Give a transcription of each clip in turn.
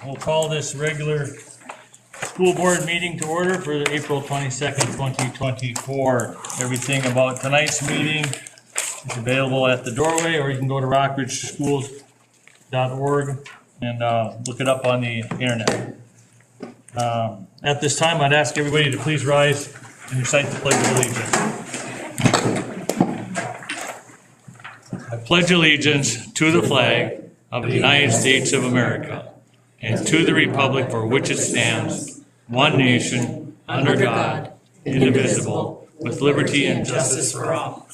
We'll call this regular school board meeting to order for April 22nd, 2024. Everything about tonight's meeting is available at the doorway, or you can go to rockridgeschools.org and look it up on the internet. At this time, I'd ask everybody to please rise and recite the Pledge of Allegiance. I pledge allegiance to the flag of the United States of America and to the republic for which it stands, one nation, under God, indivisible, with liberty and justice for all.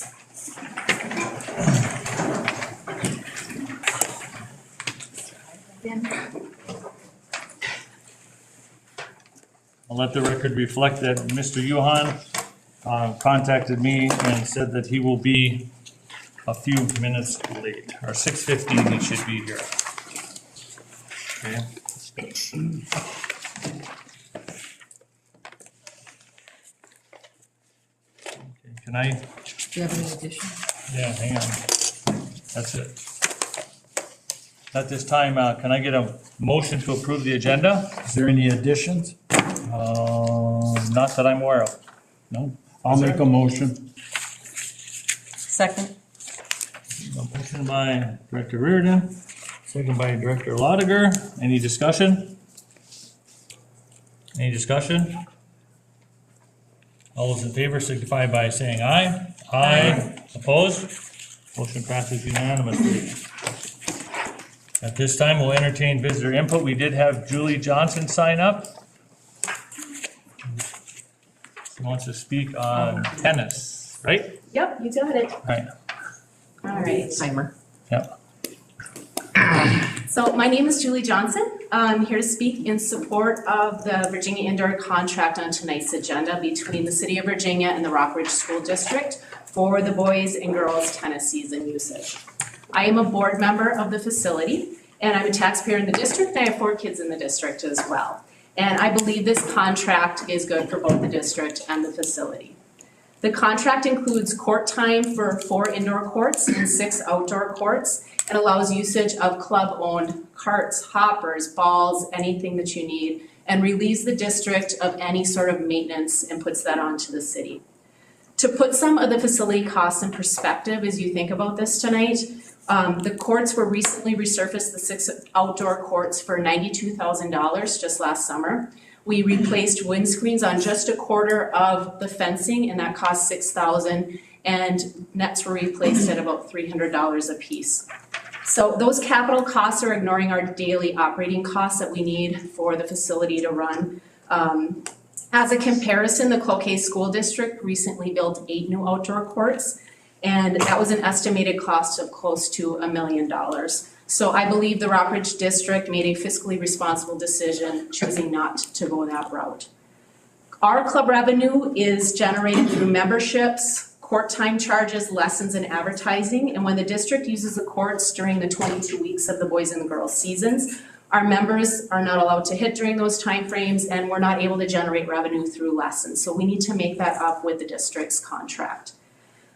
I'll let the record reflect that Mr. Johan contacted me and said that he will be a few minutes late, or 6:15 he should be here. Okay. Can I? Do you have any additions? Yeah, hang on. That's it. At this time, can I get a motion to approve the agenda? Is there any additions? Not that I'm aware of. No? I'll make a motion. Second. A motion by Director Reardon, second by Director Lotiger. Any discussion? Any discussion? All those in favor signify by saying aye. Aye. Opposed? Motion passes unanimously. At this time, we'll entertain visitor input. We did have Julie Johnson sign up. She wants to speak on tennis, right? Yep, you got it. Right. All right. Timer. Yep. So my name is Julie Johnson. I'm here to speak in support of the Virginia Indoor contract on tonight's agenda between the City of Virginia and the Rockridge School District for the boys and girls tennis season usage. I am a board member of the facility, and I'm a taxpayer in the district. I have 4 kids in the district as well. And I believe this contract is good for both the district and the facility. The contract includes court time for 4 indoor courts and 6 outdoor courts, and allows usage of club-owned carts, hoppers, balls, anything that you need, and relieves the district of any sort of maintenance and puts that onto the city. To put some of the facility costs in perspective as you think about this tonight, the courts were recently resurfaced, the 6 outdoor courts, for $92,000 just last summer. We replaced windscreens on just a quarter of the fencing, and that cost $6,000, and nets were replaced at about $300 a piece. So those capital costs are ignoring our daily operating costs that we need for the facility to run. As a comparison, the Cloquet School District recently built 8 new outdoor courts, and that was an estimated cost of close to $1 million. So I believe the Rockridge District made a fiscally responsible decision choosing not to go that route. Our club revenue is generated through memberships, court time charges, lessons, and advertising. And when the district uses the courts during the 22 weeks of the boys and the girls seasons, our members are not allowed to hit during those timeframes, and we're not able to generate revenue through lessons. So we need to make that up with the district's contract.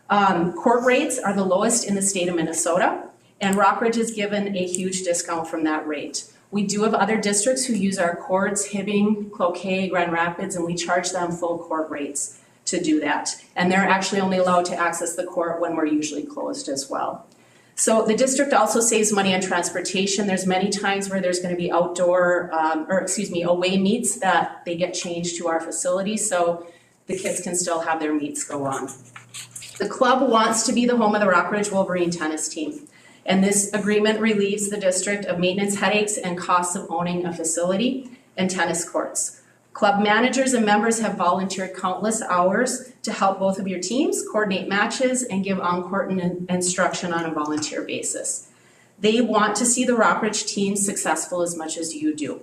Court rates are the lowest in the state of Minnesota, and Rockridge is given a huge discount from that rate. We do have other districts who use our courts, Hibbing, Cloquet, Grand Rapids, and we charge them full court rates to do that. And they're actually only allowed to access the court when we're usually closed as well. So the district also saves money on transportation. There's many times where there's going to be away meets that they get changed to our facility, so the kids can still have their meets go on. The club wants to be the home of the Rockridge Wolverine tennis team, and this agreement relieves the district of maintenance headaches and costs of owning a facility and tennis courts. Club managers and members have volunteered countless hours to help both of your teams coordinate matches and give on-court instruction on a volunteer basis. They want to see the Rockridge team successful as much as you do.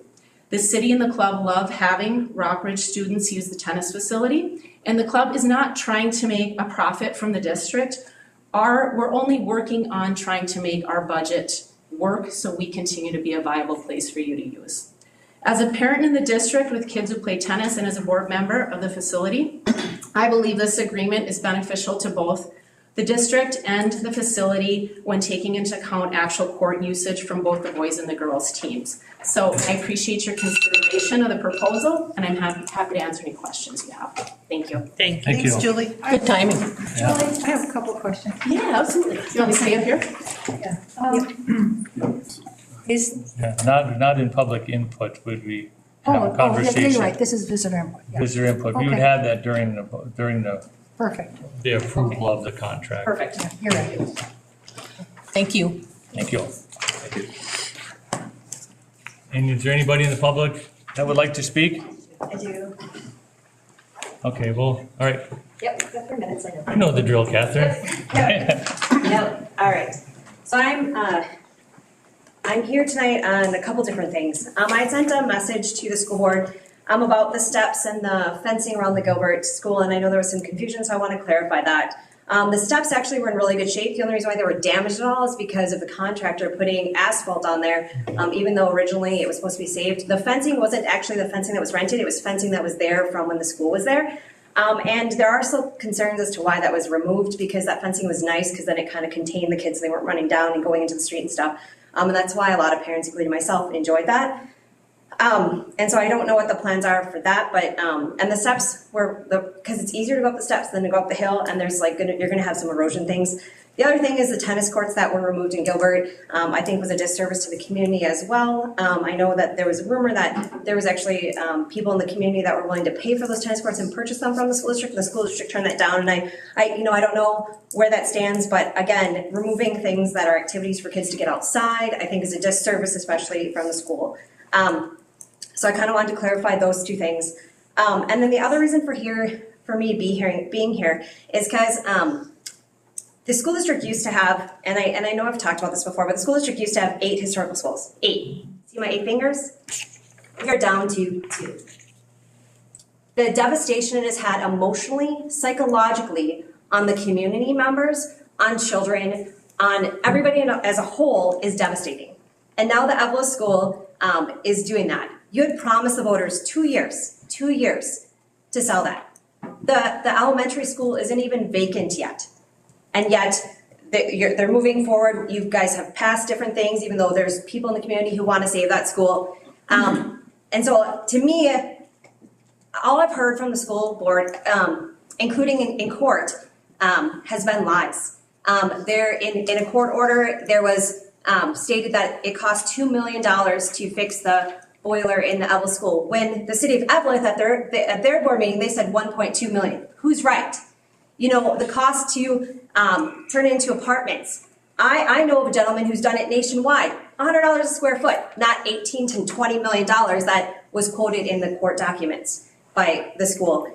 The city and the club love having Rockridge students use the tennis facility, and the club is not trying to make a profit from the district. We're only working on trying to make our budget work so we continue to be a viable place for you to use. As a parent in the district with kids who play tennis and as a board member of the facility, I believe this agreement is beneficial to both the district and the facility when taking into account actual court usage from both the boys and the girls teams. So I appreciate your consideration of the proposal, and I'm happy to answer any questions you have. Thank you. Thank you. Thanks, Julie. Good timing. Julie, I have a couple of questions. Yeah, absolutely. You want me to stay up here? Is, Not in public input would we have a yeah, conversation. you're right, this is visitor input, yeah, Visitor input. We would Okay. have that during perfect, the approval of the contract. Perfect. yeah, you're right. Thank you. Thank you. And is there anybody in the public that would like to speak? I do. Okay, well, all right. Yep, got 3 minutes, I know. You know the drill, Catherine. Yep, all right. So I'm here tonight on a couple different things. I sent a message to the school board about the steps and the fencing around the Gilbert School, and I know there was some confusion, so I want to clarify that. The steps actually were in really good shape. The only reason why they were damaged at all is because of the contractor putting asphalt on there, even though originally it was supposed to be saved. The fencing wasn't actually the fencing that was rented, it was fencing that was there from when the school was there. And there are still concerns as to why that was removed, because that fencing was nice, because then it kind of contained the kids, so they weren't running down and going into the street and stuff. And that's why a lot of parents, including myself, enjoyed that. And so I don't know what the plans are for that, but, and the steps were, because it's easier to go up the steps than to go up the hill, and there's like, you're gonna have some erosion things. The other thing is the tennis courts that were removed in Gilbert, I think was a disservice to the community as well. I know that there was a rumor that there was actually people in the community that were willing to pay for those tennis courts and purchase them from the school district. The school district turned that down, and I don't know where that stands, but again, removing things that are activities for kids to get outside, I think is a disservice, especially from the school. So I kind of wanted to clarify those two things. And then the other reason for me being here is because the school district used to have, and I know I've talked about this before, but the school district used to have 8 historical schools. 8. See my 8 fingers? We are down to 2. The devastation it has had emotionally, psychologically, on the community members, on children, on everybody as a whole is devastating. And now the Evelyn School is doing that. You had promised the voters 2 years to sell that. The elementary school isn't even vacant yet. And yet, they're moving forward. You guys have passed different things, even though there's people in the community who want to save that school. And so, to me, all I've heard from the school board, including in court, has been lies. There, in a court order, there was stated that it cost $2 million to fix the boiler in the Evelyn School. When the city of Evelyn, at their board meeting, they said $1.2 million. Who's right? You know, the cost to turn it into apartments. I know of a gentleman who's done it nationwide, $100 a square foot, not $18 to $20 million that was quoted in the court documents by the school.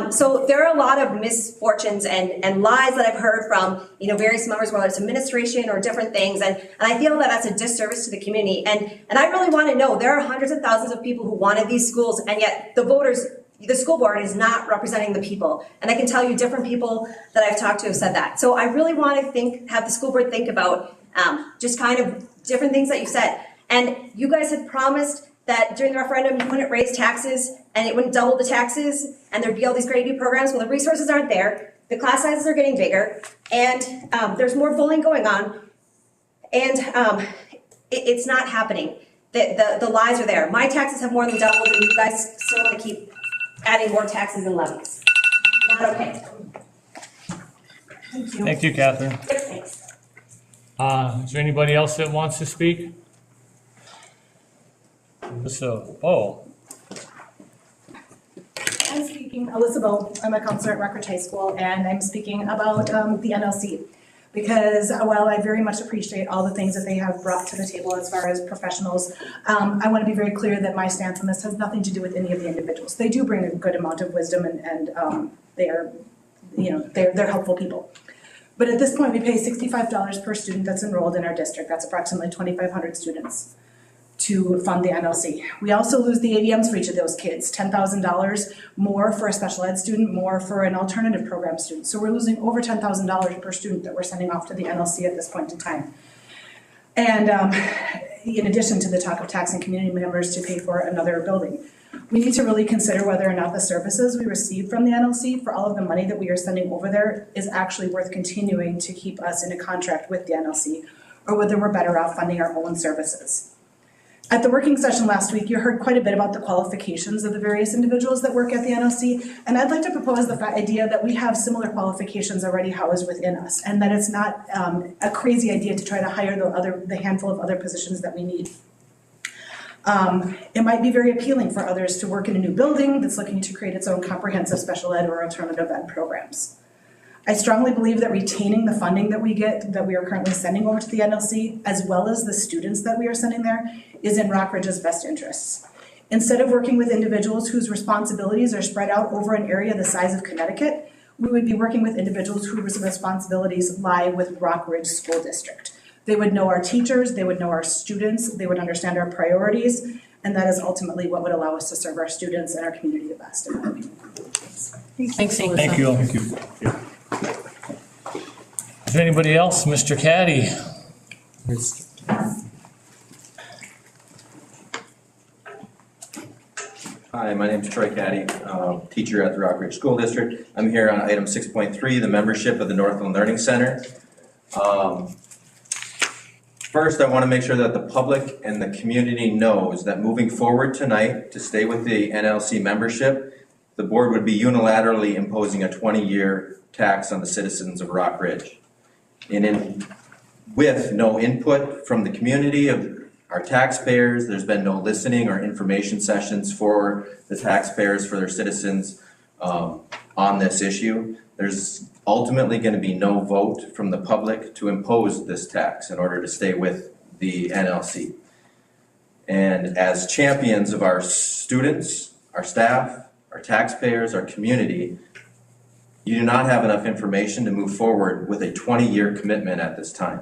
So there are a lot of misfortunes and lies that I've heard from, various members, whether it's administration or different things. And I feel that that's a disservice to the community. And I really want to know, there are hundreds of thousands of people who wanted these schools, and yet the school board is not representing the people. And I can tell you different people that I've talked to have said that. So I really want to have the school board think about just kind of different things that you said. And you guys had promised that during the referendum you wouldn't raise taxes and it wouldn't double the taxes and there'd be all these great new programs. Well, the resources aren't there. The class sizes are getting bigger, and there's more bullying going on, and it's not happening. The lies are there. My taxes have more than doubled, and you guys still want to keep adding more taxes and levies. Not okay. Thank you. Thank you, Catherine. Yep, thanks. Is there anybody else that wants to speak? I'm speaking, Elizabeth, I'm a counselor at Rockridge High School, and I'm speaking about the NLC. Because while I very much appreciate all the things that they have brought to the table as far as professionals, I want to be very clear that my stance on this has nothing to do with any of the individuals. They do bring a good amount of wisdom, and they're helpful people. But at this point, we pay $65 per student that's enrolled in our district. That's approximately 2,500 students to fund the NLC. We also lose the ADMs for each of those kids, $10,000 more for a special ed student, more for an alternative program student. So we're losing over $10,000 per student that we're sending off to the NLC at this point in time. And in addition to the talk of taxing community members to pay for another building. We need to really consider whether or not the services we receive from the NLC for all of the money that we are sending over there is actually worth continuing to keep us in a contract with the NLC, or whether we're better off funding our own services. At the working session last week, you heard quite a bit about the qualifications of the various individuals that work at the NLC, and I'd like to propose the idea that we have similar qualifications already housed within us, and that it's not a crazy idea to try to hire the handful of other positions that we need. It might be very appealing for others to work in a new building that's looking to create its own comprehensive special ed or alternative ed programs. I strongly believe that retaining the funding that we get, that we are currently sending over to the NLC, as well as the students that we are sending there, is in Rockridge's best interests. Instead of working with individuals whose responsibilities are spread out over an area the size of Connecticut, we would be working with individuals whose responsibilities lie with Rockridge School District. They would know our teachers, they would know our students, they would understand our priorities, and that is ultimately what would allow us to serve our students and our community the best. Thanks, Alyssa. Thank you. Is there anybody else? Mr. Caddy? Hi, my name is Troy Caddy, teacher at the Rockridge School District. I'm here on item 6.3, the membership of the Northland Learning Center. First, I want to make sure that the public and the community knows that moving forward tonight to stay with the NLC membership, the board would be unilaterally imposing a 20-year tax on the citizens of Rockridge. With no input from the community of our taxpayers, there's been no listening or information sessions for the taxpayers, for their citizens on this issue. There's ultimately going to be no vote from the public to impose this tax in order to stay with the NLC. And as champions of our students, our staff, our taxpayers, our community, you do not have enough information to move forward with a 20-year commitment at this time.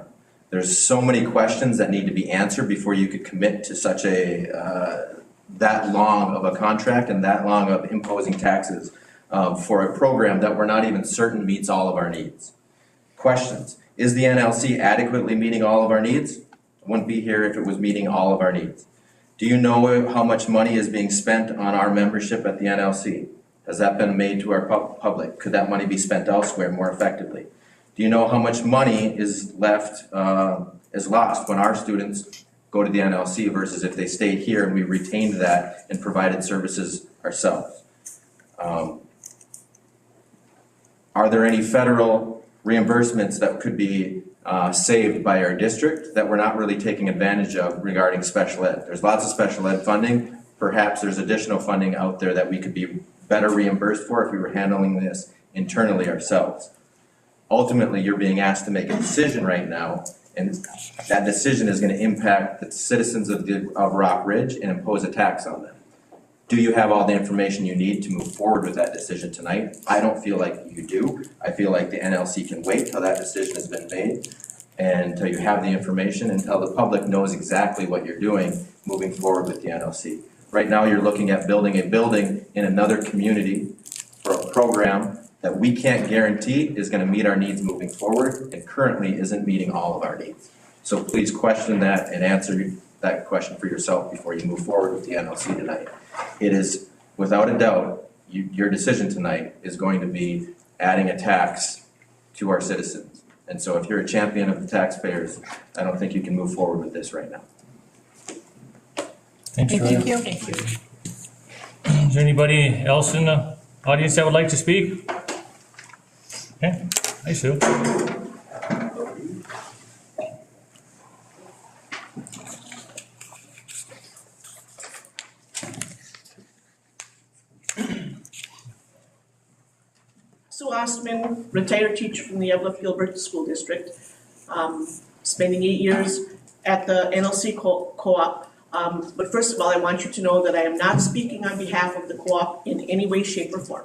There's so many questions that need to be answered before you could commit to such that long of a contract and that long of imposing taxes for a program that we're not even certain meets all of our needs. Questions. Is the NLC adequately meeting all of our needs? I wouldn't be here if it was meeting all of our needs. Do you know how much money is being spent on our membership at the NLC? Has that been made to our public? Could that money be spent elsewhere more effectively? Do you know how much money is lost when our students go to the NLC versus if they stayed here and we retained that and provided services ourselves? Are there any federal reimbursements that could be saved by our district that we're not really taking advantage of regarding special ed? There's lots of special ed funding. Perhaps there's additional funding out there that we could be better reimbursed for if we were handling this internally ourselves. Ultimately, you're being asked to make a decision right now, and that decision is going to impact the citizens of Rockridge and impose a tax on them. Do you have all the information you need to move forward with that decision tonight? I don't feel like you do. I feel like the NLC can wait till that decision has been made and until you have the information, until the public knows exactly what you're doing moving forward with the NLC. Right now, you're looking at building a building in another community for a program that we can't guarantee is going to meet our needs moving forward and currently isn't meeting all of our needs. So please question that and answer that question for yourself before you move forward with the NLC tonight. It is, without a doubt, your decision tonight is going to be adding a tax to our citizens. And so if you're a champion of the taxpayers, I don't think you can move forward with this right now. Thank you. Thank you. Is there anybody else in the audience that would like to speak? Okay. Hi, Sue. Sue Ostman, retired teacher from the Evelyn Gilbert School District, spending 8 years at the NLC co-op. But first of all, I want you to know that I am not speaking on behalf of the co-op in any way, shape, or form.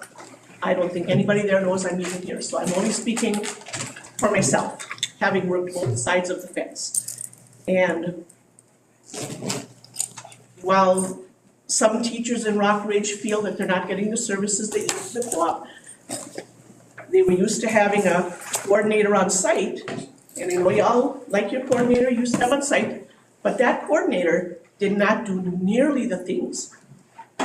I don't think anybody there knows I'm even here, so I'm only speaking for myself, having worked both sides of the fence. And while some teachers in Rockridge feel that they're not getting the services they need from the co-op, they were used to having a coordinator on site, and I know y'all like your coordinator you used to have on site, but that coordinator did not do nearly the things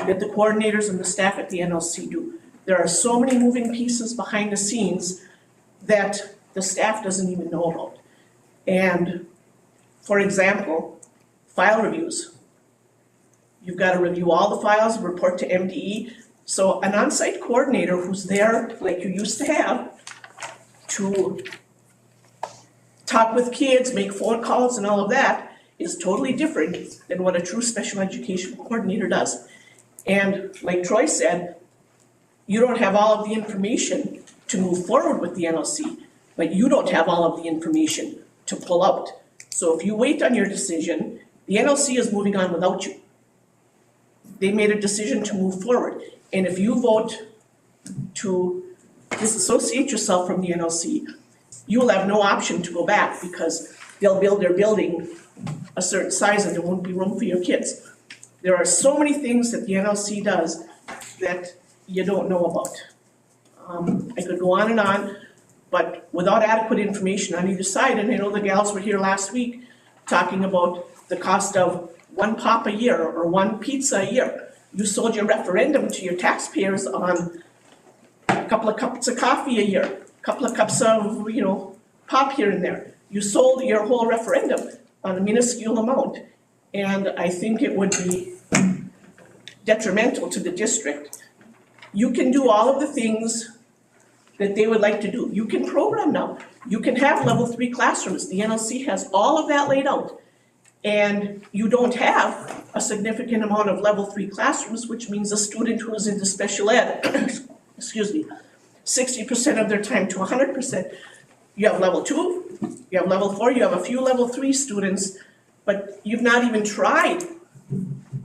that the coordinators and the staff at the NLC do. There are so many moving pieces behind the scenes that the staff doesn't even know about. And for example, file reviews. You've got to review all the files, report to MDE. So an on-site coordinator who's there, like you used to have, to talk with kids, make phone calls and all of that, is totally different than what a true special education coordinator does. And like Troy said, you don't have all of the information to move forward with the NLC, but you don't have all of the information to pull out. So if you wait on your decision, the NLC is moving on without you. They made a decision to move forward. And if you vote to disassociate yourself from the NLC, you will have no option to go back because they'll build their building a certain size and there won't be room for your kids. There are so many things that the NLC does that you don't know about. I could go on, but without adequate information on either side, and I know the gals were here last week talking about the cost of one pop a year or one pizza a year. You sold your referendum to your taxpayers on a couple of cups of coffee a year, a couple of cups of, pop here and there. You sold your whole referendum on a minuscule amount. And I think it would be detrimental to the district. You can do all of the things that they would like to do. You can program now. You can have level 3 classrooms. The NLC has all of that laid out. And you don't have a significant amount of level 3 classrooms, which means a student who is into special ed, 60% of their time to 100%. You have level 2, you have level 4, you have a few level 3 students, but you've not even tried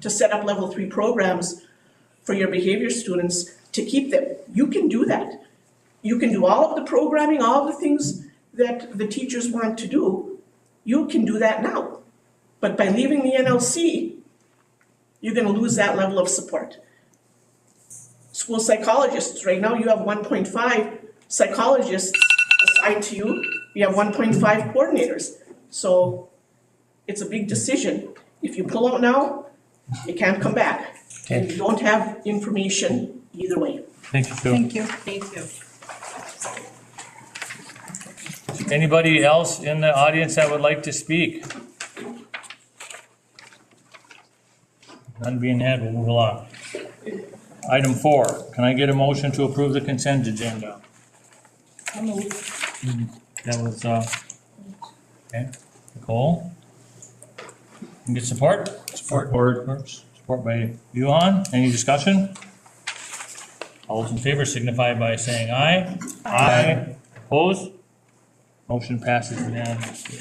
to set up level 3 programs for your behavior students to keep them. You can do that. You can do all of the programming, all of the things that the teachers want to do. You can do that now. But by leaving the NLC, you're going to lose that level of support. School psychologists, right now you have 1.5 psychologists assigned to you. You have 1.5 coordinators. So it's a big decision. If you pull out now, you can't come back. And you don't have information either way. Thank you, Sue. Thank you. Thank you. Anybody else in the audience that would like to speak? None being had, we'll move along. Item 4, can I get a motion to approve the consent agenda? That was, okay, Nicole? Can get support? Support by Yuhan. Any discussion? All those in favor signify by saying aye. Aye. Opposed? Motion passes unanimously.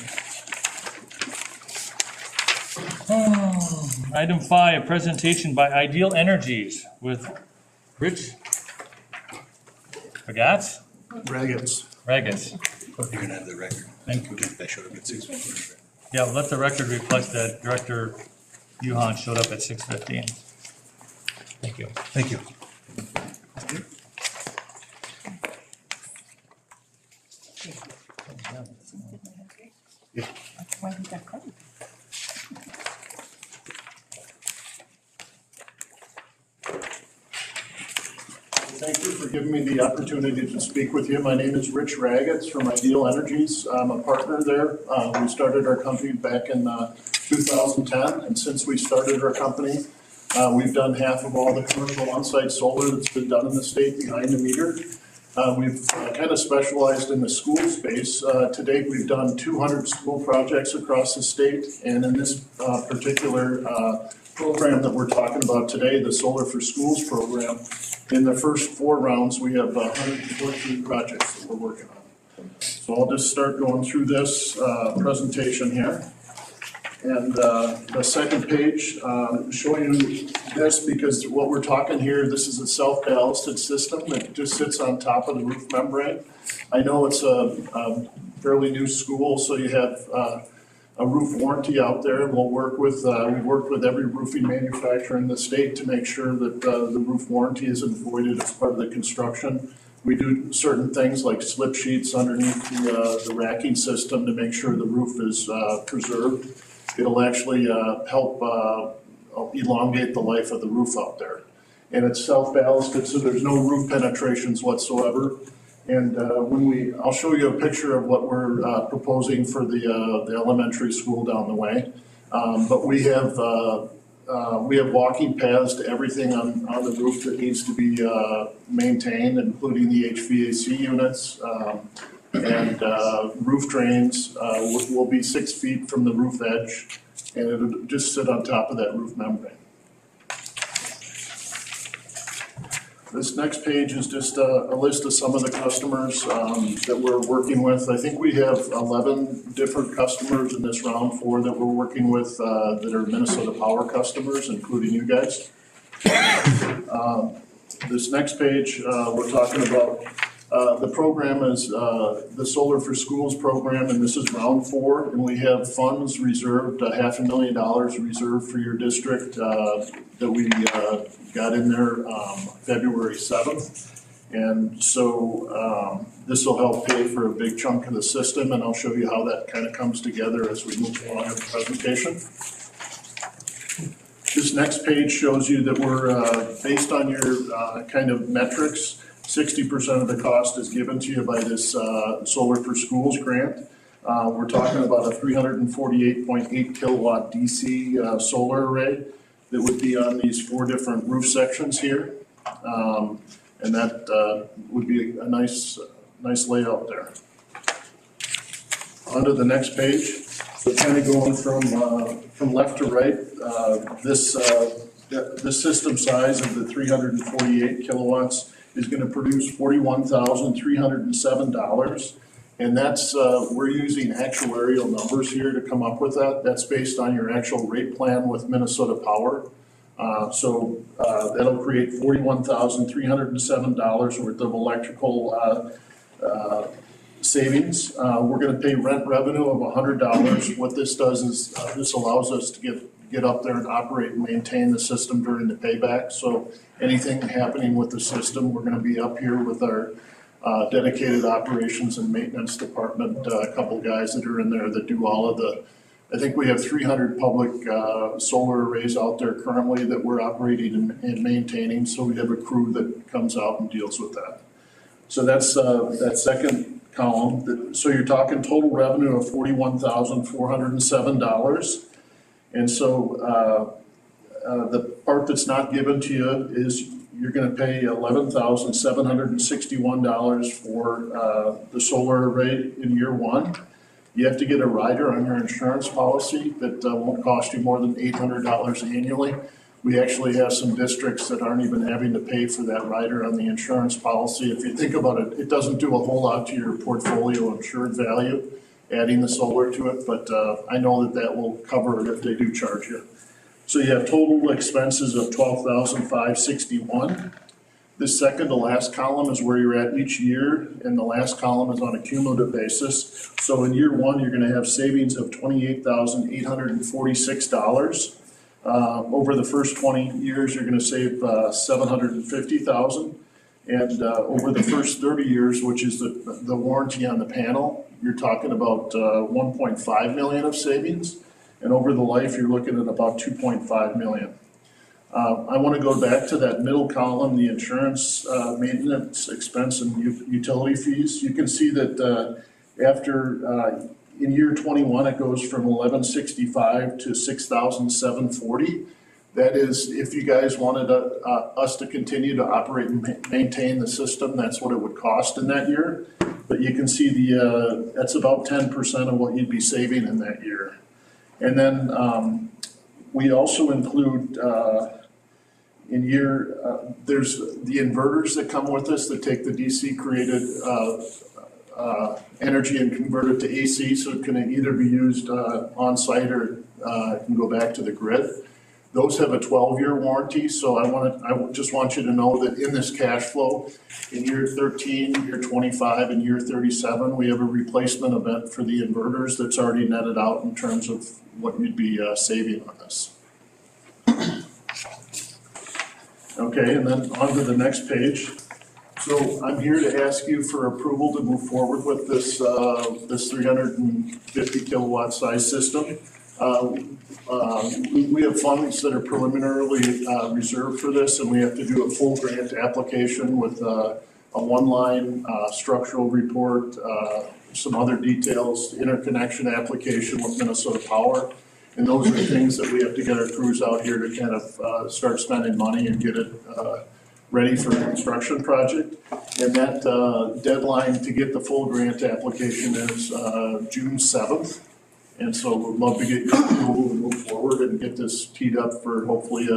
Item 5, presentation by Ideal Energies with Rich Ragatz? Ragatz. You're gonna have the record. Thank you. That showed up at 6:15. Yeah, let the record reflect that Director Yuhan showed up at 6:15. Thank you. Thank you. Why did that come? Thank you for giving me the opportunity to speak with you. My name is Rich Ragatz from Ideal Energies. I'm a partner there. We started our company back in 2010, and since we started our company, we've done half of all the commercial on-site solar that's been done in the state behind the meter. We've kind of specialized in the school space. To date, we've done 200 school projects across the state, and in this particular program that we're talking about today, the Solar for Schools program, in the first 4 rounds, we have 114 projects that we're working on. So I'll just start going through this presentation here. And the second page, showing you this because what we're talking here, this is a self-ballasted system that just sits on top of the roof membrane. I know it's a fairly new school, so you have a roof warranty out there, and we'll work with, we've worked with every roofing manufacturer in the state to make sure that the roof warranty isn't voided as part of the construction. We do certain things like slip sheets underneath the racking system to make sure the roof is preserved. It'll actually help elongate the life of the roof out there. And it's self-ballasted, so there's no roof penetrations whatsoever. And I'll show you a picture of what we're proposing for the elementary school down the way. But we have walking paths to everything on the roof that needs to be maintained, including the HVAC units. And roof drains will be 6 feet from the roof edge, and it'll just sit on top of that roof membrane. This next page is just a list of some of the customers that we're working with. I think we have 11 different customers in this round 4 that we're working with that are Minnesota Power customers, including you guys. This next page, we're talking about the program is the Solar for Schools program, and this is round 4, and we have funds reserved, $500,000 reserved for your district that we got in there February 7th. And so this will help pay for a big chunk of the system, and I'll show you how that kind of comes together as we move along in the presentation. This next page shows you that we're, based on your kind of metrics, 60% of the cost is given to you by this Solar for Schools grant. We're talking about a 348.8 kilowatt DC solar array that would be on these 4 different roof sections here. And that would be a nice layout there. On to the next page. So kind of going from left to right, this system size of the 348 kilowatts is going to produce $41,307. And that's, we're using actuarial numbers here to come up with that. That's based on your actual rate plan with Minnesota Power. So that'll create $41,307 worth of electrical savings. We're going to pay rent revenue of $100. What this does is this allows us to get up there and operate and maintain the system during the payback. So anything happening with the system, we're going to be up here with our dedicated operations and maintenance department, a couple guys that are in there that do all of the, I think we have 300 public solar arrays out there currently that we're operating and maintaining. So we have a crew that comes out and deals with that. So that's that second column. So you're talking total revenue of $41,407. And so the part that's not given to you is you're going to pay $11,761 for the solar array in year 1. You have to get a rider on your insurance policy that won't cost you more than $800 annually. We actually have some districts that aren't even having to pay for that rider on the insurance policy. If you think about it, it doesn't do a whole lot to your portfolio insured value, adding the solar to it, but I know that will cover it if they do charge you. So you have total expenses of $12,561. The second to last column is where you're at each year, and the last column is on a cumulative basis. So in year 1, you're going to have savings of $28,846. Over the first 20 years, you're going to save $750,000. And over the first 30 years, which is the warranty on the panel, you're talking about $1.5 million of savings. And over the life, you're looking at about $2.5 million. I want to go back to that middle column, the insurance, maintenance expense and utility fees. You can see that after in year 21, it goes from $1,165 to $6,740. That is, if you guys wanted us to continue to operate and maintain the system, that's what it would cost in that year. But you can see that's about 10% of what you'd be saving in that year. And then we also include in year, there's the inverters that come with us that take the DC created energy and convert it to AC, so it can either be used on site or it can go back to the grid. Those have a 12-year warranty, so I just want you to know that in this cash flow, in year 13, year 25, and year 37, we have a replacement event for the inverters that's already netted out in terms of what you'd be saving on this. Okay, and then on to the next page. So I'm here to ask you for approval to move forward with this 350 kilowatt size system. We have funds that are preliminarily reserved for this, and we have to do a full grant application with a one-line structural report, some other details, interconnection application with Minnesota Power. And those are things that we have to get our crews out here to kind of start spending money and get it ready for the construction project. And that deadline to get the full grant application is June 7th. And so we'd love to get your approval to move forward and get this teed up for hopefully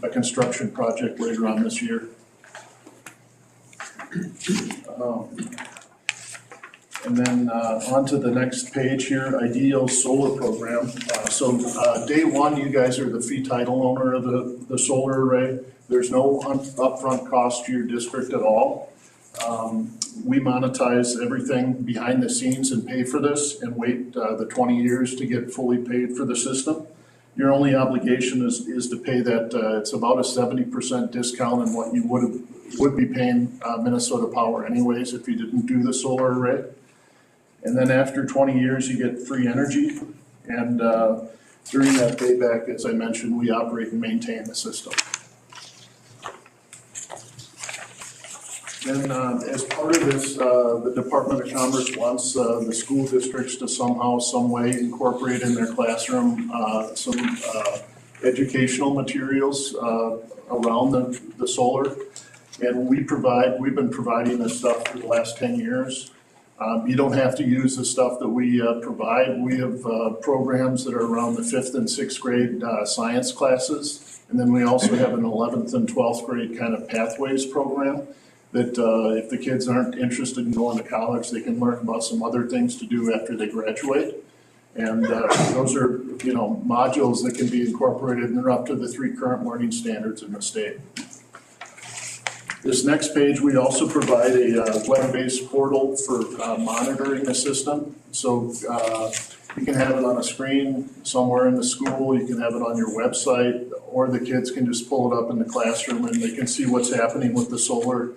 a construction project later on this year. And then on to the next page here, Ideal Solar Program. Day one, you guys are the fee title owner of the solar array. There's no upfront cost to your district at all. We monetize everything behind the scenes and pay for this and wait the 20 years to get fully paid for the system. Your only obligation is to pay that, it's about a 70% discount on what you would be paying Minnesota Power anyways if you didn't do the solar array. And then after 20 years, you get free energy. And during that payback, as I mentioned, we operate and maintain the system. Then as part of this, the Department of Commerce wants the school districts to somehow, some way incorporate in their classroom some educational materials around the solar. And we've been providing this stuff for the last 10 years. You don't have to use the stuff that we provide. We have programs that are around the 5th and 6th grade science classes. And then we also have an 11th and 12th grade kind of pathways program that if the kids aren't interested in going to college, they can learn about some other things to do after they graduate. And those are, modules that can be incorporated, and they're up to the 3 current learning standards in the state. This next page, we also provide a web-based portal for monitoring the system. So you can have it on a screen somewhere in the school, you can have it on your website, or the kids can just pull it up in the classroom and they can see what's happening with the solar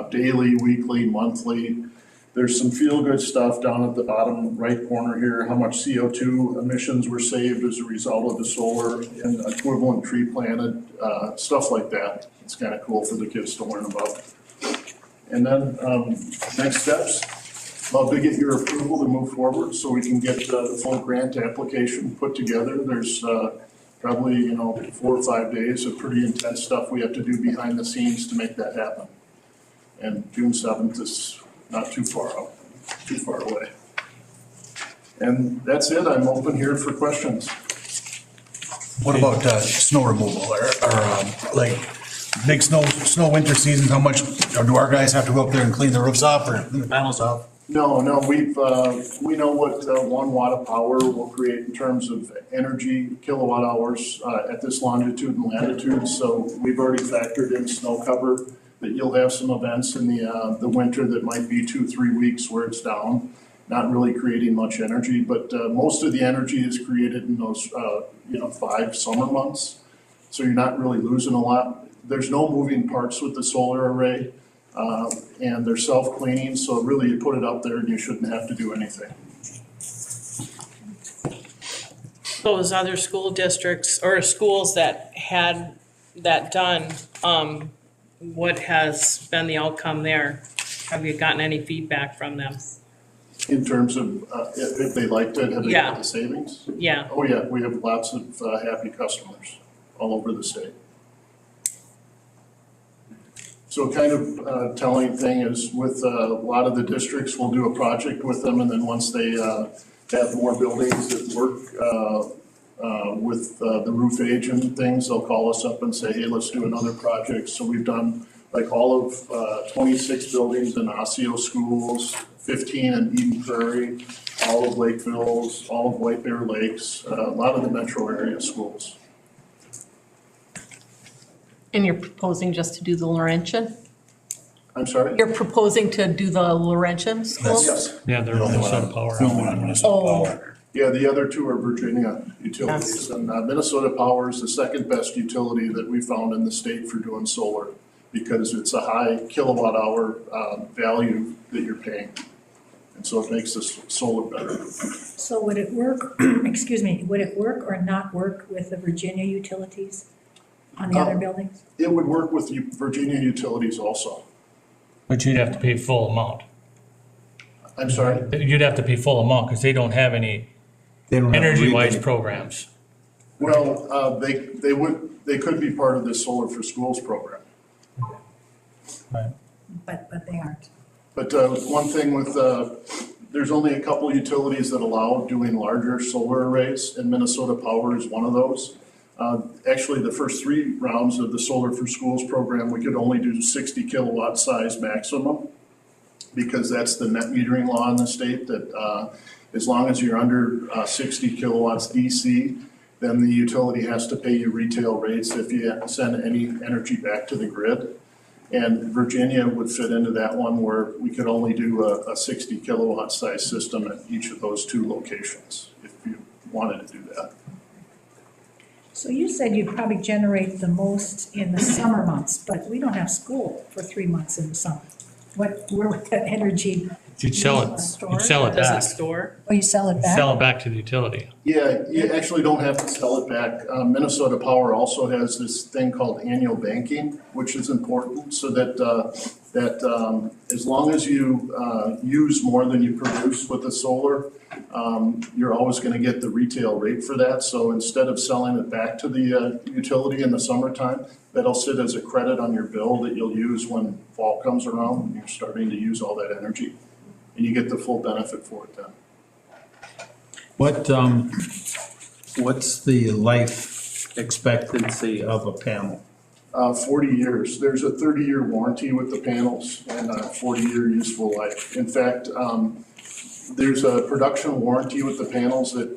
daily, weekly, monthly. There's some feel-good stuff down at the bottom right corner here, how much CO2 emissions were saved as a result of the solar and equivalent tree planted, stuff like that. It's kind of cool for the kids to learn about. And then next steps, love to get your approval to move forward so we can get the full grant application put together. There's probably 4 or 5 days of pretty intense stuff we have to do behind the scenes to make that happen. And June 7th is not too far out, too far away. And that's it. I'm open here for questions. What about snow removal or like big snow winter season? How much, or do our guys have to go up there and clean the roofs off or clean the panels off? No, we know what 1 watt of power will create in terms of energy kilowatt hours at this longitude and latitude. So we've already factored in snow cover, that you'll have some events in the winter that might be 2-3 weeks where it's down, not really creating much energy. But most of the energy is created in those 5 summer months. So you're not really losing a lot. There's no moving parts with the solar array. And they're self-cleaning, so really you put it up there and you shouldn't have to do anything. Those other school districts or schools that had that done, what has been the outcome there? Have you gotten any feedback from them? In terms of if they liked it, have they got the savings? Yeah. Oh yeah, we have lots of happy customers all over the state. So kind of telling thing is with a lot of the districts, we'll do a project with them, and then once they have more buildings that work with the roof age and things, they'll call us up and say, hey, let's do another project. So we've done like all of 26 buildings in Osseo schools, 15 in Eden Prairie, all of Lakeville's, all of White Bear Lakes, a lot of the metro area schools. And you're proposing just to do the Laurentian? I'm sorry? You're proposing to do the Laurentian schools? Yes. Yeah, they're on Minnesota Power. Oh, Yeah, the other 2 are Virginia utilities, and Minnesota Power is the second best utility that we found in the state for doing solar, because it's a high kilowatt hour value that you're paying. And so it makes the solar better. So would it work, excuse me, would it work or not work with the Virginia utilities on the other buildings? It would work with Virginia utilities also. But you'd have to pay full amount. I'm sorry? You'd have to pay full amount because they don't have any They don't have energy-wise rebate. programs. Well, they could be part of this Solar for Schools program. But they aren't. But one thing with, there's only a couple utilities that allow doing larger solar arrays, and Minnesota Power is one of those. Actually, the first 3 rounds of the Solar for Schools program, we could only do 60 kilowatt size maximum, because that's the net metering law in the state, that as long as you're under 60 kilowatts DC, then the utility has to pay you retail rates if you send any energy back to the grid. And Virginia would fit into that one, where we could only do a 60 kilowatt size system at each of those 2 locations, if you wanted to do that. So you said you'd probably generate the most in the summer months, but we don't have school for 3 months in the summer. Where would that energy? You'd sell it, you'd sell it Does it back. store? Oh, you sell it back? Sell it back to the utility. Yeah, you actually don't have to sell it back. Minnesota Power also has this thing called annual banking, which is important, so that as long as you use more than you produce with the solar, you're always going to get the retail rate for that. So instead of selling it back to the utility in the summertime, that'll sit as a credit on your bill that you'll use when fall comes around and you're starting to use all that energy. And you get the full benefit for it then. What's the life expectancy of a panel? 40 years. There's a 30-year warranty with the panels and a 40-year useful life. In fact, there's a production warranty with the panels that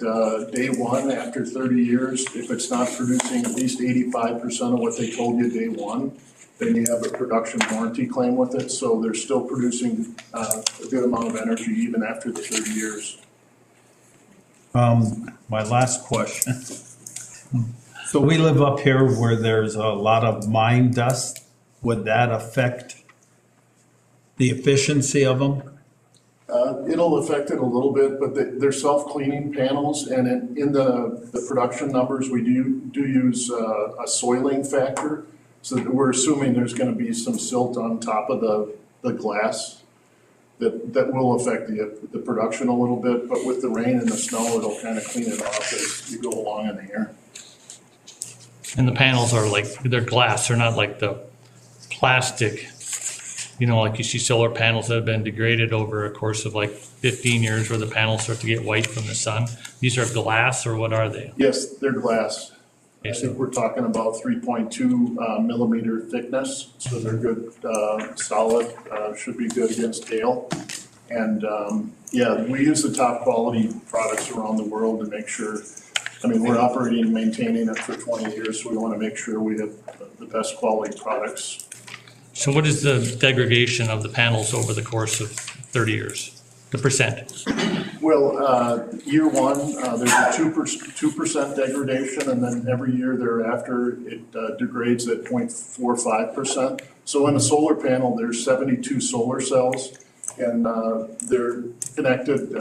day one, after 30 years, if it's not producing at least 85% of what they told you day one, then you have a production warranty claim with it. So they're still producing a good amount of energy even after the 30 years. My last question. So we live up here where there's a lot of mine dust. Would that affect the efficiency of them? It'll affect it a little bit, but they're self-cleaning panels, and in the production numbers, we do use a soiling factor. So we're assuming there's gonna be some silt on top of the glass that will affect the production a little bit, but with the rain and the snow, it'll kind of clean it off as you go along in the year. And the panels are like, they're glass, they're not like the plastic, like you see solar panels that have been degraded over a course of like 15 years where the panels start to get white from the sun. These are glass, or what are they? Yes, they're glass. I Okay, so think we're talking about 3.2 millimeter thickness, so they're good, solid, should be good against hail. And yeah, we use the top quality products around the world to make sure, we're operating and maintaining it for 20 years, so we want to make sure we have the best quality products. So what is the degradation of the panels over the course of 30 years? The percent? Well, year one, there's a 2% degradation, and then every year thereafter, it degrades at 0.45%. So in a solar panel, there's 72 solar cells, and they're connected,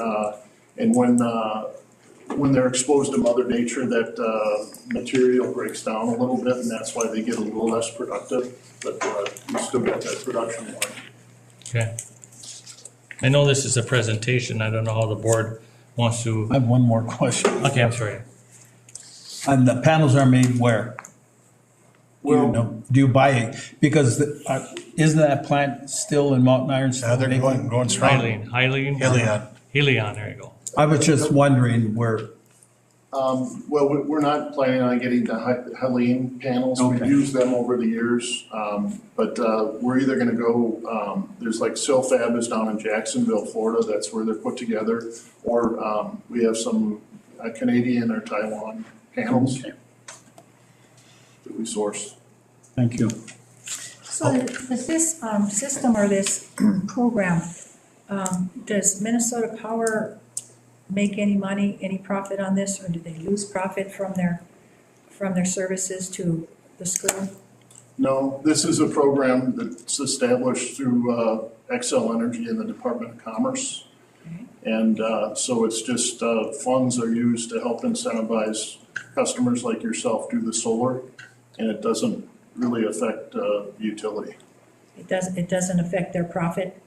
and when they're exposed to Mother Nature, that material breaks down a little bit, and that's why they get a little less productive, but you still get that production line. Okay. I know this is a presentation. I don't know how the board wants to. I have one more question. Okay, I'm sorry. And the panels are made where? Well, Do you buy it? Because isn't that plant still in Mountain Iron? Yeah, they're going strong. Helion? Helion, there you go. I was just wondering where, well, we're not planning on getting the Helene panels. We've Okay. used them over the years. But we're either gonna go, there's like Silfab is down in Jacksonville, Florida. That's where they're put together. Or we have some Canadian or Taiwan panels that we source. thank you. So does this system or this program, does Minnesota Power make any money, any profit on this, or do they lose profit from their services to the school? No, this is a program that's established through Xcel Energy and the Department of Commerce. And so it's just funds are used to help incentivize customers like yourself do the solar, and it doesn't really affect the utility. It doesn't affect their profit?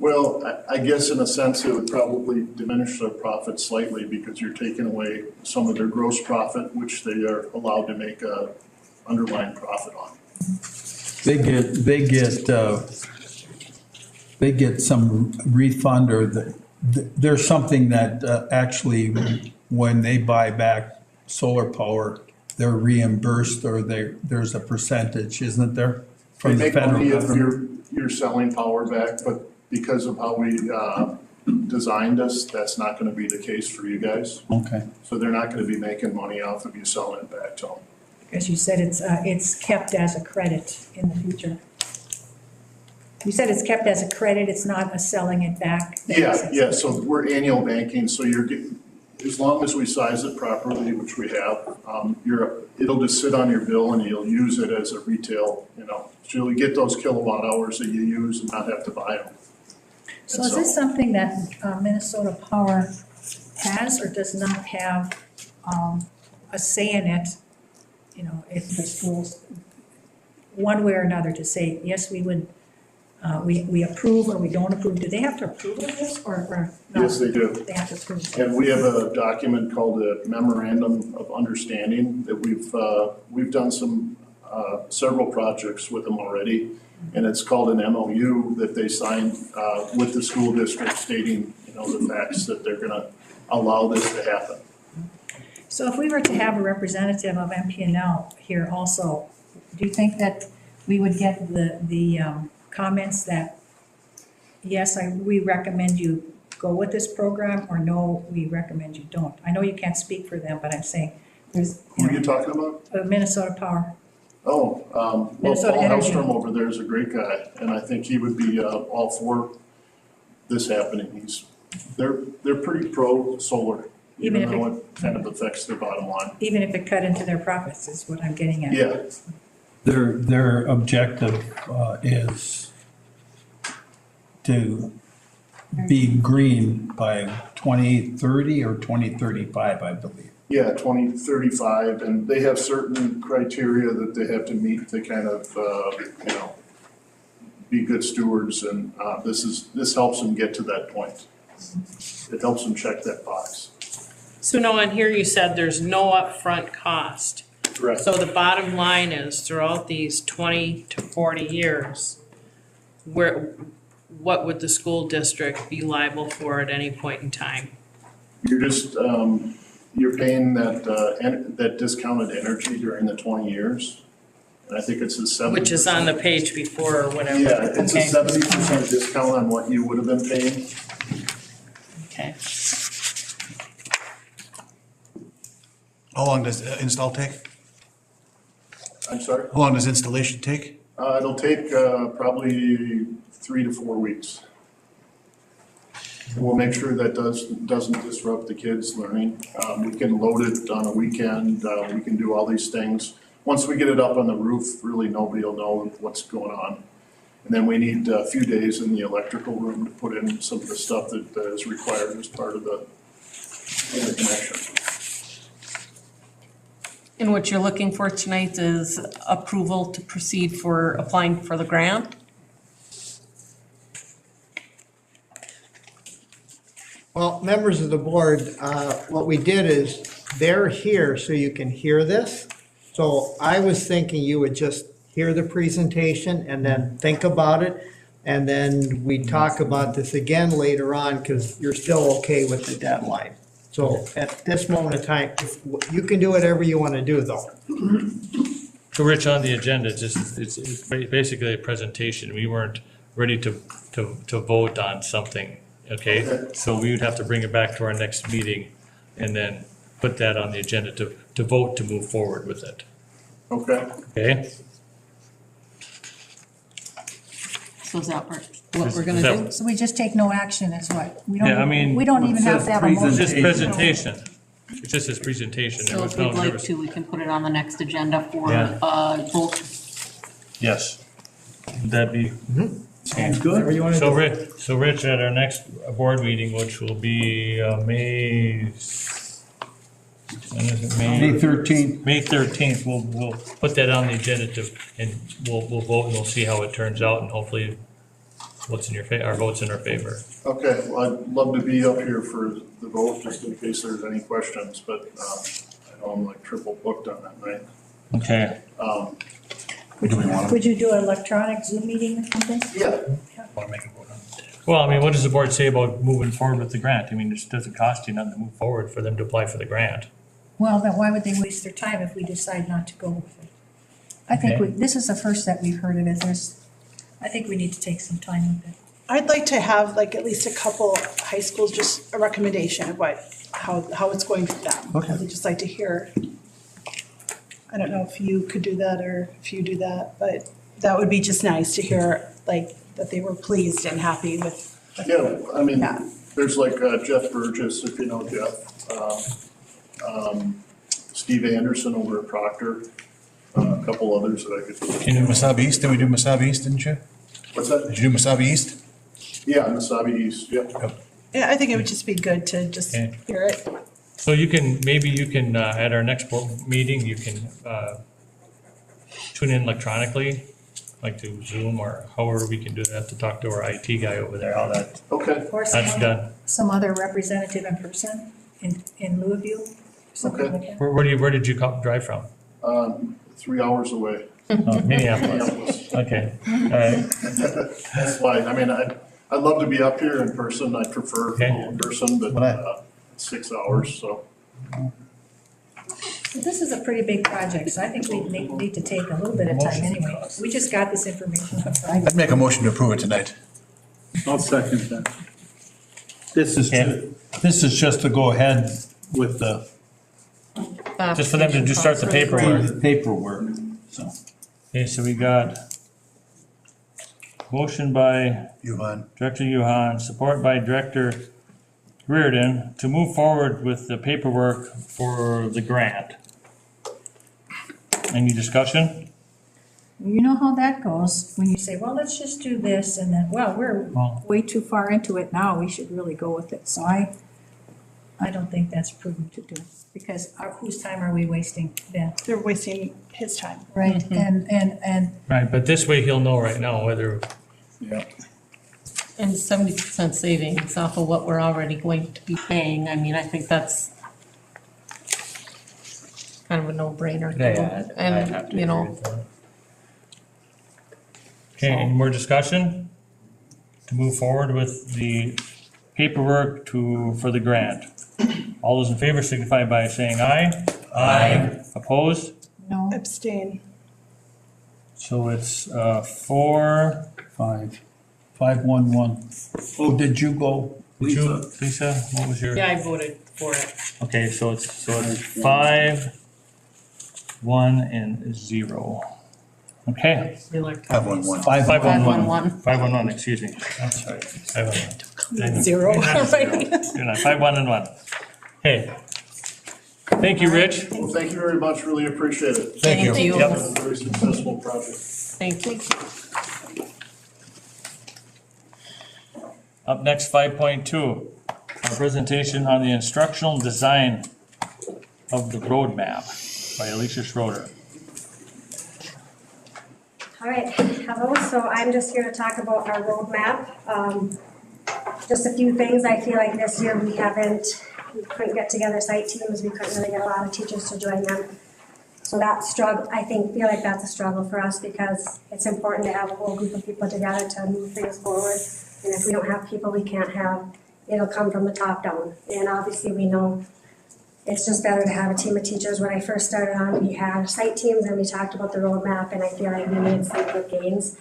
Well, I guess in a sense, it would probably diminish their profit slightly because you're taking away some of their gross profit, which they are allowed to make a underlying profit on. They get some refund, or there's something that actually, when they buy back solar power, they're reimbursed, or there's a percentage, isn't there? From They the make money federal if government? you're selling power back, but because of how we designed this, that's not gonna be the case for you guys. Okay. So they're not gonna be making money off of you selling it back to them. Because you said it's kept as a credit in the future. You said it's kept as a credit, it's not a selling it back? Yeah, so we're annual banking, so you're getting, as long as we size it properly, which we have, it'll just sit on your bill and you'll use it as a retail, so you'll get those kilowatt hours that you use and not have to buy them. So is this something that Minnesota Power has or does not have a say in it? If the schools, one way or another, to say, yes, we would, we approve or we don't approve. Do they have to approve of this or no? Yes, they do. They have to approve. And we have a document called a memorandum of understanding that we've done several projects with them already. And it's called an MOU that they signed with the school district stating, the facts that they're gonna allow this to happen. So if we were to have a representative of MPNL here also, do you think that we would get the comments that, yes, we recommend you go with this program, or no, we recommend you don't? I know you can't speak for them, but I'm saying there's. Who are you talking about? Minnesota Power. Oh, well, Minnesota Paul Energy. Hellstrom over there is a great guy, and I think he would be all for this happening. They're pretty pro solar, Even even if though it kind of affects their bottom line. Even if it cut into their profits, is what I'm getting at. Yeah, Their objective is to be green by 2030 or 2035, I believe. yeah, 2035, and they have certain criteria that they have to meet to kind of, be good stewards, and this helps them get to that point. It helps them check that box. So now on here you said there's no upfront cost. Correct. So the bottom line is throughout these 20 to 40 years, what would the school district be liable for at any point in time? You're just, you're paying that discounted energy during the 20 years. And I think it's a 70%. Which is on the page before or whatever. Yeah, it's a Okay. 70% discount on what you would have been paying. Okay. How long does install take? I'm sorry? How long does installation take? It'll take probably 3 to 4 weeks. We'll make sure that doesn't disrupt the kids' learning. We can load it on a weekend, we can do all these things. Once we get it up on the roof, really nobody will know what's going on. And then we need a few days in the electrical room to put in some of the stuff that is required as part of the interconnection. And what you're looking for tonight is approval to proceed for applying for the grant? Well, members of the board, what we did is, they're here so you can hear this. So I was thinking you would just hear the presentation and then think about it. And then we talk about this again later on because you're still okay with the deadline. So at this moment in time, you can do whatever you want to do though. So Rich, on the agenda, it's basically a presentation. We weren't ready to vote on something, okay? So we would have to bring it back to our next meeting and then put that on the agenda to vote to move forward with it, Okay? okay? So is that what we're gonna Is do? that- So we just take no action, is what? Yeah, I mean, We don't even have to have a motion. It's just presentation. It's just his presentation. There So was if no we'd like nervous. to, we can put it on the next agenda for Yeah. vote. Yes. Would that be, Sounds good. Whatever you want to So do. Rich, at our next board meeting, which will be May, when is it, May 13th. May 13th, we'll put that on the agenda and we'll vote and we'll see how it turns out and hopefully what's in our vote's in our favor. Okay, well, I'd love to be up here for the vote, just in case there's any questions, but I know I'm like triple booked on that night. Okay. Would you do an electronic Zoom meeting or something? Yeah. Want to make a vote on it? Well, I mean, what does the board say about moving forward with the grant? I mean, it doesn't cost you nothing to move forward for them to apply for the grant. Well, then why would they waste their time if we decide not to go with it? I think Okay. this is the first that we've heard of it. I think we need to take some time with it. I'd like to have like at least a couple high schools, just a recommendation of how it's going for them. Okay. I'd just like to hear. I don't know if you could do that or if you do that, but that would be just nice to hear, like, that they were pleased and happy with. Yeah, I mean, Yeah. there's like Jeff Burgess, if you know Jeff, Steve Anderson over at Proctor, a couple others that I could. Can you do Masabi East? Did we do Masabi East, didn't you? What's that? Did you do Masabi East? Yeah, Masabi East, yeah. Yeah, I think it would just be good to just Okay. hear it. So maybe you can, at our next board meeting, you can tune in electronically, like to Zoom or however we can do that to talk to our IT guy over there, how Okay, Or that's done. some other representative in person in Louisville, something Okay. like that. Where did you drive from? 3 hours away. Oh, Minneapolis. Minneapolis. Okay, all right. That's why, I mean, I'd love to be up here in person, I prefer Okay. in person, but it's 6 hours, so. This is a pretty big project, so I think we need to take a little bit of time anyway. We just got this information on Friday. I'd make a motion to approve it tonight. I'll second that. This is, Okay. this is just to go ahead with the Just for them to just start the paperwork. paperwork, so. Okay, so we got motion by Johan. Director Yuhan, support by Director Reardon to move forward with the paperwork for the grant. Any discussion? You know how that goes, when you say, well, let's just do this, and then, well, we're Well- way too far into it now, we should really go with it. So I don't think that's prudent to do, because whose time are we wasting then? They're wasting his time. Right, and Right, but this way he'll know right now whether, Yeah. And 70% savings off of what we're already going to be paying. I mean, I think that's kind of a no-brainer. to I go have with. to And, agree you know, with that. Okay, any more discussion? To move forward with the paperwork for the grant. All those in favor signify by saying aye. Aye. Opposed? no, Abstain. So it's 4. 511. Oh, did you go? Did you, Lisa, what was your? yeah, I voted for it. Okay, so it's 5, 1, and 0. Okay. 511. 511. 511, excuse me. I'm sorry. 511. Zero. You're not, 5, 1, and 1. Hey. Thank you, Rich. Well, thank you very much, really appreciate it. Thank you. Yep. It's a very successful project. Thank you. Up next, 5.2, our presentation on the instructional design of the roadmap by Alicia Schroeder. All right, hello, so I'm just here to talk about our roadmap. Just a few things, I feel like this year we couldn't get together site teams, we couldn't really get a lot of teachers to join them. So that struggle, feel like that's a struggle for us because it's important to have a whole group of people together to move things forward. And if we don't have people we can't have, it'll come from the top down. And obviously we know it's just better to have a team of teachers. When I first started on, we had site teams and we talked about the roadmap and I feel like we made some good gains.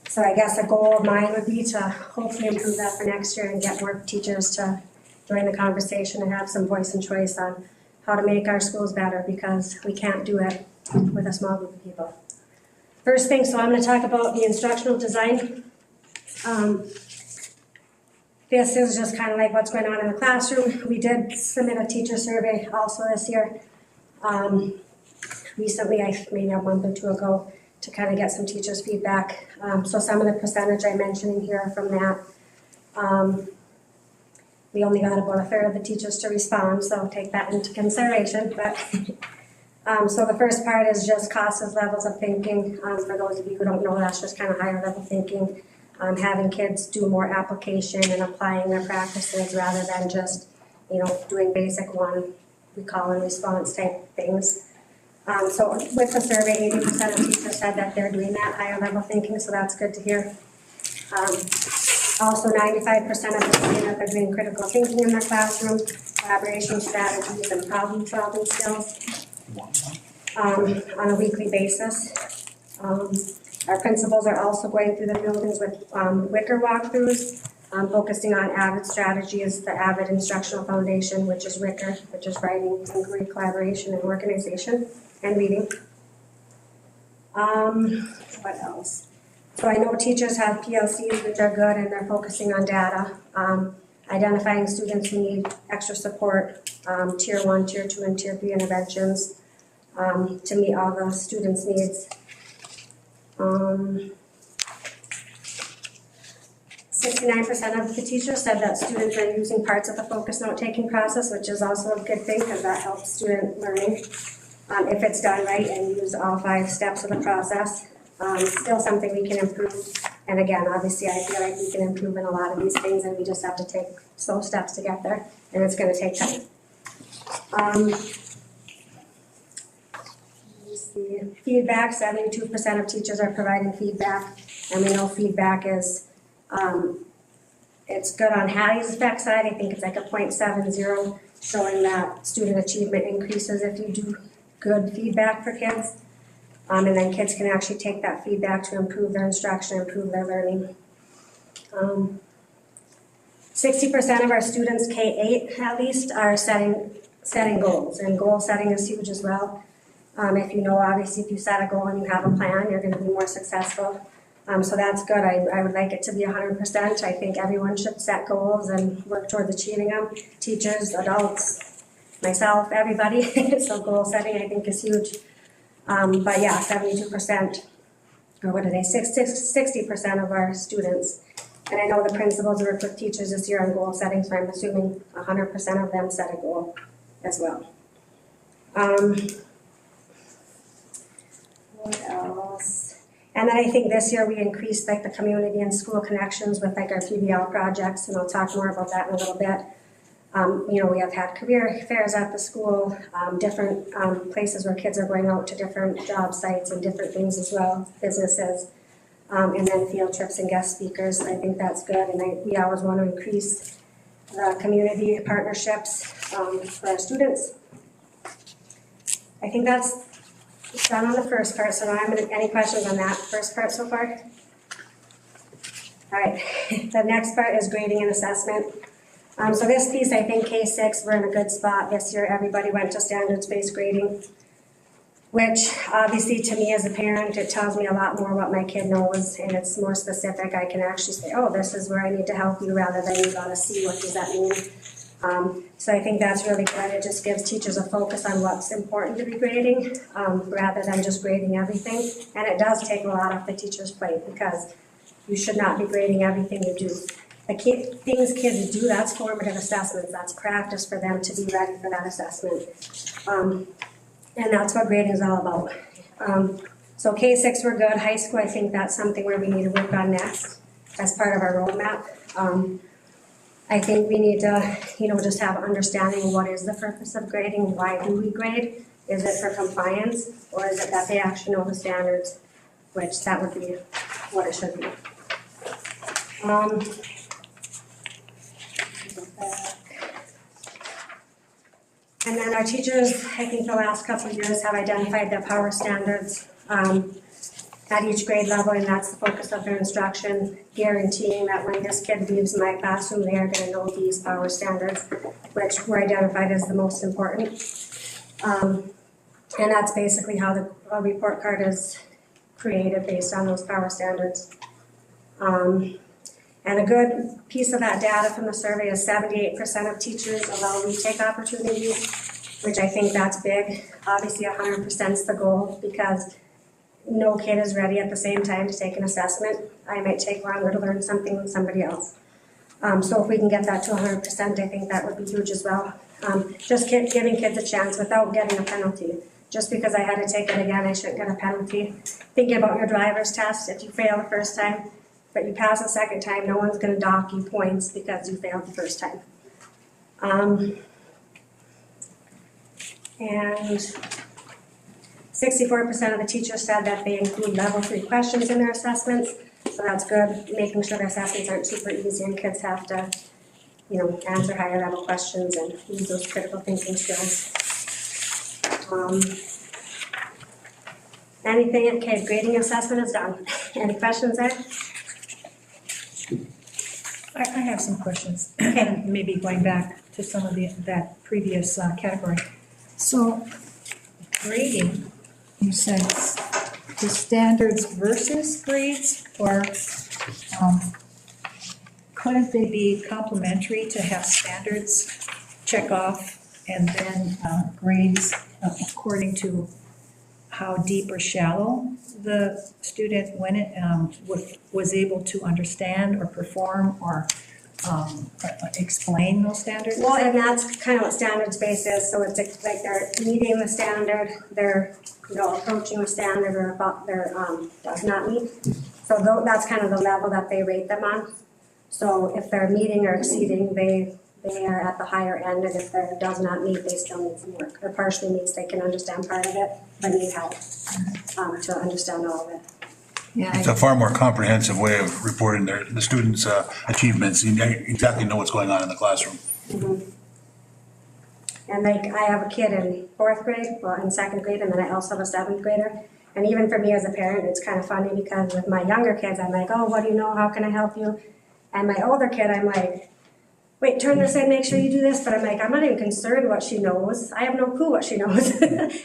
So I guess a goal of mine would be to hopefully improve that for next year and get more teachers to join the conversation and have some voice and choice on how to make our schools better because we can't do it with a small group of people. First thing, so I'm going to talk about the instructional design. This is just kind of like what's going on in the classroom. We did submit a teacher survey also this year. Recently, maybe a month or two ago, to kind of get some teachers' feedback. So some of the percentage I mentioned in here are from that. We only got about a third of the teachers to respond, so take that into consideration. But so the first part is just CASA's levels of thinking. For those of you who don't know, that's just kind of higher level thinking. Having kids do more application and applying their practices rather than just, doing basic one, we call and response type things. So with the survey, 80% of teachers said that they're doing that higher level thinking, so that's good to hear. Also, 95% of them say that they're doing critical thinking in their classroom, collaboration strategies, and problem solving skills on a weekly basis. Our principals are also going through the buildings with Wicker walkthroughs, focusing on AVID strategies, the AVID Instructional Foundation, which is Wicker, which is writing, inquiry, collaboration, and organization, and reading. What else? So I know teachers have PLCs, which are good, and they're focusing on data, identifying students who need extra support, tier 1, tier 2, and tier 3 interventions to meet all the students' needs. 69% of the teachers said that students are using parts of the focus note-taking process, which is also a good thing because that helps student learning if it's done right and use all 5 steps of the process. Still something we can improve. And again, obviously, I feel like we can improve in a lot of these things, and we just have to take slow steps to get there, and it's going to take time. Feedback, 72% of teachers are providing feedback, and we know feedback is, it's good on Hattie's effect side. I think it's like a 0.70, showing that student achievement increases if you do good feedback for kids. And then kids can actually take that feedback to improve their instruction, improve their learning. 60% of our students, K-8 at least, are setting goals, and goal setting is huge as well. If you know, obviously, if you set a goal and you have a plan, you're going to be more successful. So that's good. I would like it to be 100%. I think everyone should set goals and work towards achieving them. Teachers, adults, myself, everybody. So goal setting, I think, is huge. But yeah, 72%, or what did I say, 60% of our students. And I know the principals work with teachers this year on goal setting, so I'm assuming 100% of them set a goal as well. What else? And then I think this year we increased like the community and school connections with like our PBL projects, and I'll talk more about that in a little bit. We have had career fairs at the school, different places where kids are going out to different job sites and different things as well, businesses, and then field trips and guest speakers. I think that's good, and we always want to increase the community partnerships for our students. I think that's done on the first part, so now any questions on that first part so far? All right, the next part is grading and assessment. So this piece, I think K-6, we're in a good spot this year. Everybody went to standards-based grading, which obviously to me as a parent, it tells me a lot more what my kid knows, and it's more specific. I can actually say, oh, this is where I need to help you, rather than you gotta see what does that mean. So I think that's really good. It just gives teachers a focus on what's important to be grading, rather than just grading everything. And it does take a lot off the teacher's plate, because you should not be grading everything you do. The things kids do, that's formative assessments. That's practice for them to be ready for that assessment. And that's what grading is all about. So K-6, we're good. High school, I think that's something where we need to work on next as part of our roadmap. I think we need to, just have an understanding of what is the purpose of grading. Why do we grade? Is it for compliance, or is it that they actually know the standards, which that would be what it should be. And then our teachers, I think the last couple of years have identified their power standards at each grade level, and that's the focus of their instruction, guaranteeing that when this kid leaves my classroom, they are going to know these power standards, which were identified as the most important. And that's basically how the report card is created, based on those power standards. And a good piece of that data from the survey is 78% of teachers allow retake opportunities, which I think that's big. Obviously 100% is the goal, because no kid is ready at the same time to take an assessment. I might take longer to learn something than somebody else. So if we can get that to 100%, I think that would be huge as well. Just giving kids a chance without getting a penalty. Just because I had to take it again, I shouldn't get a penalty. Thinking about your driver's test, if you fail the first time, but you pass the second time, no one's gonna dock you points because you failed the first time. And 64% of the teachers said that they include level 3 questions in their assessments. So that's good, making sure their assessments aren't super easy and kids have to, answer higher level questions and use those critical thinking skills. Okay, grading assessment is done. Any questions there? I have some questions, maybe going back to some of that previous category. So grading, you said the standards versus grades, or couldn't they be complementary to have standards check off and then grades according to how deep or shallow the student was able to understand or perform or explain those standards? Well, and that's kind of what standards-based is, so it's like they're meeting the standard, they're, approaching the standard, or about they're, does not meet. So that's kind of the level that they rate them on. So if they're meeting or exceeding, they are at the higher end, and if there does not meet, they still need some work. Or partially meets, they can understand part of it, but need help to understand all of it. Yeah, It's a far more comprehensive way of reporting the students' achievements. You exactly know what's going on in the classroom. Mm-hmm. And I have a kid in 4th grade, in 2nd grade, and then I also have a 7th grader. And even for me as a parent, it's kind of funny because with my younger kids, I'm like, oh, what do you know? How can I help you? And my older kid, I'm like, wait, turn this in, make sure you do this. But I'm like, I'm not even concerned what she knows. I have no clue what she knows.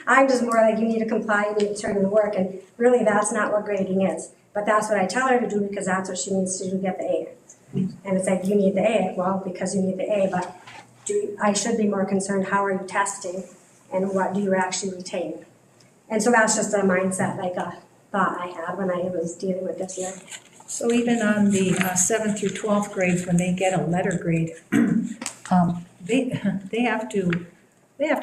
I'm just more like, you need to comply, you need to turn in the work. And really, that's not what grading is. But that's what I tell her to do because that's what she needs to do to get the A. And it's like, you need the A. Well, because you need the A, but I should be more concerned, how are you testing? And what do you actually retain? And so that's just a mindset, like a thought I had when I was dealing with this year. So even on the 7th through 12th grades, when they get a letter grade, they have to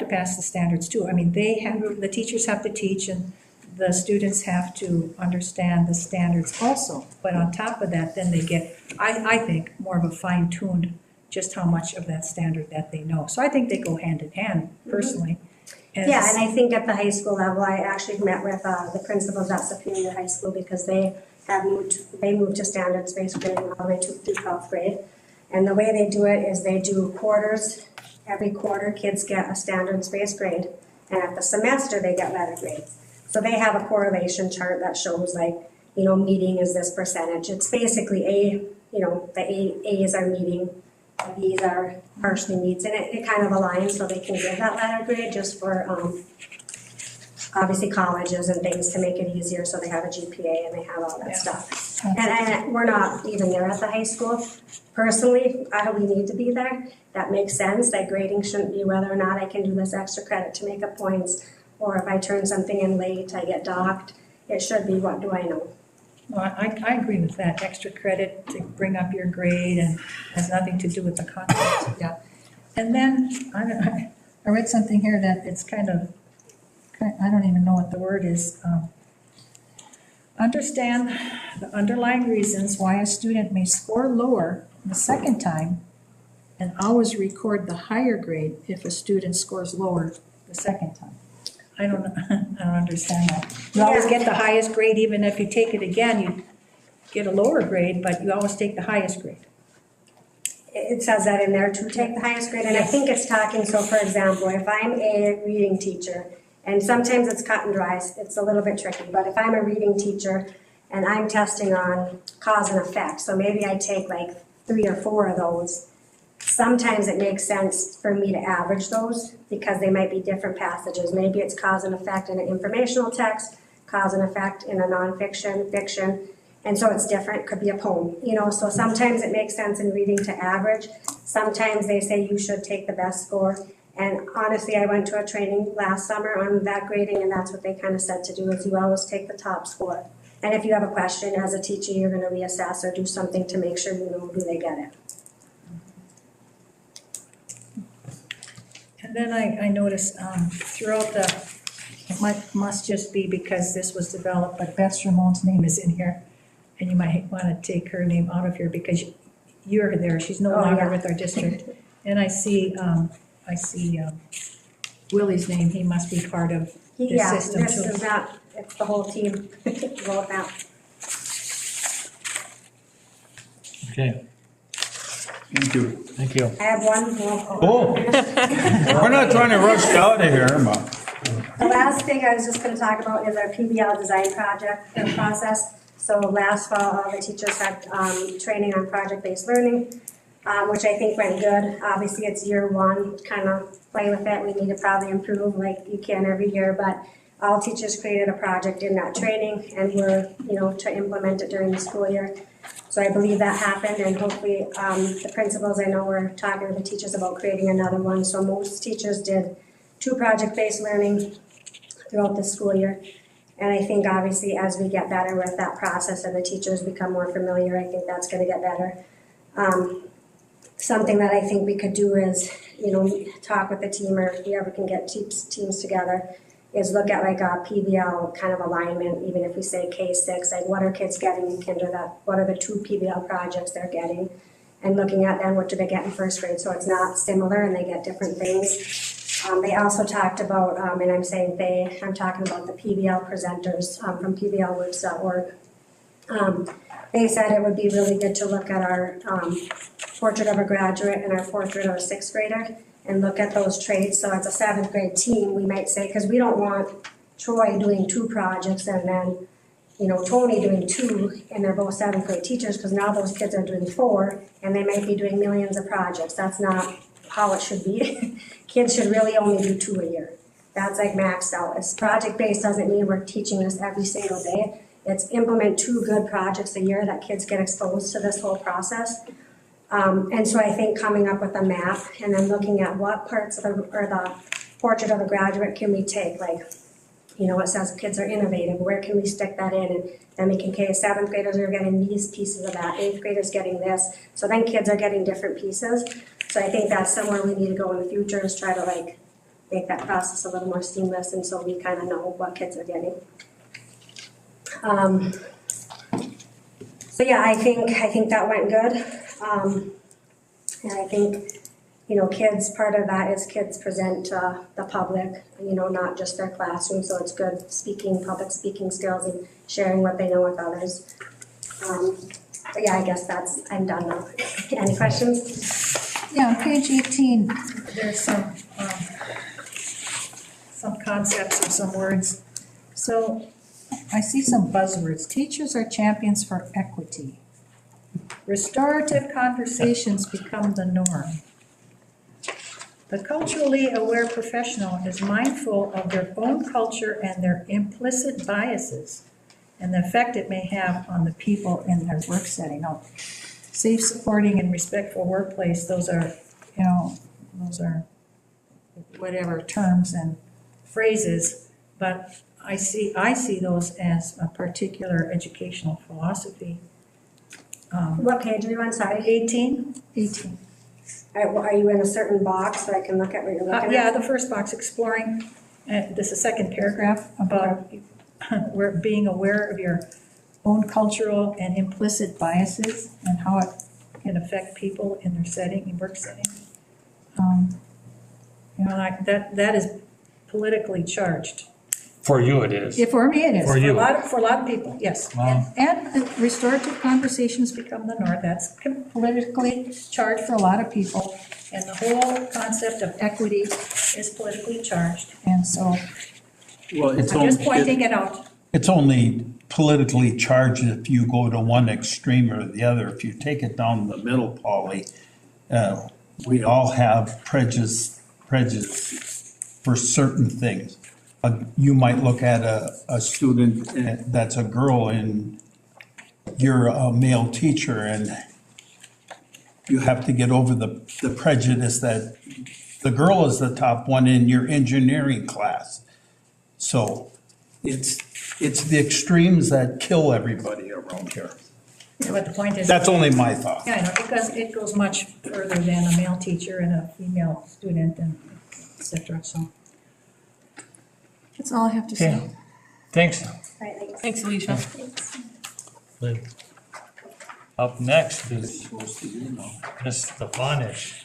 pass the standards too. I mean, the teachers have to teach and the students have to understand the standards also. But on top of that, then they get, I think, more of a fine-tuned just how much of that standard that they know. So I think they go hand in hand personally. Yeah, and I think at the high school level, I actually met with the principals at Superior High School because they moved to standards-based grading all the way through 12th grade. And the way they do it is they do quarters. Every quarter, kids get a standards-based grade. And at the semester, they get letter grades. So they have a correlation chart that shows meeting is this percentage. It's basically the A's are meeting, the B's are partially meets. And it kind of aligns so they can give that letter grade just for obviously colleges and things to make it easier, so they have a GPA and they have all that stuff. And we're not even there at the high school. Personally, we need to be there. That makes sense, that grading shouldn't be whether or not I can do this extra credit to make up points, or if I turn something in late, I get docked. It should be, what do I know? Well, I agree with that. Extra credit to bring up your grade and has nothing to do with the content. Yeah. And then I read something here that it's I don't even know what the word is. Understand the underlying reasons why a student may score lower the second time and always record the higher grade if a student scores lower the second time. I don't understand that. You always get the highest grade, even if you take it again, you get a lower grade, but you always take the highest grade. It says that in there to take the highest grade, and I think it's talking, so for example, if I'm a reading teacher, and sometimes it's cut and dry, it's a little bit tricky, but if I'm a reading teacher and I'm testing on cause and effect, so maybe I take 3 or 4 of those, sometimes it makes sense for me to average those because they might be different passages. Maybe it's cause and effect in an informational text, cause and effect in a nonfiction, fiction, and so it's different. It could be a poem, so sometimes it makes sense in reading to average. Sometimes they say you should take the best score. And honestly, I went to a training last summer on that grading, and that's what they kind of said to do, is you always take the top score. And if you have a question as a teacher, you're gonna reassess or do something to make sure you know, do they get it? And then I noticed throughout it must just be because this was developed, but Beth Ramon's name is in here. And you might want to take her name out of here because you're there, she's no longer with our district. And I see Willie's name, he must be part of the Yeah, system this too. is not, it's the whole team, roll out. Okay, Thank you. thank you. I have one more. Oh, we're not trying to rush you out of here, Emma. The last thing I was just gonna talk about is our PBL design project and process. So last fall, all the teachers had training on project-based learning, which I think went good. Obviously, it's year one, kind of play with it. We need to probably improve like you can every year, but all teachers created a project in that training and were, to implement it during the school year. So I believe that happened, and hopefully the principals, I know, were talking to the teachers about creating another one. So most teachers did 2 project-based learning throughout the school year. And I think obviously as we get better with that process and the teachers become more familiar, I think that's gonna get better. Something that I think we could do is, talk with the team, or whoever can get teams together, is look at like a PBL kind of alignment, even if we say K-6, like what are kids getting in kinder, what are the 2 PBL projects they're getting, and looking at then what do they get in first grade, so it's not similar and they get different things. They also talked about, and I'm saying I'm talking about the PBL presenters from pblworks.org. They said it would be really good to look at our portrait of a graduate and our portrait of a 6th grader and look at those traits. So as a 7th grade team, we might say, because we don't want Troy doing 2 projects and then, Tony doing 2, and they're both 7th grade teachers, because now those kids are doing 4 and they might be doing millions of projects. That's not how it should be. Kids should really only do 2 a year. That's like maxed out. It's project-based doesn't mean we're teaching this every single day. It's implement 2 good projects a year that kids get exposed to this whole process. And so I think coming up with a map and then looking at what parts of the portrait of a graduate can we take, like, it says kids are innovative, where can we stick that in? And then we can, 7th graders are getting these pieces of that, 8th graders getting this. So then kids are getting different pieces. So I think that's somewhere we need to go in the future, is try to make that process a little more seamless, and so we kind of know what kids are getting. So yeah, I think that went good. And I think, kids, part of that is kids present to the public, not just their classroom. So it's good public speaking skills and sharing what they know with others. But yeah, I guess I'm done now. Any questions? Yeah, on page 18, there's some concepts or some words. So I see some buzzwords. Teachers are champions for equity. Restorative conversations become the norm. The culturally aware professional is mindful of their own culture and their implicit biases and the effect it may have on the people in their work setting. Now, safe, supporting, and respectful workplace, those are whatever terms and phrases, but I see those as a particular educational philosophy. What page are you on, sorry? 18. Are you in a certain box so I can look at what you're looking at? Yeah, the first box, exploring, this is the second paragraph about being aware of your own cultural and implicit biases and how it can affect people in their setting, in work setting. That is politically charged. For you it is. Yeah, for me it is. For you. For a lot of people, yes. Wow. And restorative conversations become the norm. That's politically charged for a lot of people. And the whole concept of equity is politically charged. And so Well, I'm just pointing it out. It's only politically charged if you go to one extreme or the other. If you take it down the middle, Polly, we all have prejudice for certain things. You might look at a student that's a girl and you're a male teacher, and you have to get over the prejudice that the girl is the top one in your engineering class. So it's the extremes that kill everybody around here. Yeah, but the point is. That's only my thought. Yeah, I know, because it goes much further than a male teacher and a female student and et cetera, so. That's all I have to say. Okay, thanks. Thanks, Alicia. Up next is Ms. Stefanich.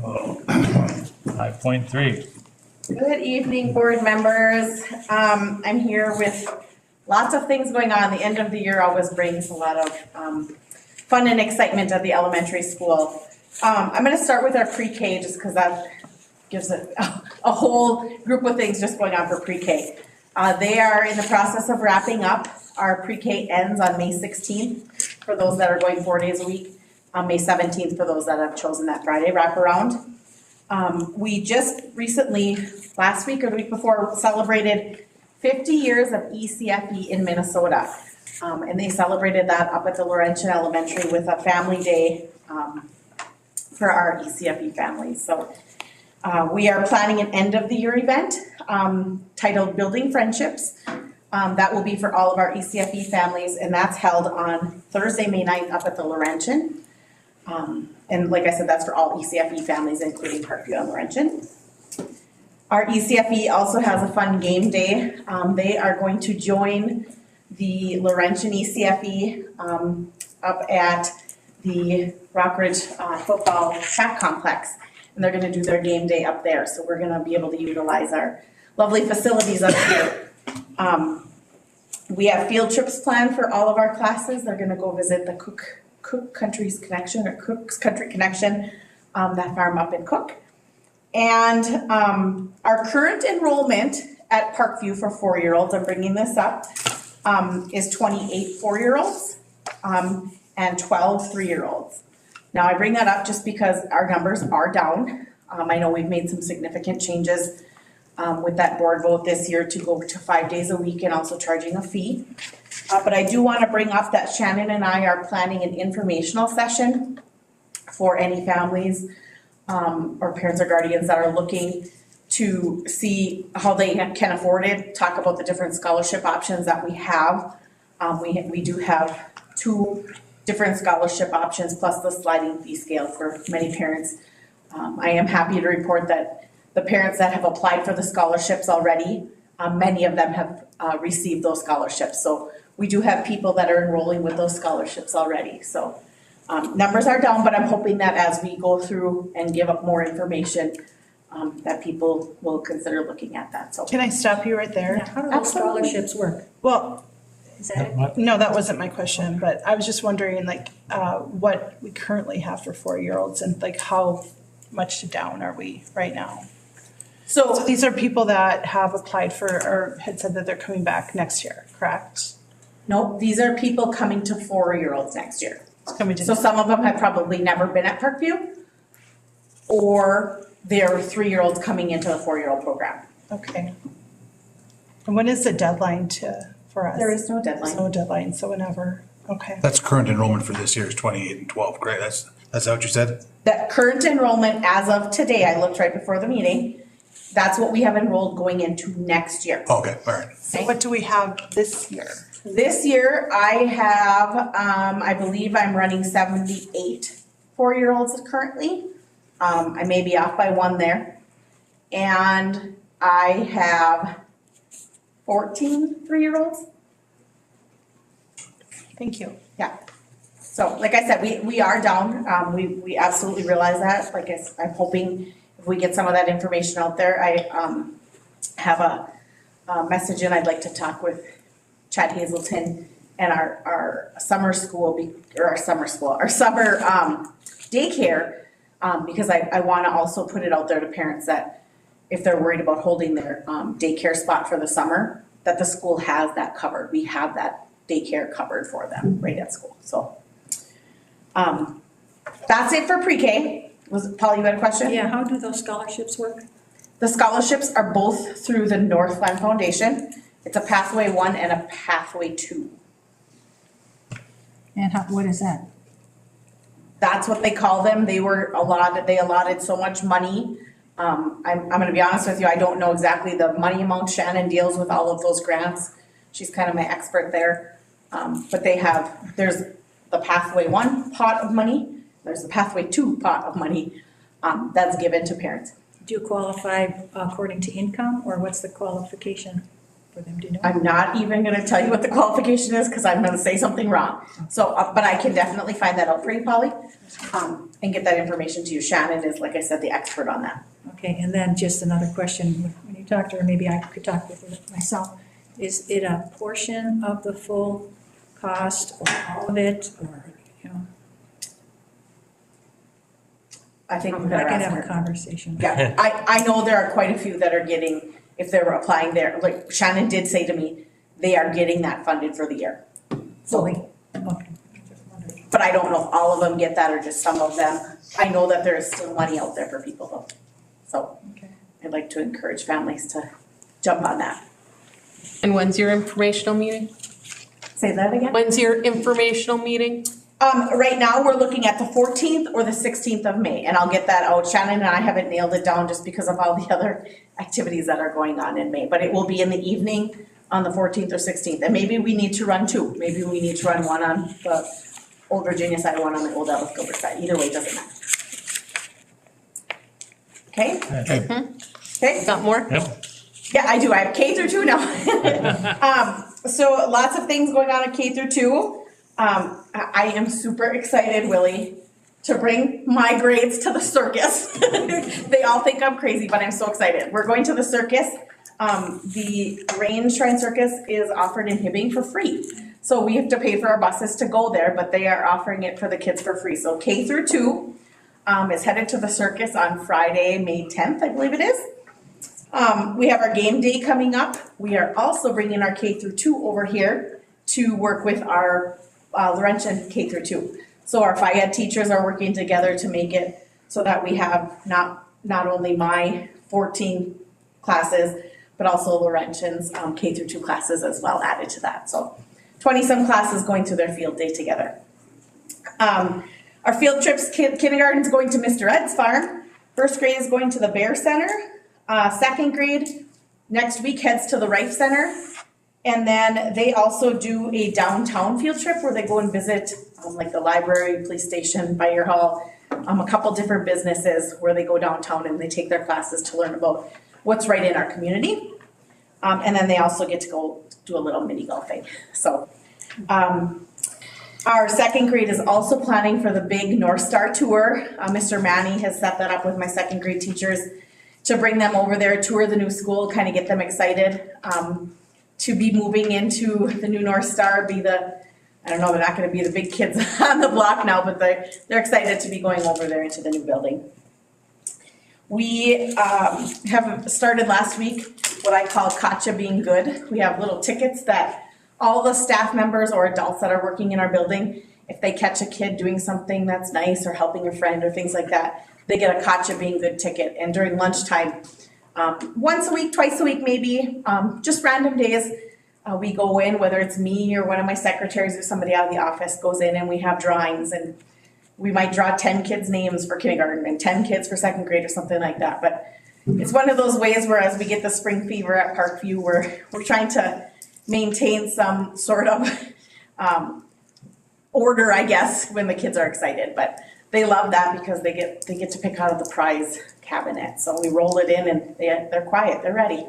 5.3. Good evening, board members. I'm here with lots of things going on. The end of the year always brings a lot of fun and excitement at the elementary school. I'm going to start with our pre-K just because that gives a whole group of things just going on for pre-K. They are in the process of wrapping up. Our pre-K ends on May 16th for those that are going 4 days a week, May 17th for those that have chosen that Friday wraparound. We just recently, last week or the week before, celebrated 50 years of ECFE in Minnesota. And they celebrated that up at the Laurentian Elementary with a family day for our ECFE families. So we are planning an end of the year event titled Building Friendships. That will be for all of our ECFE families, and that's held on Thursday, May 9th up at the Laurentian. And like I said, that's for all ECFE families, including Parkview and Laurentian. Our ECFE also has a fun game day. They are going to join the Laurentian ECFE up at the Rockridge football track complex. And they're gonna do their game day up there. So we're gonna be able to utilize our lovely facilities up here. We have field trips planned for all of our classes. They're gonna go visit the Cook Country's Connection, or Cook's Country Connection, that farm up in Cook. And our current enrollment at Parkview for 4-year-olds, I'm bringing this up, is 28 4-year-olds and 12 3-year-olds. Now I bring that up just because our numbers are down. I know we've made some significant changes with that board vote this year to go to 5 days a week and also charging a fee. But I do want to bring up that Shannon and I are planning an informational session for any families or parents or guardians that are looking to see how they can afford it, talk about the different scholarship options that we have. We do have 2 different scholarship options plus the sliding fee scale for many parents. I am happy to report that the parents that have applied for the scholarships already, many of them have received those scholarships. So we do have people that are enrolling with those scholarships already. So numbers are down, but I'm hoping that as we go through and give up more information, that people will consider looking at that. So Can I stop you right there? How do those scholarships work? Well, Is that, no, that wasn't my question, but I was just wondering like what we currently have for 4-year-olds and like how much down are we right now? So these are people that have applied for or had said that they're coming back next year, correct? nope, these are people coming to 4-year-olds next year. Coming to So some of them have probably never been at Parkview, or they're 3-year-olds coming into the 4-year-old program. Okay. And when is the deadline for us? There is no There's deadline. no deadline, so whenever, okay. That's current enrollment for this year is 28 and 12, correct? That's what you said? That current enrollment as of today, I looked right before the meeting, that's what we have enrolled going into next year. Okay, all right. So what do we have this year? This year, I have, I believe I'm running 78 4-year-olds currently. I may be off by 1 there. And I have 14 3-year-olds. Thank you. Yeah. So like I said, we are down. We absolutely realize that. Like I'm hoping if we get some of that information out there, I have a message in. I'd like to talk with Chad Hazelton and our summer school, our summer daycare, because I want to also put it out there to parents that if they're worried about holding their daycare spot for the summer, that the school has that covered. We have that daycare covered for them right at school. So that's it for pre-K. Paul, you had a question? yeah, how do those scholarships work? The scholarships are both through the Northland Foundation. It's a Pathway 1 and a Pathway 2. And what is that? That's what they call them. They allotted so much money. I'm gonna be honest with you, I don't know exactly the money amount. Shannon deals with all of those grants. She's kind of my expert there. But there's the Pathway 1 pot of money, there's the Pathway 2 pot of money, that's given to parents. Do you qualify according to income, or what's the qualification for them to know? I'm not even gonna tell you what the qualification is, because I'm gonna say something wrong. So, but I can definitely find that out for you, Polly, and get that information to you. Shannon is, like I said, the expert on that. Okay, and then just another question, when you talk to her, maybe I could talk with her myself. Is it a portion of the full cost, or all of it, or, you know? I think we I better can ask have a her. conversation. Yeah, I know there are quite a few that are getting, if they were applying there, like Shannon did say to me, they are getting that funded for the year. Fully, okay. But I don't know if all of them get that or just some of them. I know that there is still money out there for people though. So Okay. I'd like to encourage families to jump on that. And when's your informational meeting? Say that again? When's your informational meeting? Right now, we're looking at the 14th or the 16th of May, and I'll get that out. Shannon and I haven't nailed it down just because of all the other activities that are going on in May, but it will be in the evening on the 14th or 16th, and maybe we need to run two. Maybe we need to run one on the Old Virginia side, one on the Old Ellis Gilbert side. Either way, it doesn't matter. Okay? Okay? Got more? Yep. Yeah, I do. I have K through 2 now. So lots of things going on at K through 2. I am super excited, Willie, to bring my grades to the circus. They all think I'm crazy, but I'm so excited. We're going to the circus. The Range Shrine Circus is offered in Hibbing for free. So we have to pay for our buses to go there, but they are offering it for the kids for free. So K through 2 is headed to the circus on Friday, May 10th, I believe it is. We have our game day coming up. We are also bringing our K through 2 over here to work with our Laurentian K through 2. So our Phi Ed teachers are working together to make it so that we have not only my 14 classes, but also Laurentian's K through 2 classes as well added to that. So 20-some classes going to their field day together. Our field trips, kindergarten's going to Mr. Ed's farm. First grade is going to the Bear Center. Second grade next week heads to the Rife Center. And then they also do a downtown field trip where they go and visit like the library, police station, Fire Hall, a couple different businesses where they go downtown and they take their classes to learn about what's right in our community. And then they also get to go do a little mini golfing. So our second grade is also planning for the big North Star tour. Mr. Manny has set that up with my second grade teachers to bring them over there, tour the new school, kind of get them excited to be moving into the new North Star, be the, I don't know, they're not gonna be the big kids on the block now, but they're excited to be going over there into the new building. We have started last week what I call Gotcha Being Good. We have little tickets that all the staff members or adults that are working in our building, if they catch a kid doing something that's nice or helping a friend or things like that, they get a Gotcha Being Good ticket. And during lunchtime, once a week, twice a week maybe, just random days, we go in, whether it's me or one of my secretaries or somebody out of the office goes in and we have drawings, and we might draw 10 kids' names for kindergarten and 10 kids for second grade or something like that. But it's one of those ways where as we get the spring fever at Parkview, we're trying to maintain some sort of order, I guess, when the kids are excited. But they love that because they get to pick out of the prize cabinet. So we roll it in and they're quiet, they're ready.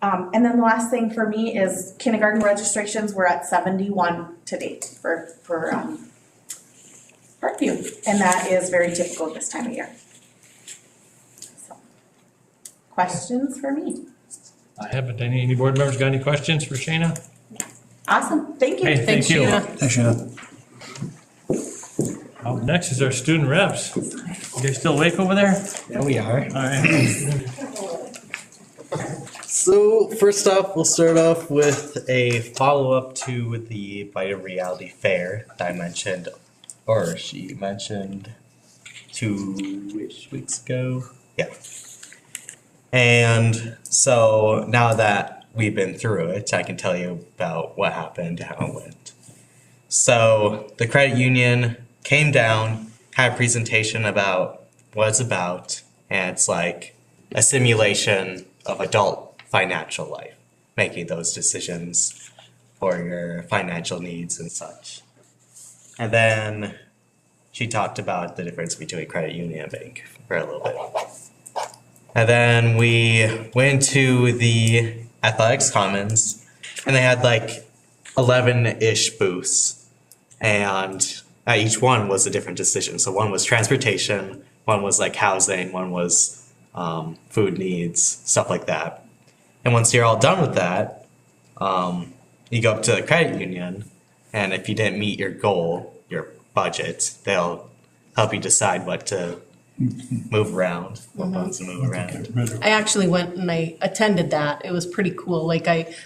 And then the last thing for me is kindergarten registrations. We're at 71 to date for Parkview, and that is very typical this time of year. So, questions for me? I haven't. Any board members got any questions for Shayna? Awesome, thank you. Hey, thank you. Thanks, Shannon. Up next is our student reps. They still awake over there? Yeah, we are. All right. So first off, we'll start off with a follow-up to the Bite of Reality Fair that I mentioned, or she mentioned 2 weeks ago. Yeah. And so now that we've been through it, I can tell you about what happened, how it went. So the credit union came down, had a presentation about what it's about, and it's like a simulation of adult financial life, making those decisions for your financial needs and such. And then she talked about the difference between credit union and bank for a little bit. And then we went to the athletics commons, and they had like 11-ish booths, and each one was a different decision. So one was transportation, one was like housing, one was food needs, stuff like that. And once you're all done with that, you go up to the credit union, and if you didn't meet your goal, your budget, they'll help you decide what to move around, what funds to move around. I actually went and I attended that. It was pretty cool. Like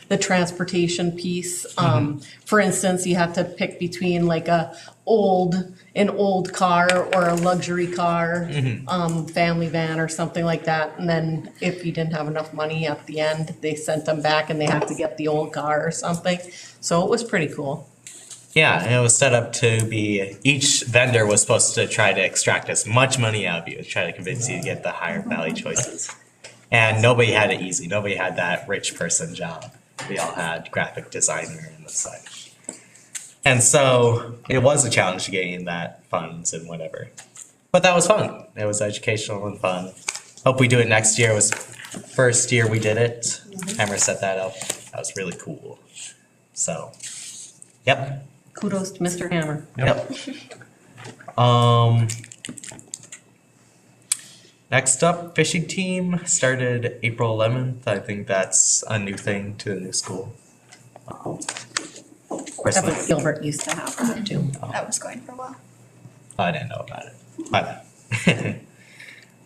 the transportation piece. For instance, you have to pick between like an old car or a luxury car, family van or something like that. And then if you didn't have enough money at the end, they sent them back and they have to get the old car or something. So it was pretty cool. Yeah, and it was set up to be, each vendor was supposed to try to extract as much money out of you, try to convince you to get the higher value choices. And nobody had it easy. Nobody had that rich person job. We all had graphic designer and the such. And so it was a challenge getting that funds and whatever. But that was fun. It was educational and fun. Hope we do it next year. It was first year we did it. Hammer set that up. That was really cool. So, yep. Kudos to Mr. Hammer. Yep. Next up, fishing team started April 11th. I think that's a new thing to the new school. Evan Gilbert used to have that too. That was going for a while. I didn't know about it. My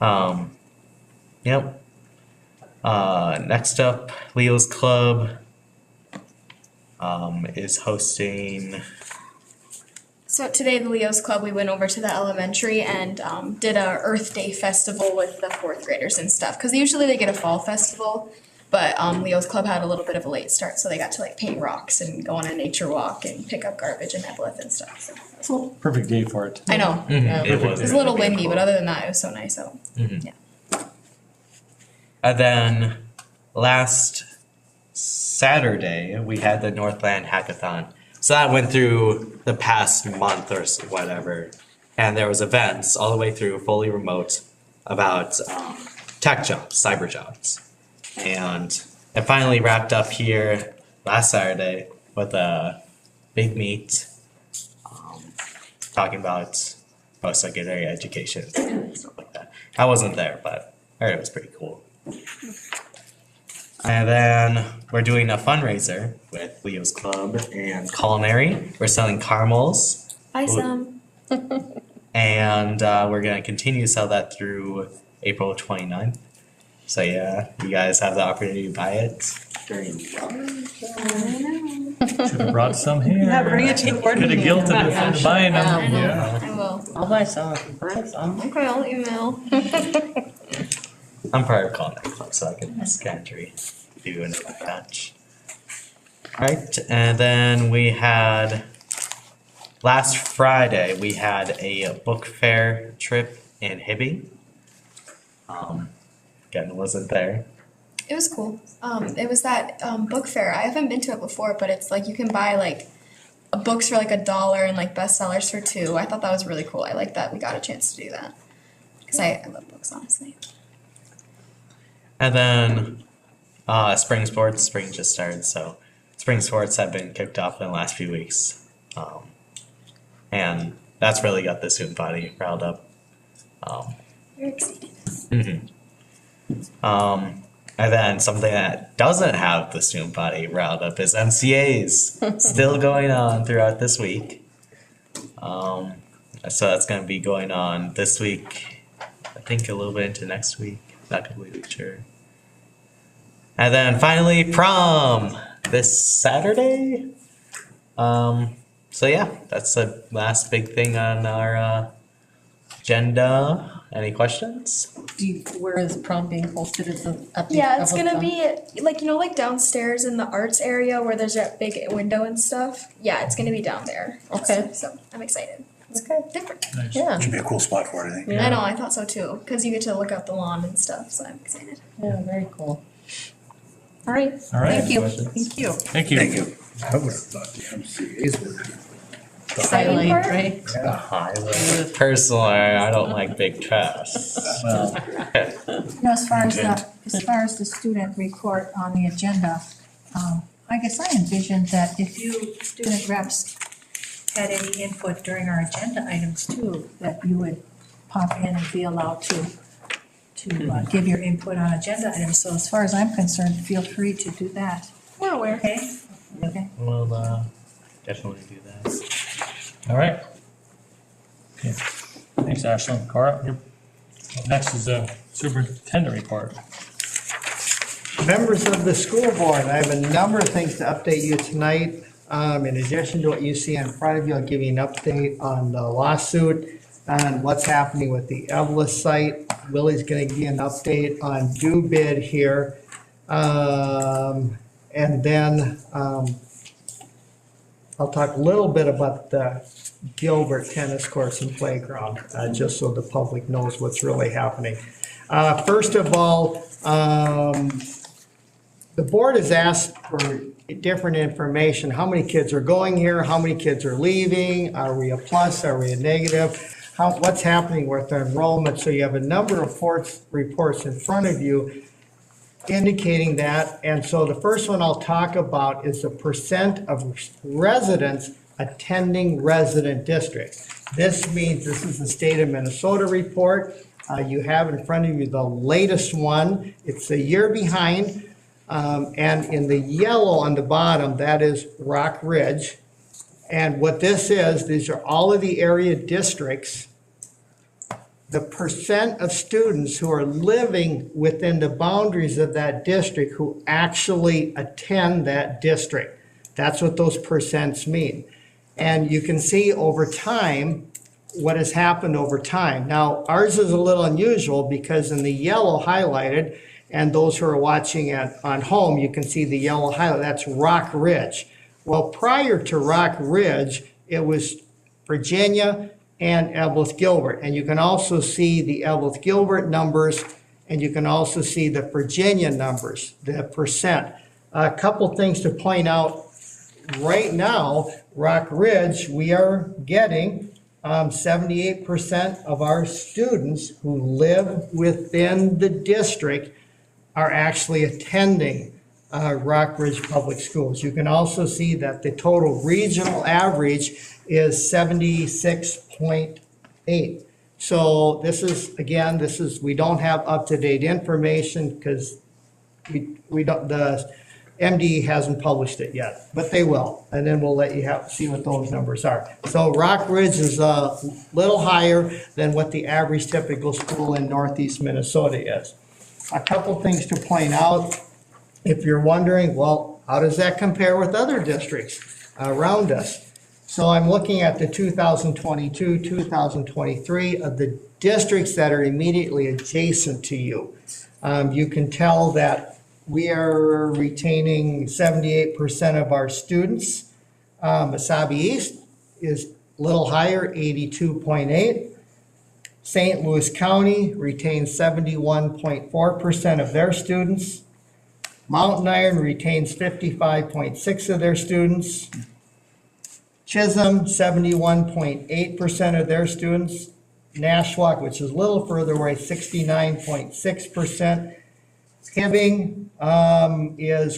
bad. Yep. Next up, Leo's Club is hosting. So today, the Leo's Club, we went over to the elementary and did a Earth Day festival with the fourth graders and stuff. Because usually they get a fall festival, but Leo's Club had a little bit of a late start, so they got to like paint rocks and go on a nature walk and pick up garbage and Evelyn and stuff. So Perfect day for it. I know. Mhm. It was a little windy, but other than that, it was so nice. So yeah. And then last Saturday, we had the Northland Hackathon. So that went through the past month or whatever. And there was events all the way through, fully remote, about tech jobs, cyber jobs. And it finally wrapped up here last Saturday with a big meet talking about post-secondary education and stuff like that. I wasn't there, but I heard it was pretty cool. And then we're doing a fundraiser with Leo's Club and Culinary. We're selling caramels. Buy some. And we're going to continue to sell that through April 29th. So yeah, you guys have the opportunity to buy it during Should have brought some here. Yeah, bring it to the board Could have meeting. guilted me into buying them. Yeah. I will. I'll buy some. Buy some. Okay, I'll email. I'm part of Culinary Club, so I can ask Andrew if you want to catch. Alright, and then we had last Friday we had a book fair trip in Hibbing. Again, wasn't there. It was cool. It was that book fair. I haven't been to it before, but it's like you can buy like books for like $1 and like bestsellers for $2. I thought that was really cool. I like that we got a chance to do that because I love books, honestly. And then spring sports, spring just started, so spring sports have been kicked off in the last few weeks. And that's really got the student body riled up. You're excited. Mm-hmm. And then something that doesn't have the student body riled up is MCAs still going on throughout this week. So that's going to be going on this week, I think a little bit into next week, not completely sure. And then finally prom this Saturday. So yeah, that's the last big thing on our agenda. Any questions? Where is prom being hosted? At the Yeah, it's gonna Evelyn? be like like downstairs in the arts area where there's that big window and stuff. Yeah, it's gonna be down there. Okay. So I'm excited. different. Nice. Yeah, Should be a cool spot for it, I think. Yeah. I know, I thought so too, because you get to look out the lawn and stuff, so I'm excited. yeah, very cool. All right, All right. thank you. Questions? Thank you. Thank you. Thank you. I would have thought the MCA's would be. Highlight, right? The highlight. Personally, I don't like big trucks. Well, As far as the student report on the agenda, I guess I envisioned that if you student reps had any input during our agenda items too, that you would pop in and be allowed to give your input on agenda items. So as far as I'm concerned, feel free to do that. We're aware. Okay? Okay. We'll definitely do that. all right. Okay. Thanks, Ashley. Cora? Next is the superintendent report. Members of the school board, I have a number of things to update you tonight. In addition to what you see in front of you, I'll give you an update on the lawsuit and what's happening with the Evelyn site. Willie's gonna give you an update on due bid here. And then, I'll talk a little bit about the Gilbert tennis courts and playground, just so the public knows what's really happening. First of all, the board has asked for different information. How many kids are going here? How many kids are leaving? Are we a plus? Are we a negative? What's happening with our enrollment? So you have a number of reports in front of you indicating that. And so the first one I'll talk about is the percent of residents attending resident districts. This means this is the state of Minnesota report. You have in front of you the latest one. It's a year behind. And in the yellow on the bottom, that is Rock Ridge. And what this is, these are all of the area districts. The percent of students who are living within the boundaries of that district who actually attend that district. That's what those percents mean. And you can see over time what has happened over time. Now, ours is a little unusual because in the yellow highlighted, and those who are watching on home, you can see the yellow highlight, that's Rock Ridge. Well, prior to Rock Ridge, it was Virginia and Evelyn Gilbert. And you can also see the Evelyn Gilbert numbers, and you can also see the Virginia numbers, the percent. A couple things to point out. Right now, Rock Ridge, we are getting 78% of our students who live within the district are actually attending Rock Ridge Public Schools. You can also see that the total regional average is 76.8. So this is, again, we don't have up-to-date information because we don't, the MD hasn't published it yet, but they will. And then we'll let you see what those numbers are. So Rock Ridge is a little higher than what the average typical school in Northeast Minnesota is. A couple things to point out. If you're wondering, well, how does that compare with other districts around us? So I'm looking at the 2022, 2023 of the districts that are immediately adjacent to you. You can tell that we are retaining 78% of our students. Mesabi East is a little higher, 82.8. St. Louis County retains 71.4% of their students. Mountain Iron retains 55.6% of their students. Chisholm, 71.8% of their students. Nashwauk, which is a little further away, 69.6%. Hibbing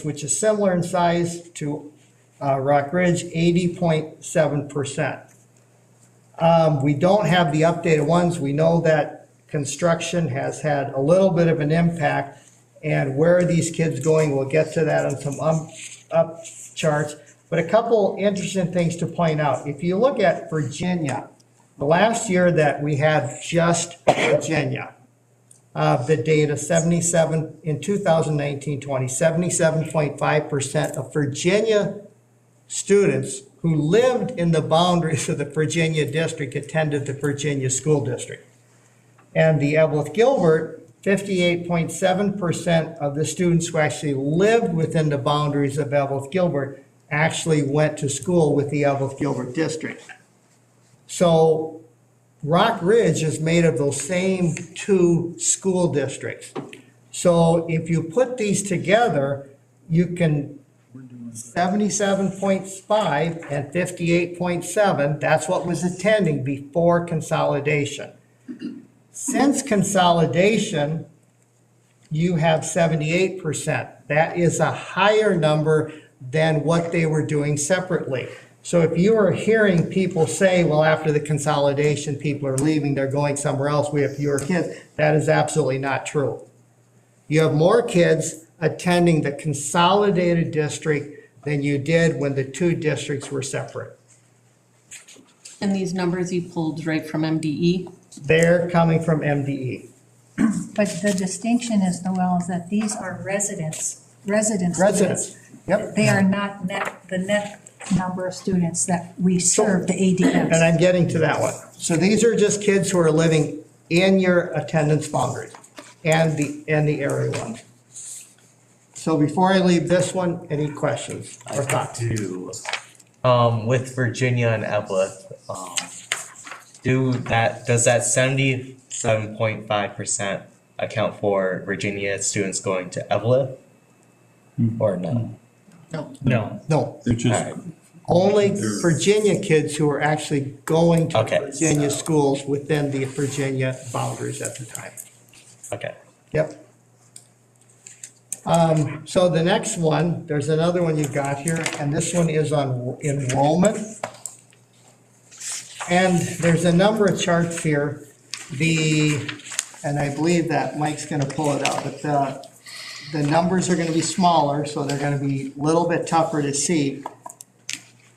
which is similar in size to Rock Ridge, 80.7%. We don't have the updated ones. We know that construction has had a little bit of an impact, and where are these kids going? We'll get to that on some up charts. But a couple interesting things to point out. If you look at Virginia, the last year that we had just Virginia, the data 77 in 2019-20, 77.5% of Virginia students who lived in the boundaries of the Virginia district attended the Virginia school district. And the Evelyn Gilbert, 58.7% of the students who actually lived within the boundaries of Evelyn Gilbert actually went to school with the Evelyn Gilbert district. So Rock Ridge is made of those same two school districts. So if you put these together, you can 77.5 and 58.7, that's what was attending before consolidation. Since consolidation, you have 78%. That is a higher number than what they were doing separately. So if you are hearing people say, well, after the consolidation, people are leaving, they're going somewhere else, we have fewer kids, that is absolutely not true. You have more kids attending the consolidated district than you did when the two districts were separate. And these numbers you pulled right from MDE? They're coming from MDE. But the distinction is, Noel, is that these are residents students. Yep. They are not the net number of students that we serve, the ADMs. And I'm getting to that one. So these are just kids who are living in your attendance boundaries and the area ones. So before I leave this one, any questions or thoughts? With Virginia and Evelyn, does that 77.5% account for Virginia students going to Evelyn? Or no? No. No. They're just, Only Virginia kids who are actually going to Okay. Virginia schools within the Virginia boundaries at the time. Okay. Yep. So the next one, there's another one you got here, and this one is on enrollment. And there's a number of charts here. And I believe that Mike's gonna pull it out, but the numbers are gonna be smaller, so they're gonna be a little bit tougher to see.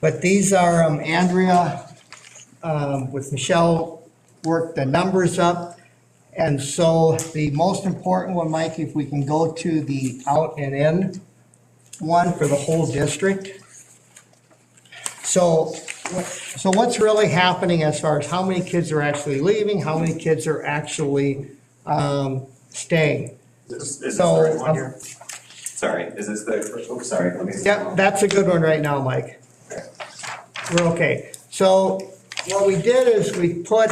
But these are, Andrea, with Michelle, worked the numbers up. And so the most important one, Mike, if we can go to the out and in one for the whole district. So what's really happening as far as how many kids are actually leaving, how many kids are actually staying? Is this the right one here? Sorry, is this the, oops, sorry. Let me. Yeah, that's a good one right now, Mike. We're okay. So what we did is we put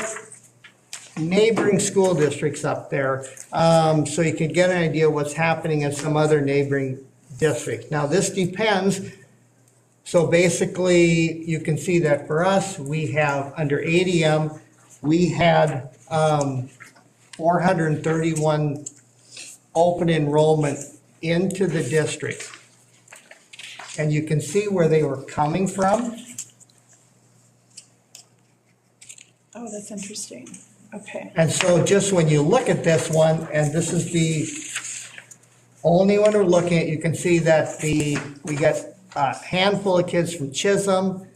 neighboring school districts up there, so you can get an idea what's happening in some other neighboring districts. Now, this depends. So basically, you can see that for us, we have, under ADM, we had 431 open enrollment into the district. And you can see where they were coming from. Oh, that's interesting. Okay. And so just when you look at this one, and this is the only one we're looking at, you can see that we got a handful of kids from Chisholm,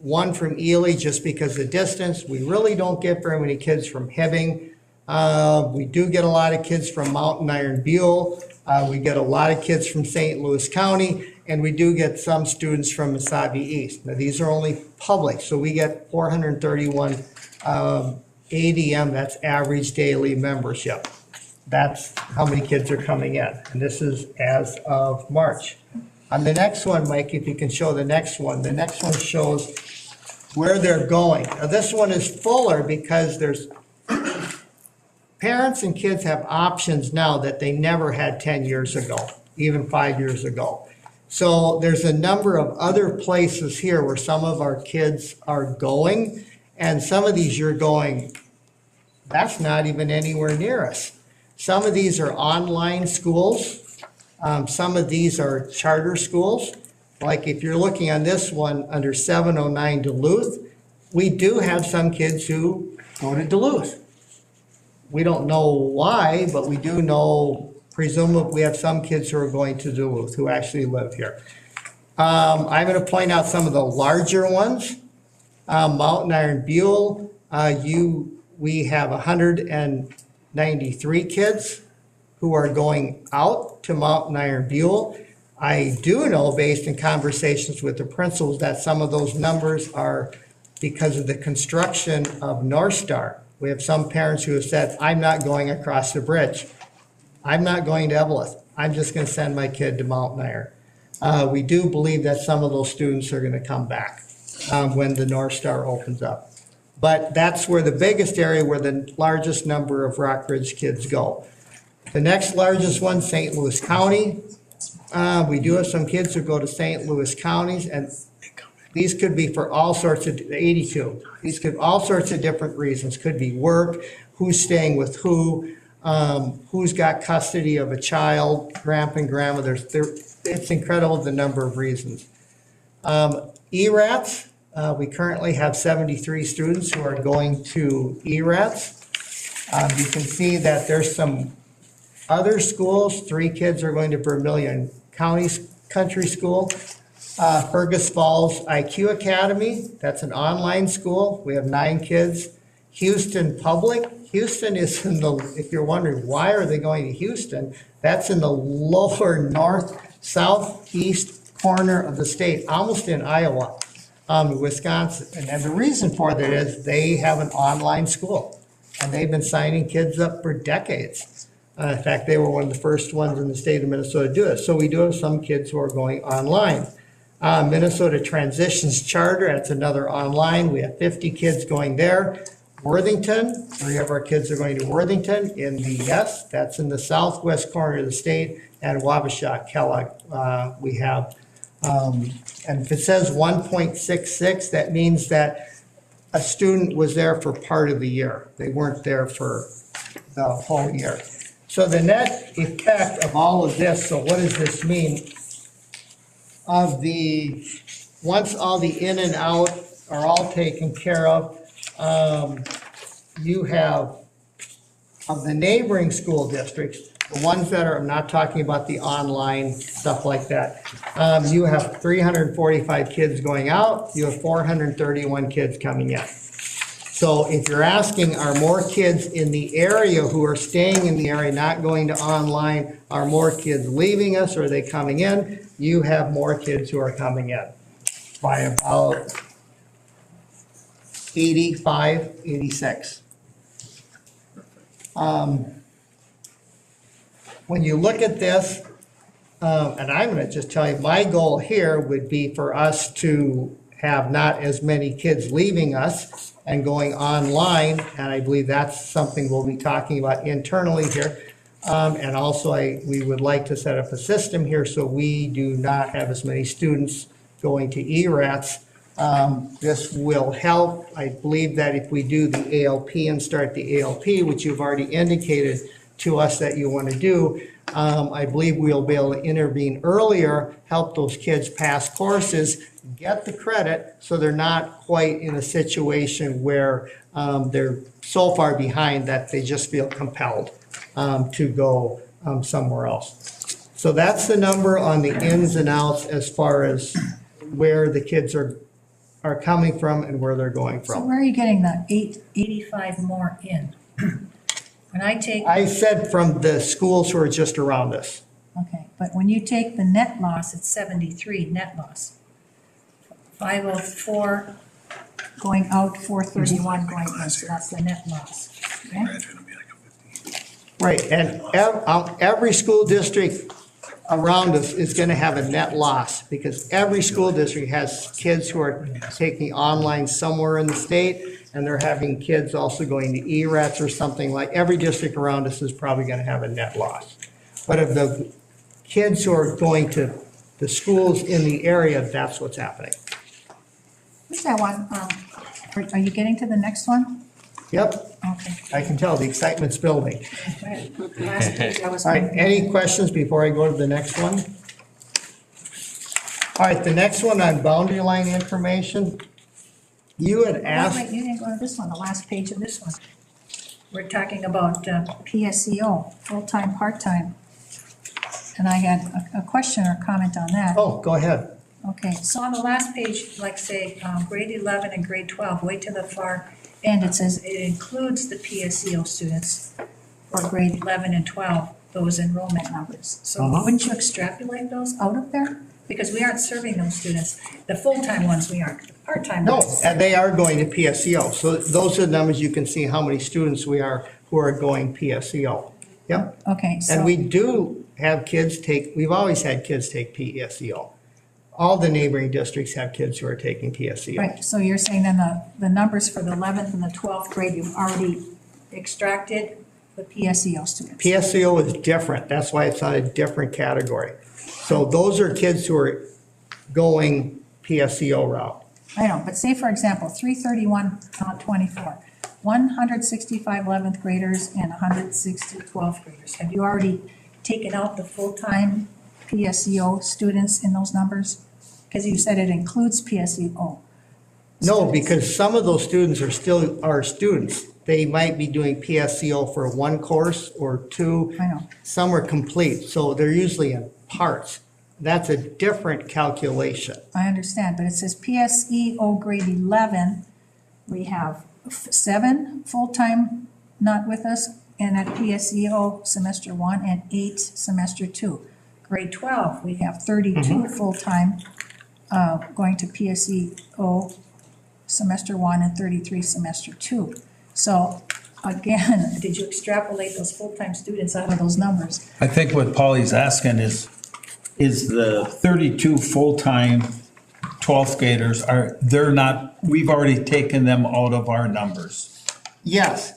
one from Ely just because of distance. We really don't get very many kids from Hibbing. We do get a lot of kids from Mountain Iron Buell. We get a lot of kids from St. Louis County, and we do get some students from Mesabi East. Now, these are only public, so we get 431 ADM, that's average daily membership. That's how many kids are coming in, and this is as of March. On the next one, Mike, if you can show the next one shows where they're going. Now, this one is fuller because there's parents and kids have options now that they never had 10 years ago, even 5 years ago. So there's a number of other places here where some of our kids are going, and some of these you're going, that's not even anywhere near us. Some of these are online schools. Some of these are charter schools. Like if you're looking on this one under 709 Duluth, we do have some kids who go to Duluth. We don't know why, but we do know, presumably we have some kids who are going to Duluth who actually live here. I'm going to point out some of the larger ones. Mountain Iron Buell, we have 193 kids who are going out to Mountain Iron Buell. I do know, based in conversations with the principals, that some of those numbers are because of the construction of North Star. We have some parents who have said, I'm not going across the bridge. I'm not going to Evelyn. I'm just going to send my kid to Mountain Iron. We do believe that some of those students are going to come back when the North Star opens up. But that's where the biggest area where the largest number of Rockridge kids go. The next largest one, St. Louis County. We do have some kids who go to St. Louis counties, and these could be for all sorts of, 82. These could, all sorts of different reasons. Could be work, who's staying with who's got custody of a child, grandpa and grandma. It's incredible the number of reasons. ERATs, we currently have 73 students who are going to ERATs. You can see that there's some other schools. 3 kids are going to Vermilion County's country school. Fergus Falls IQ Academy, that's an online school. We have 9 kids. Houston Public. Houston is in the, if you're wondering why are they going to Houston, that's in the lower north, southeast corner of the state, almost in Iowa, Wisconsin. And the reason for that is they have an online school, and they've been signing kids up for decades. In fact, they were one of the first ones in the state of Minnesota to do it. So we do have some kids who are going online. Minnesota Transitions Charter, that's another online. We have 50 kids going there. Worthington, 3 of our kids are going to Worthington in the, yes, that's in the southwest corner of the state, and Wabasha, Kellogg, we have. And if it says 1.66, that means that a student was there for part of the year. They weren't there for the whole year. So the net effect of all of this, so what does this mean? Of the, once all the in and out are all taken care of, you have, of the neighboring school districts, the ones that are, I'm not talking about the online stuff like that. You have 345 kids going out, you have 431 kids coming in. So if you're asking, are more kids in the area who are staying in the area, not going to online, are more kids leaving us, or are they coming in? You have more kids who are coming in by about 85, 86. When you look at this, and I'm going to just tell you, my goal here would be for us to have not as many kids leaving us and going online, and I believe that's something we'll be talking about internally here. And also, we would like to set up a system here so we do not have as many students going to ERATs. This will help. I believe that if we do the ALP and start the ALP, which you've already indicated to us that you want to do, I believe we'll be able to intervene earlier, help those kids pass courses, get the credit, so they're not quite in a situation where they're so far behind that they just feel compelled to go somewhere else. So that's the number on the ins and outs as far as where the kids are coming from and where they're going So from. where are you getting the 85 more in? When I said from the schools who are just around us. Okay, but when you take the net loss, it's 73 net loss. 504 going out, 431 going in, so that's the net loss. Okay? Right, and every school district around us is going to have a net loss, because every school district has kids who are taking online somewhere in the state, and they're having kids also going to ERATs or something. Like every district around us is probably going to have a net loss. But of the kids who are going to the schools in the area, that's what's happening. What's that one? Are you getting to the next one? Yep, Okay. I can tell the excitement's building. Last page I was All right, on. any questions before I go to the next one? All right, the next one on boundary line information. You had asked. Wait, you didn't go to this one, the last page of this one. We're talking about PSEO, full-time, part-time. And I had a question or comment on that. Oh, go ahead. Okay, so on the last page, like say, grade 11 and grade 12, way to the far end, it says it includes the PSEO students for grade 11 and 12, those enrollment numbers. So wouldn't you extrapolate those out of there? Because we aren't serving those students. The full-time ones we aren't, the part-time No, ones. and they are going to PSEO. So those are the numbers you can see how many students we are who are going PSEO. Yep. Okay, so. And we do have kids take, we've always had kids take PSEO. all the neighboring districts have kids who are taking PSEO. Right, so you're saying then the numbers for the 11th and the 12th grade, you've already extracted the PSEO students? PSEO is different, that's why it's on a different category. So those are kids who are going PSEO route. I know, but say for example, 331 on 24, 165 11th graders and 160 12th graders. Have you already taken out the full-time PSEO students in those numbers? Because you said it includes PSEO. No, because some of those students are still our students. They might be doing PSEO for one course or two. I know. Some are complete, so they're usually in parts. That's a different calculation. I understand, but it says PSEO grade 11, we have 7 full-time not with us, and at PSEO semester 1 and 8 semester 2. Grade 12, we have 32 full-time going to PSEO semester 1 and 33 semester 2. So again, did you extrapolate those full-time students out of those numbers? I think what Paulie's asking is the 32 full-time 12th graders they're not, we've already taken them out of our numbers. Yes,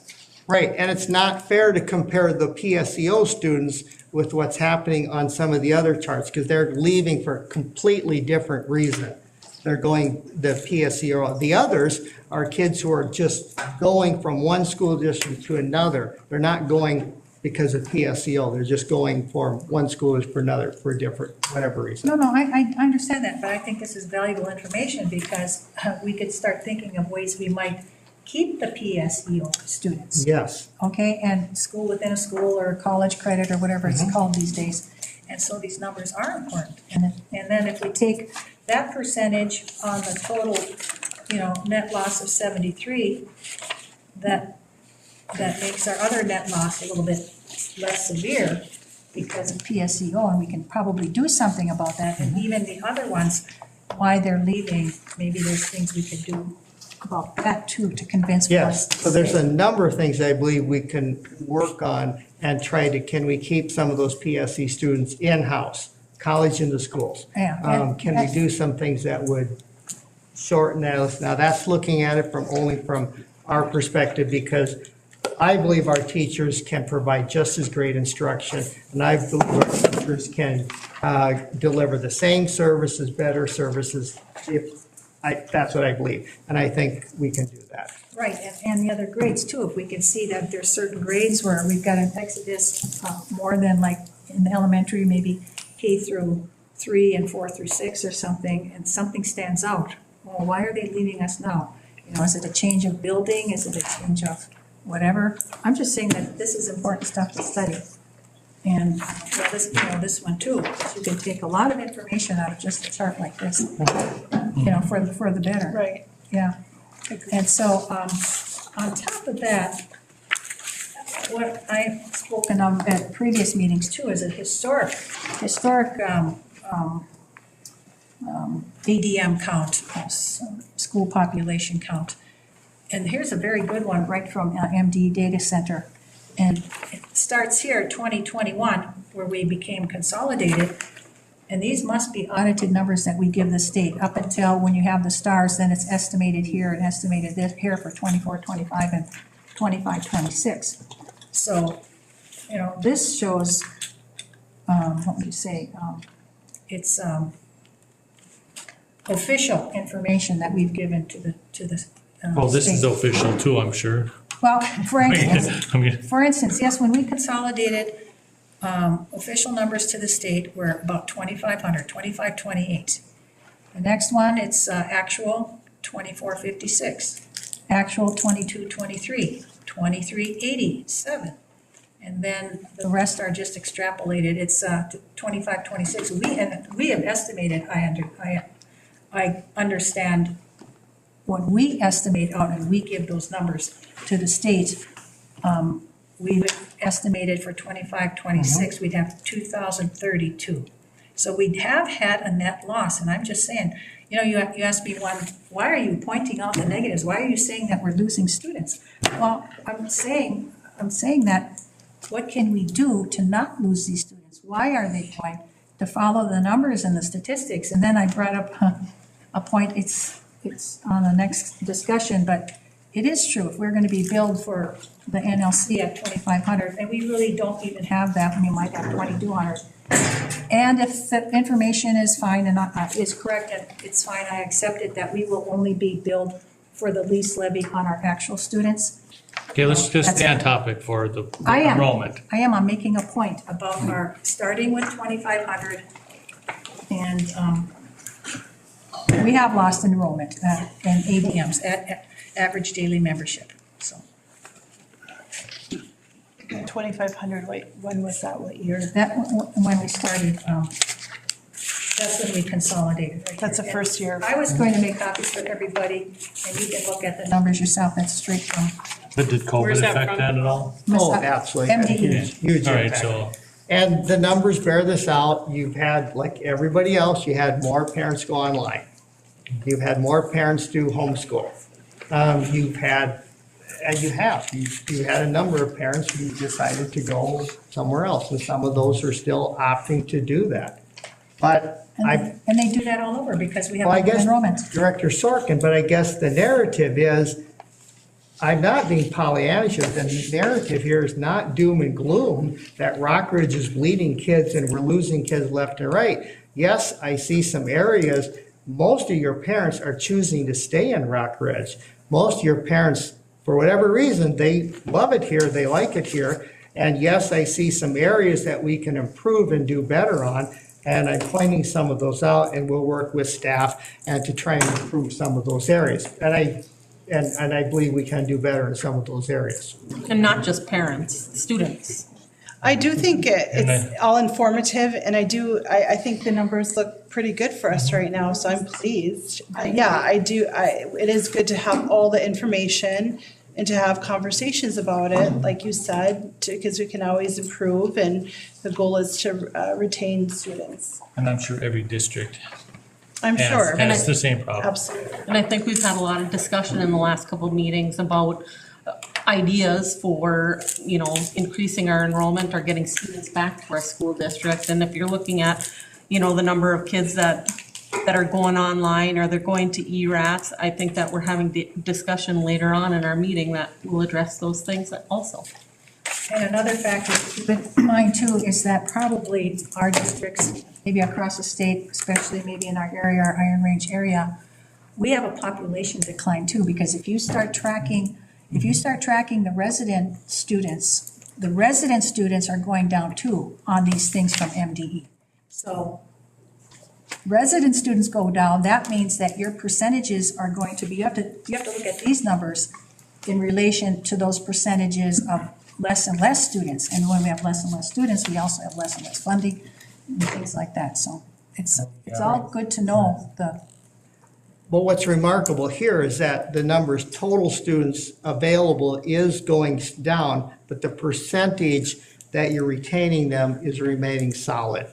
right, and it's not fair to compare the PSEO students with what's happening on some of the other charts, because they're leaving for a completely different reason. They're going the PSEO. The others are kids who are just going from one school district to another. They're not going because of PSEO. They're just going from one school district for another for a different, whatever reason. No, I understand that, but I think this is valuable information because we could start thinking of ways we might keep the PSEO students. Yes. Okay, and school within a school or college credit or whatever it's called these days. And so these numbers are important. And then if we take that percentage on the total, net loss of 73, that makes our other net loss a little bit less severe because of PSEO, and we can probably do something about that. And even the other ones, why they're leaving, maybe there's things we could do about that too, to convince. Yes, so there's a number of things I believe we can work on and can we keep some of those PSE students in-house, college into schools? Yeah. Can we do some things that would shorten that? Now, that's looking at it only from our perspective, because I believe our teachers can provide just as great instruction, and I believe our teachers can deliver the same services, better services, that's what I believe, and I think we can do that. Right, and the other grades too, if we can see that there's certain grades where we've got an exodus more than like in the elementary, maybe K through 3 and 4 through 6 or something, and something stands out. Well, why are they leaving us now? Is it a change of building? Is it a change of whatever? I'm just saying that this is important stuff to study. And this one too, you can take a lot of information out of just a chart like this, for the better. Right. Yeah. And so, on top of that, what I've spoken of at previous meetings too is a historic ADM count, school population count. And here's a very good one right from MD Data Center. And it starts here, 2021, where we became consolidated. And these must be audited numbers that we give the state up until when you have the stars, then it's estimated here and estimated this here for 24, 25, and 25, 26. So, this shows, what would you say, it's official information that we've given to the Well, this is state. official too, I'm sure. Well, for instance, I mean, yes, when we consolidated official numbers to the state, we're about 2,500, 2,528. The next one, it's actual 2,456, actual 2,223, 2,387. And then the rest are just extrapolated. It's 2,526. We have estimated, I understand when we estimate out and we give those numbers to the state, we've estimated for 25, 26, we'd have 2,032. So we'd have had a net loss, and I'm just saying, you asked me why are you pointing out the negatives? Why are you saying that we're losing students? Well, I'm saying that what can we do to not lose these students? Why are they going to follow the numbers and the statistics. And then I brought up a point, it's on the next discussion, but it is true, if we're gonna be billed for the NLC at 2,500, and we really don't even have that, when you might have 2,200. And if the information is fine and is correct, and it's fine, I accept it, that we will only be billed for the lease levy on our actual students. Okay, let's just stay on topic for the I am. enrollment. I'm making a point about our, starting with 2,500, and we have lost enrollment in ADMs, at average daily membership, so. 2,500, wait, when was that, what year? That, when we started, that's when we consolidated. Right That's the there. first year. I was going to make copies for everybody, and you can look at the numbers yourself, that's straight from. But did COVID Where's that affect from? that at all? Oh, absolutely. MDE. Huge All right, impact. so, And the numbers bear this out. You've had, like everybody else, you had more parents go online. You've had more parents do homeschool. You've had a number of parents who decided to go somewhere else, and some of those are still opting to do that. But And they do that all over because we have Well, I open guess, enrollment. Director Sorkin, but I guess the narrative is, I'm not being Pollyannish, the narrative here is not doom and gloom, that Rockridge is bleeding kids and we're losing kids left and right. Yes, I see some areas, most of your parents are choosing to stay in Rockridge. Most of your parents, for whatever reason, they love it here, they like it here. And yes, I see some areas that we can improve and do better on. And I'm pointing some of those out, and we'll work with staff and to try and improve some of those areas. And I believe we can do better in some of those areas. And not just parents, students. I do think it's all informative, and I think the numbers look pretty good for us right now, so I'm pleased. Yeah, it is good to have all the information and to have conversations about it, like you said, because we can always improve, and the goal is to retain students. and I'm sure every district I'm sure. has the same problem. Absolutely. And I think we've had a lot of discussion in the last couple of meetings about ideas for, increasing our enrollment or getting students back to our school district. And if you're looking at, the number of kids that are going online or they're going to ERATs, I think that we're having discussion later on in our meeting that will address those things also. And another factor to keep in mind too is that probably our districts, maybe across the state, especially maybe in our area, our Iron Range area, we have a population decline too, because if you start tracking the resident students are going down too on these things from MDE. So resident students go down, that means that your percentages are going to be, you have to look at these numbers in relation to those percentages of less and less students. And when we have less and less students, we also have less and less funding and things like that. So it's all good to know the. But what's remarkable here is that the numbers, total students available is going down, but the percentage that you're retaining them is remaining solid.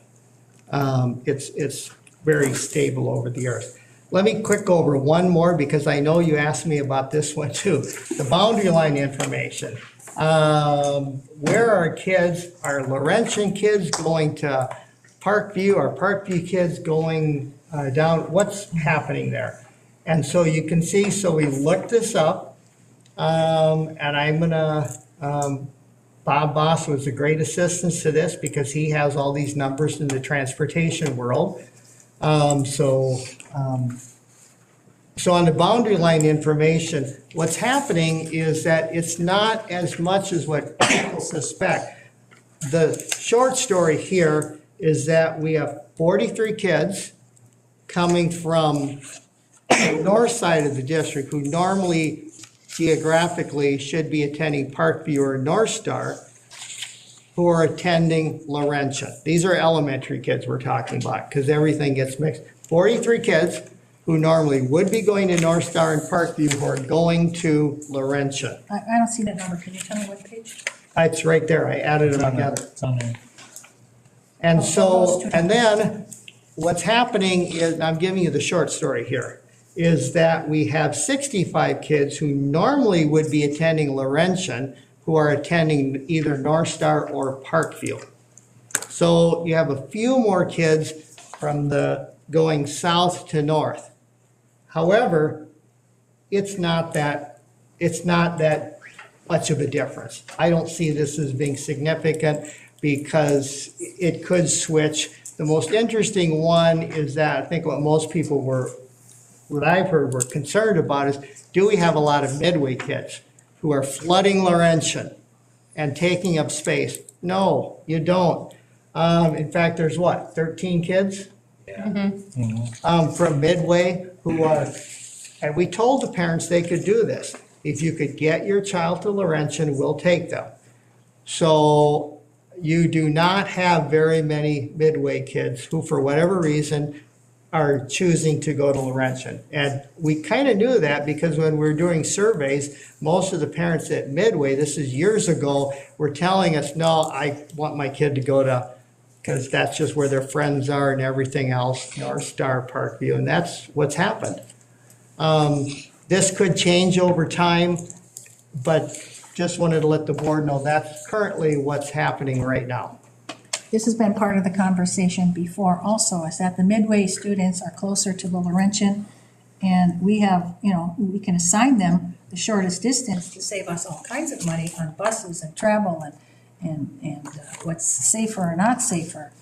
It's very stable over the years. Let me quick go over one more, because I know you asked me about this one too. The boundary line information. Where are kids, are Laurentian kids going to Parkview? Are Parkview kids going down? What's happening there? And so you can see, so we looked this up, and I'm gonna, Bob Boss was a great assistance to this because he has all these numbers in the transportation world. So on the boundary line information, what's happening is that it's not as much as what people suspect. The short story here is that we have 43 kids coming from the north side of the district who normally geographically should be attending Parkview or North Star, who are attending Laurentian. These are elementary kids we're talking about, because everything gets mixed. 43 kids who normally would be going to North Star and Parkview who are going to Laurentian. I don't see that number. Can you tell me what page? It's right there. I added them together. It's on there. And so, and then what's happening is, I'm giving you the short story here, is that we have 65 kids who normally would be attending Laurentian who are attending either North Star or Parkview. So you have a few more kids from the going south to north. However, it's not that much of a difference. I don't see this as being significant because it could switch. The most interesting one is that I think what most people what I've heard were concerned about is, do we have a lot of midway kids who are flooding Laurentian and taking up space? No, you don't. In fact, there's 13 kids? From Midway who are, and we told the parents they could do this. If you could get your child to Laurentian, we'll take them. So you do not have very many Midway kids who, for whatever reason, are choosing to go to Laurentian. And we kind of knew that because when we were doing surveys, most of the parents at Midway, this is years ago, were telling us, no, I want my kid to go to, because that's just where their friends are and everything else, North Star, Parkview, and that's what's happened. This could change over time, but just wanted to let the board know that's currently what's happening right now. This has been part of the conversation before also, is that the Midway students are closer to the Laurentian, and we have, we can assign them the shortest distance to save us all kinds of money on buses and travel and what's safer or not safer.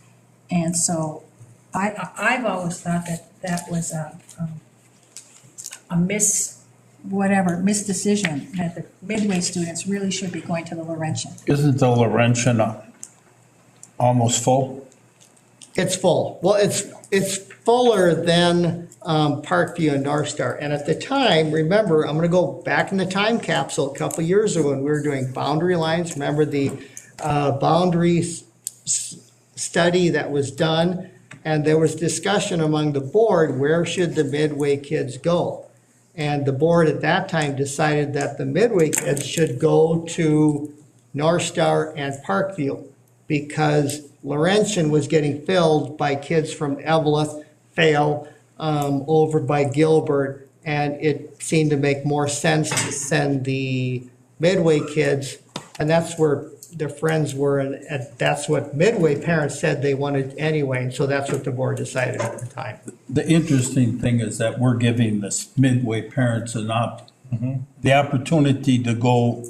And so I've always thought that was a misdecision, that the Midway students really should be going to the Laurentian. Isn't the Laurentian almost full? It's full. Well, it's fuller than Parkview and North Star. And at the time, remember, I'm going to go back in the time capsule a couple years ago when we were doing boundary lines. Remember the boundary study that was done? And there was discussion among the board, where should the Midway kids go? And the board at that time decided that the Midway kids should go to North Star and Parkview, because Laurentian was getting filled by kids from Evelyn, Fayal, over by Gilbert, and it seemed to make more sense to send the Midway kids, and that's where their friends were, and that's what Midway parents said they wanted anyway, and so that's what the board decided at the time. The interesting thing is that we're giving the Midway parents the opportunity to go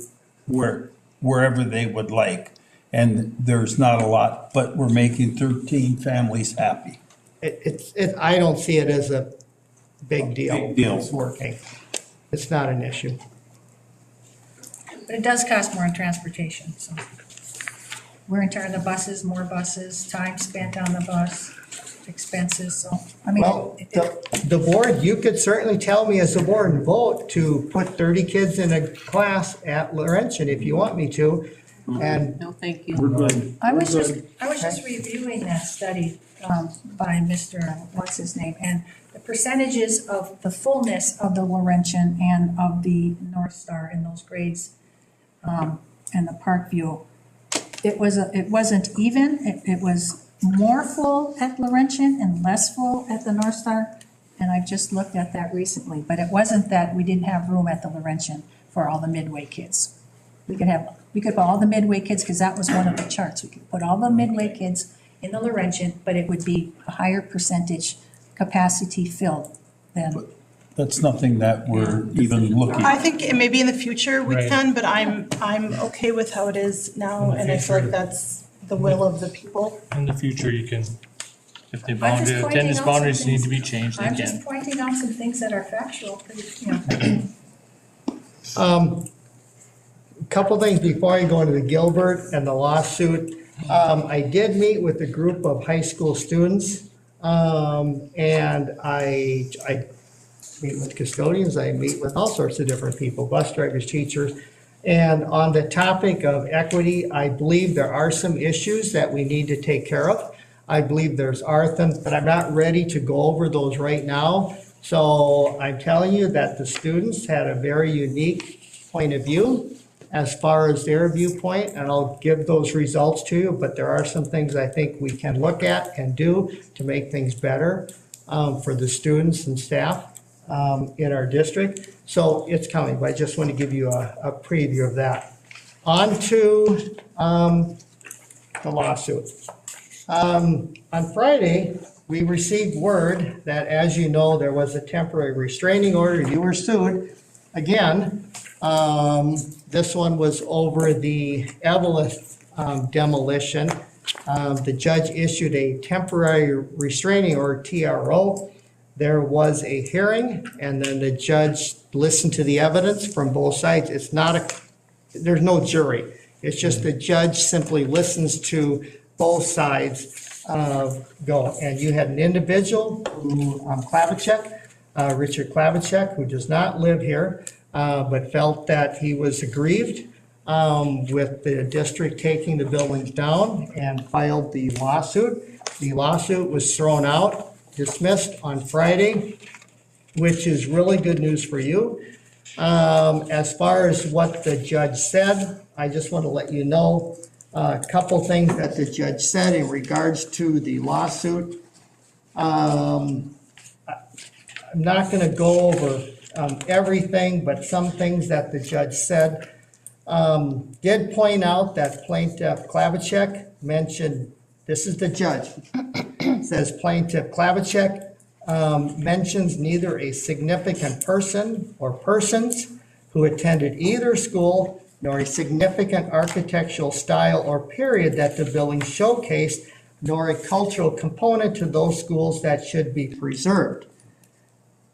wherever they would like. And there's not a lot, but we're making 13 families happy. I don't see it as a big deal. Big deal. It's working. It's not an issue. But it does cost more in transportation, so. Wear and tear on the buses, more buses, time spent on the bus, expenses, so, I mean. Well, the board, you could certainly tell me as a board and vote to put 30 kids in a class at Laurentian if you want me to. And No, thank you. We're good. I was just reviewing that study by Mr. What's his name, and the percentages of the fullness of the Laurentian and of the North Star in those grades, and the Parkview. It wasn't even. It was more full at Laurentian and less full at the North Star, and I've just looked at that recently. But it wasn't that we didn't have room at the Laurentian for all the Midway kids. We could put all the Midway kids, because that was one of the charts. We could put all the Midway kids in the Laurentian, but it would be a higher percentage capacity filled than. That's nothing that we're even looking I at. think maybe in the future we Right. can, but I'm okay with how it is now, In the and I feel like future. that's the will of the people. In the future, you can, if the I'm just pointing attendance out some boundaries need to things. be changed, they I'm can. just pointing out some things that are factual, couple things before I go into the Gilbert and the lawsuit. I did meet with a group of high school students, and I meet with custodians, I meet with all sorts of different people, bus drivers, teachers. And on the topic of equity, I believe there are some issues that we need to take care of. I believe there's them, but I'm not ready to go over those right now. So I'm telling you that the students had a very unique point of view as far as their viewpoint, and I'll give those results to you, but there are some things I think we can look at and do to make things better for the students and staff in our district. So it's coming, but I just want to give you a preview of that. On to the lawsuit. On Friday, we received word that, as you know, there was a temporary restraining order. You were sued again. This one was over the Evelyn demolition. The judge issued a temporary restraining order, TRO. There was a hearing, and then the judge listened to the evidence from both sides. It's not there's no jury. It's just the judge simply listens to both sides go. And you had an individual who, Richard Klavacek, who does not live here, but felt that he was aggrieved with the district taking the buildings down and filed the lawsuit. The lawsuit was thrown out, dismissed on Friday, which is really good news for you. As far as what the judge said, I just want to let you know a couple things that the judge said in regards to the lawsuit. I'm not going to go over everything, but some things that the judge said. Did point out that plaintiff Klavacek mentioned, this is the judge, says plaintiff Klavacek mentions neither a significant person or persons who attended either school nor a significant architectural style or period that the building showcased, nor a cultural component to those schools that should be preserved.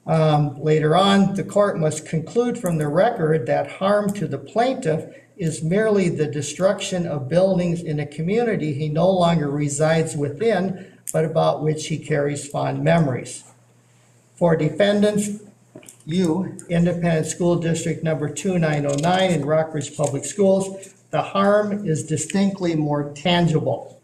Later on, the court must conclude from the record that harm to the plaintiff is merely the destruction of buildings in a community he no longer resides within, but about which he carries fond memories. For defendants, you, Independent School District Number 2909 in Rockridge Public Schools, the harm is distinctly more tangible.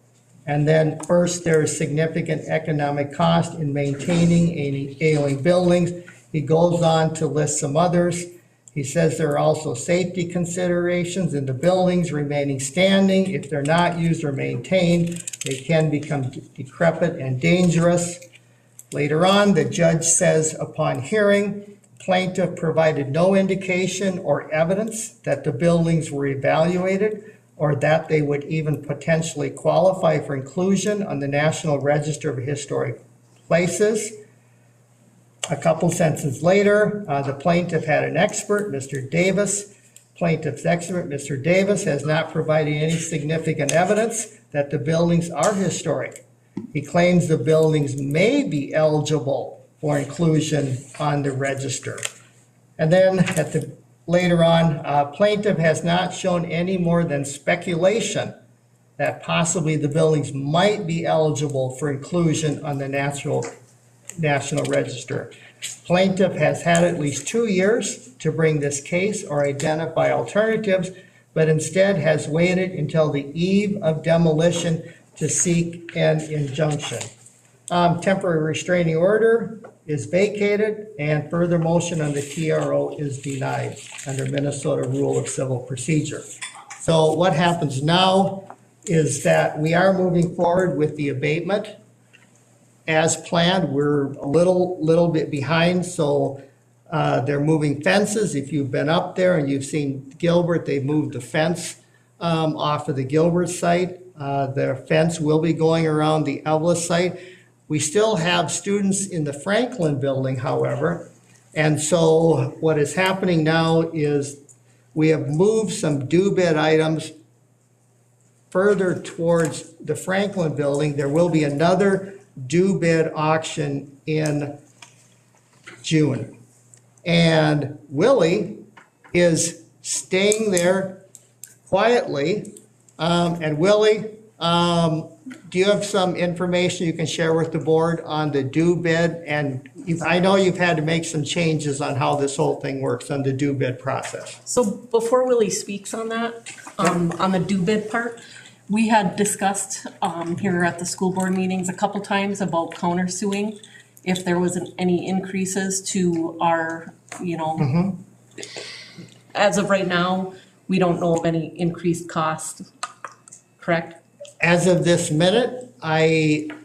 And then first, there is significant economic cost in maintaining any ailing buildings. He goes on to list some others. He says there are also safety considerations in the buildings remaining standing. If they're not used or maintained, they can become decrepit and dangerous. Later on, the judge says, upon hearing, plaintiff provided no indication or evidence that the buildings were evaluated or that they would even potentially qualify for inclusion on the National Register of Historic Places. A couple sentences later, the plaintiff had an expert, Mr. Davis. Plaintiff's expert, Mr. Davis, has not provided any significant evidence that the buildings are historic. He claims the buildings may be eligible for inclusion on the register. And then later on, plaintiff has not shown any more than speculation that possibly the buildings might be eligible for inclusion on the National Register. Plaintiff has had at least 2 years to bring this case or identify alternatives, but instead has waited until the eve of demolition to seek an injunction. Temporary restraining order is vacated, and further motion on the TRO is denied under Minnesota Rule of Civil Procedure. So what happens now is that we are moving forward with the abatement. As planned, we're a little bit behind, so they're moving fences. If you've been up there and you've seen Gilbert, they've moved the fence off of the Gilbert site. The fence will be going around the Evelyn site. We still have students in the Franklin building, however, and so what is happening now is we have moved some due bid items further towards the Franklin building. There will be another due bid auction in June. And Willie is staying there quietly. And Willie, do you have some information you can share with the board on the due bid? And I know you've had to make some changes on how this whole thing works on the due bid process. So before Willie speaks on that, on the due bid part, we had discussed here at the school board meetings a couple times about countersuing if there was any increases to our, as of right now, we don't know of any increased cost, correct? As of this minute,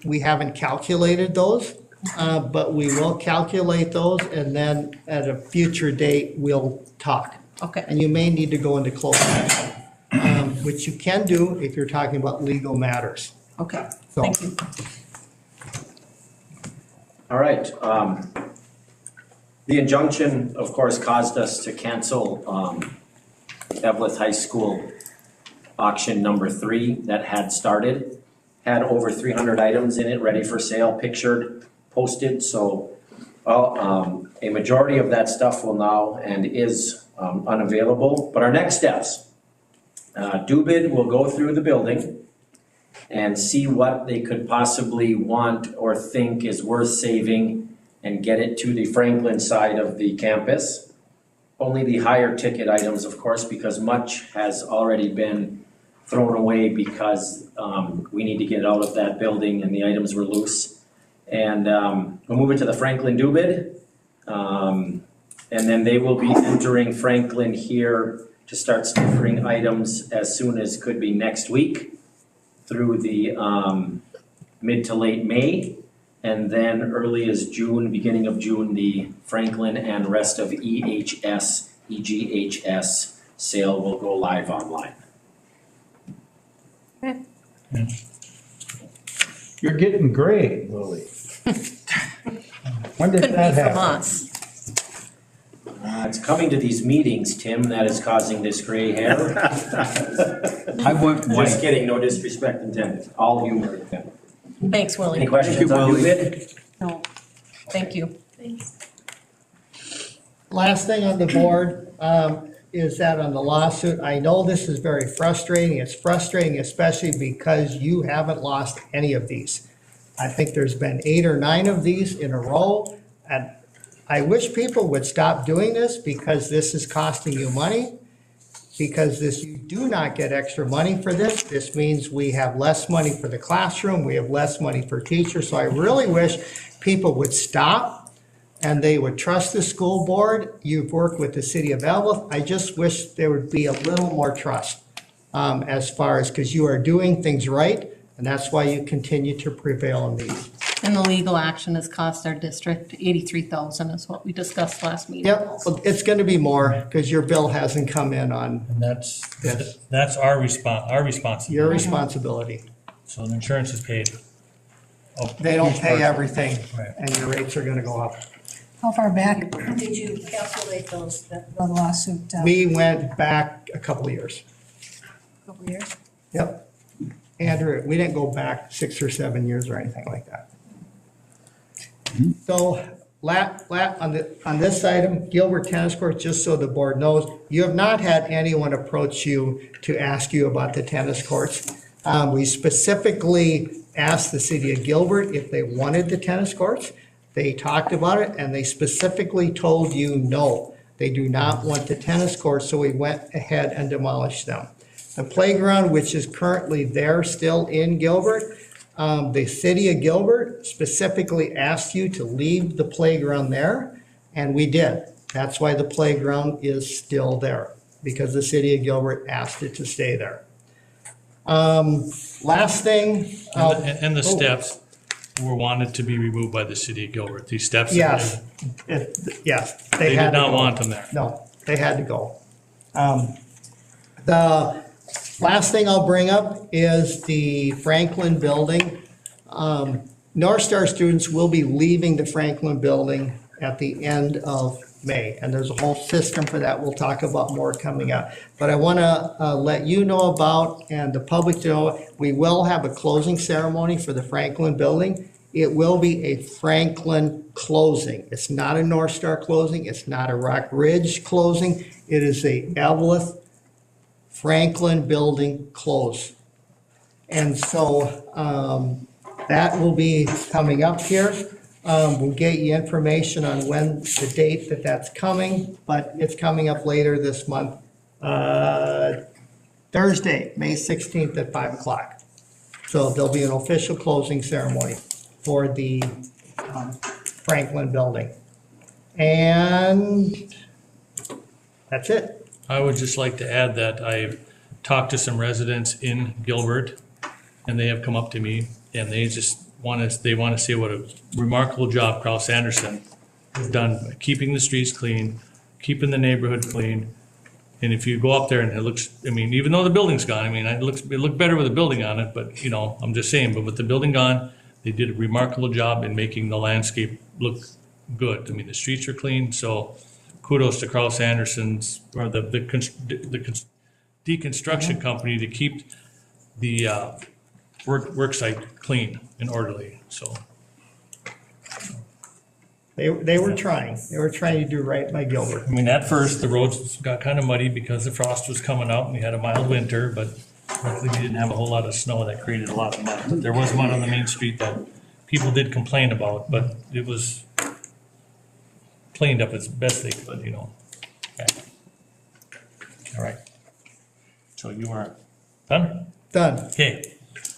we haven't calculated those, but we will calculate those, and then at a future date, we'll talk. Okay. And you may need to go into closed session, which you can do if you're talking about legal matters. Okay, So- thank you. All right. The injunction, of course, caused us to cancel Evelyn High School auction number 3 that had started. Had over 300 items in it, ready for sale, pictured, posted. So a majority of that stuff will now and is unavailable. But our next steps, DUBID will go through the building and see what they could possibly want or think is worth saving and get it to the Franklin side of the campus. Only the higher ticket items, of course, because much has already been thrown away because we need to get out of that building and the items were loose. And we'll move it to the Franklin DUBID. And then they will be entering Franklin here to start sniffing items as soon as could be next week through the mid to late May. And then early as June, beginning of June, the Franklin and rest of EHS, EGHS sale will go live online. You're getting gray, Lily. When did Couldn't that be from happen? us. It's coming to these meetings, Tim, that is causing this gray hair. I went Just white. kidding, no disrespect intended, all humor intended. Thanks, Willie. Any questions on DUBID? No, thank you. Last thing on the board is that on the lawsuit, I know this is very frustrating. It's frustrating especially because you haven't lost any of these. I think there's been 8 or 9 of these in a row. And I wish people would stop doing this because this is costing you money. Because you do not get extra money for this. This means we have less money for the classroom. We have less money for teachers. So I really wish people would stop and they would trust the school board. You've worked with the city of Evelyn. I just wish there would be a little more trust as far as, because you are doing things right. And that's why you continue to prevail in these. And the legal action has cost our district $83,000 is what we discussed last meeting. Yep, well, it's going to be more because your bill hasn't come in on And that's our responsibility. your responsibility. So the insurance is paid. They don't pay everything Right. and your rates are going to go up. How far back did you calculate the lawsuit? We went back a couple of years. Couple years? Yep. Andrew, we didn't go back 6 or 7 years or anything like that. So, on this item, Gilbert Tennis Courts, just so the board knows, you have not had anyone approach you to ask you about the tennis courts. We specifically asked the city of Gilbert if they wanted the tennis courts. They talked about it and they specifically told you no. They do not want the tennis courts, so we went ahead and demolished them. The playground, which is currently there still in Gilbert, the city of Gilbert specifically asked you to leave the playground there, and we did. That's why the playground is still there, because the city of Gilbert asked it to stay there. Last thing. And the steps were wanted to be removed by the city of Gilbert. These steps. Yes, yes. They had did to not go. want them there. No, they had to go. The last thing I'll bring up is the Franklin building. North Star students will be leaving the Franklin building at the end of May, and there's a whole system for that. We'll talk about more coming up. But I want to let you know about, and the public to know, we will have a closing ceremony for the Franklin building. It will be a Franklin closing. It's not a North Star closing. It's not a Rock Ridge closing. It is a Evelyn Franklin building close. And so that will be coming up here. We'll get you information on when the date that's coming, but it's coming up later this month. Thursday, May 16th at 5 o'clock. So there'll be an official closing ceremony for the Franklin building. And that's it. I would just like to add that I've talked to some residents in Gilbert, and they have come up to me, and they just want to see what a remarkable job Kraus Anderson has done by keeping the streets clean, keeping the neighborhood clean, And if you go up there and it looks, I mean, even though the building's gone, I mean, it looked better with the building on it, but, you know, I'm just saying, but with the building gone, they did a remarkable job in making the landscape look good. I mean, the streets are clean, so kudos to Carl Sanderson's, or the deconstruction company to keep the work site clean and orderly, so. They were trying. They were trying to do right by Gilbert. I mean, at first, the roads got kind of muddy because the frost was coming out and we had a mild winter, but luckily we didn't have a whole lot of snow that created a lot of mud. But there was mud on the main street that people did complain about, but it was cleaned up as best they could, you know. Okay. All right. So you are done? Done. Okay,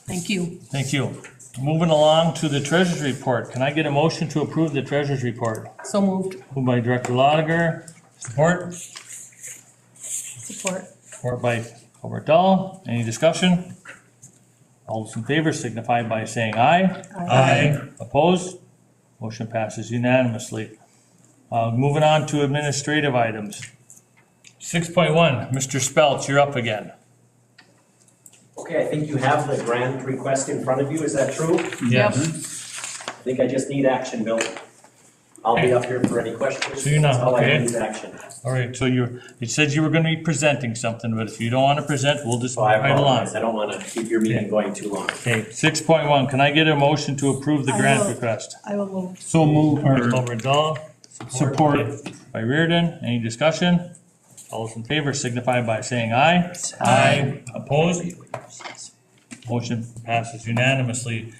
Thank you. thank you. Moving along to the treasurer's report. Can I get a motion to approve the treasurer's report? So moved. Moved by Director Lotiger. Support? Support. Support by Albert Dahl. Any discussion? All those in favor signify by saying aye. Aye. Opposed? Motion passes unanimously. Moving on to administrative items. 6.1, Mr. Speltz, you're up again. Okay, I think you have the grant request in front of you, is that true? Yes. I think I just need action, Bill. I'll be up here for any questions. So you're not, That's all I okay. need is action. All right, so it said you were gonna be presenting something, but if you don't wanna present, we'll just So I right along. apologize, I don't wanna keep your meeting going too long. Okay, 6.1, can I get a motion to approve the I grant will. request? I will move. So move, By or Albert Dahl. support. By Reardon, any discussion? All those in favor signify by saying aye. Aye. Opposed? Motion passes unanimously.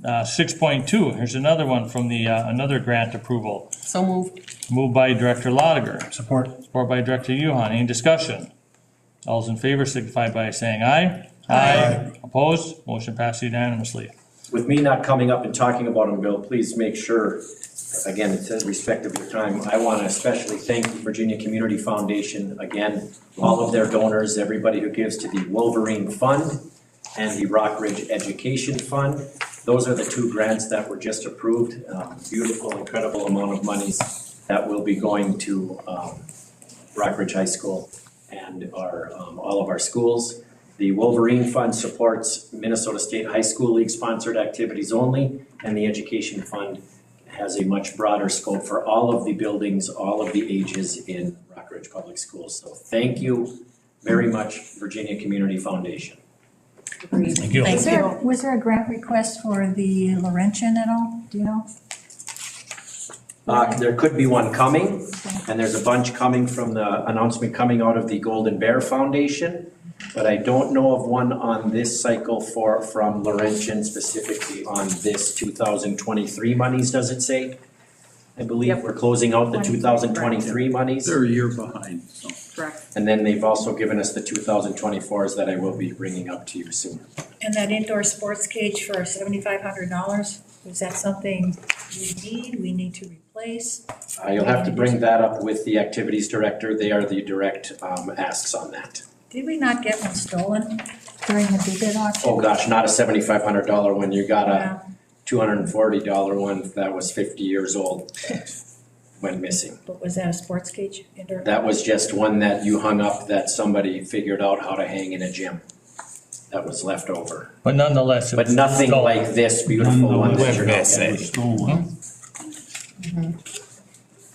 6.2, here's another one from the, another grant approval. So moved. Moved by Director Lotiger. Support. Support by Director Yuhan. Any discussion? All those in favor signify by saying aye. Aye. Opposed? Motion passes unanimously. With me not coming up and talking about them, Bill, please make sure, again, it's in respect of your time, I want to especially thank the Virginia Community Foundation, again, all of their donors, everybody who gives to the Wolverine Fund and the Rockridge Education Fund. Those are the two grants that were just approved. Beautiful, incredible amount of monies that will be going to Rockridge High School and our all of our schools. The Wolverine Fund supports Minnesota State High School League sponsored activities only, and the Education Fund has a much broader scope for all of the buildings, all of the ages in Rockridge Public Schools. So thank you very much, Virginia Community Foundation. Thank you. Was there a grant request for the Laurentian at all? Do you know? There could be one coming, and there's a bunch coming from the announcement coming out of the Golden Bear Foundation. But I don't know of one on this cycle from Laurentian specifically on this 2023 monies, does it say? I believe we're closing out the 2023 monies. They're a year behind, so. Correct. And then they've also given us the 2024s that I will be bringing up to you soon. And that indoor sports cage for $7,500, is that something we need to replace? You'll have to bring that up with the activities director. They are the direct asks on that. Did we not get one stolen during the bid auction? Oh gosh, not a $7,500 one. You got Yeah. a $240 one that was 50 years old that went missing. But was that a sports cage indoor? That was just one that you hung up that somebody figured out how to hang in a gym. That was left over. But nonetheless. But nothing like this beautiful one that you're not getting.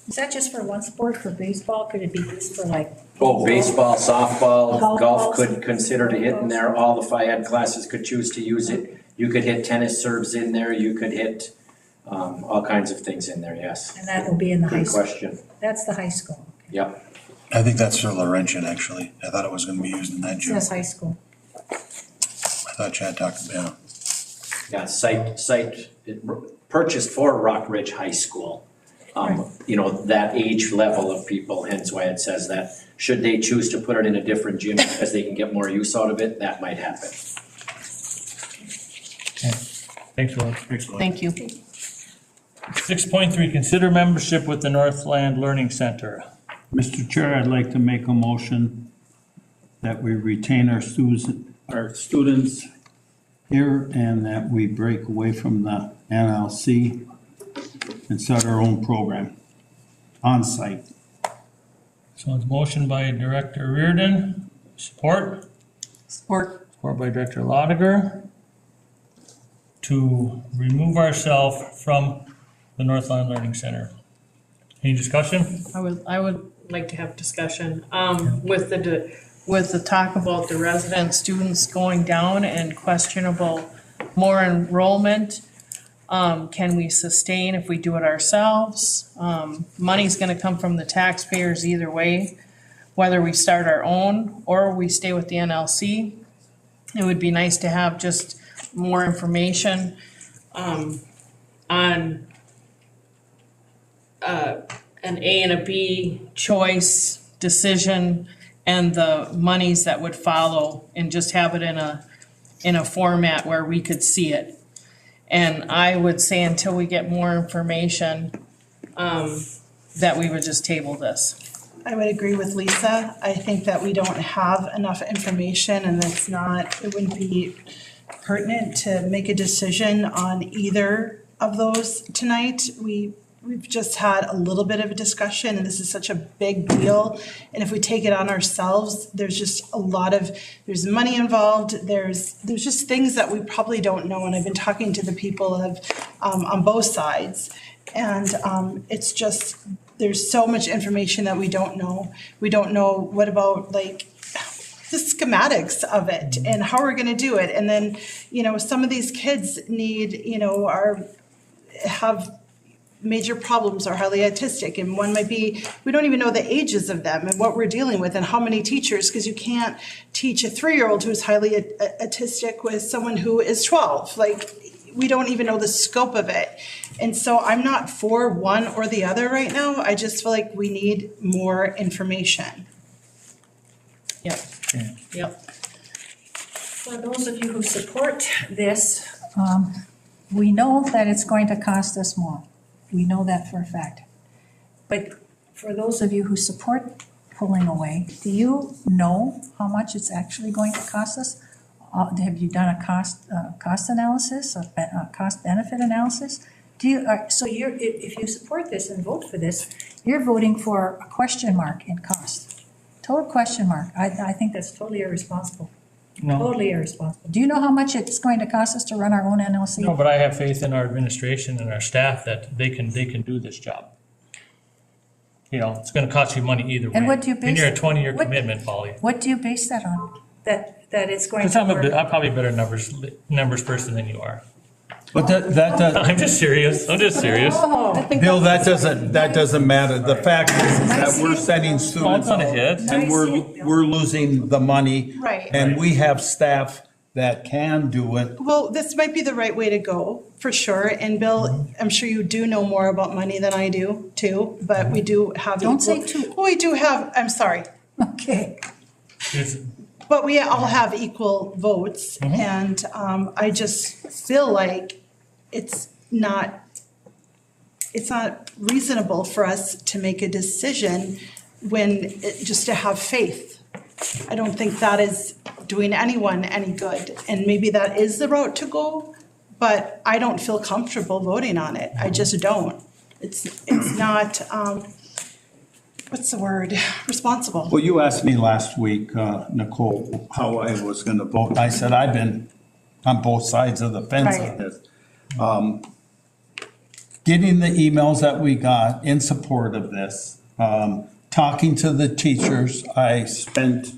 Is that just for one sport, for baseball? Could it be used for like? Oh, baseball, softball, Golf golf balls. could consider to hit in there. All the Phi Ed classes could choose to use it. You could hit tennis serves in there. You could hit all kinds of things in there, yes. And that will be in the high Good school? question. That's the high school. Yep. I think that's for Laurentian, actually. I thought it was gonna be used in that It gym. says high school. I thought Chad talked about, Yeah, site purchased for Rockridge High School. You know, that age level of people, hence why it says that. Should they choose to put it in a different gym because they can get more use out of it, that might happen. Thanks, Will. Thank you. 6.3, consider membership with the Northland Learning Center. Mr. Chair, I'd like to make a motion that we retain our students here and that we break away from the NLC and start our own program on site. So it's motion by Director Reardon, support? Support. Support by Director Lotiger to remove ourselves from the Northland Learning Center. Any discussion? I would like to have discussion, with the talk about the resident students going down and questionable more enrollment. Can we sustain if we do it ourselves? Money's gonna come from the taxpayers either way, whether we start our own or we stay with the NLC. It would be nice to have just more information, on an A and a B choice decision and the monies that would follow, and just have it in a format where we could see it. And I would say until we get more information, that we would just table this. I would agree with Lisa. I think that we don't have enough information, and it wouldn't be pertinent to make a decision on either of those tonight. We've just had a little bit of a discussion, and this is such a big deal. And if we take it on ourselves, there's just there's money involved. There's just things that we probably don't know. And I've been talking to the people on both sides. And it's just, there's so much information that we don't know. We don't know what about like the schematics of it and how we're gonna do it. And then, some of these kids need, have major problems, are highly autistic, and one might be, we don't even know the ages of them and what we're dealing with and how many teachers, because you can't teach a 3-year-old who's highly autistic with someone who is 12. Like, we don't even know the scope of it. And so I'm not for one or the other right now. I just feel like we need more information. Yep. Yep. For those of you who support this, we know that it's going to cost us more. We know that for a fact. But for those of you who support pulling away, do you know how much it's actually going to cost us? Have you done a cost analysis, a cost benefit analysis? If you support this and vote for this, you're voting for a question mark in cost. Total question mark. I think that's totally irresponsible. No. Totally irresponsible. Do you know how much it's going to cost us to run our own NLC? No, but I have faith in our administration and our staff that they can do this job. It's gonna cost you money either way. And what do you base? And you're a 20-year commitment, Polly. What do you base that on? That it's going to work? I'm probably a better numbers person than you are. But that does. I'm just serious. Oh, Bill, that doesn't matter. The fact is that we're sending students out and we're losing the money. Right. And we have staff that can do it. Well, this might be the right way to go, for sure. And Bill, I'm sure you do know more about money than I do, too. But we do have. Don't say too. Well, we do have, I'm sorry. Okay. But we all have equal votes. And I just feel like it's not reasonable for us to make a decision just to have faith. I don't think that is doing anyone any good. And maybe that is the route to go, but I don't feel comfortable voting on it. I just don't. It's not, what's the word? Responsible. Well, you asked me last week, Nicole, how I was gonna vote. I said, I've been on both sides of the fence on this. Getting the emails that we got in support of this, talking to the teachers. I spent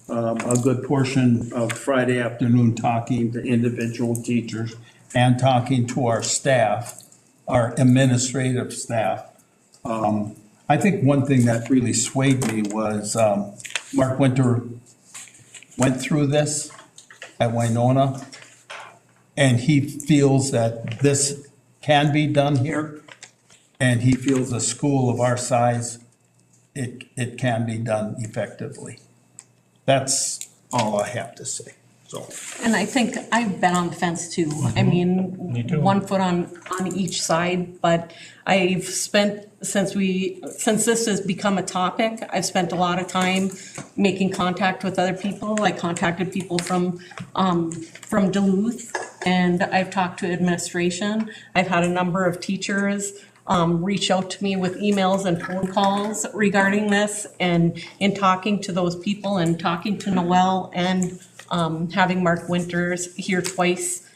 a good portion of Friday afternoon talking to individual teachers and talking to our staff, our administrative staff. I think one thing that really swayed me was Mark Winter went through this at Winona, and he feels that this can be done here, and he feels a school of our size, it can be done effectively. That's all I have to say. So. And I think I've been on the fence too. I mean, Me too. 1 foot on each side, but I've spent, since this has become a topic, I've spent a lot of time making contact with other people. I contacted people from Duluth, and I've talked to administration. I've had a number of teachers reach out to me with emails and phone calls regarding this. And in talking to those people and talking to Noel and having Mark Winters here twice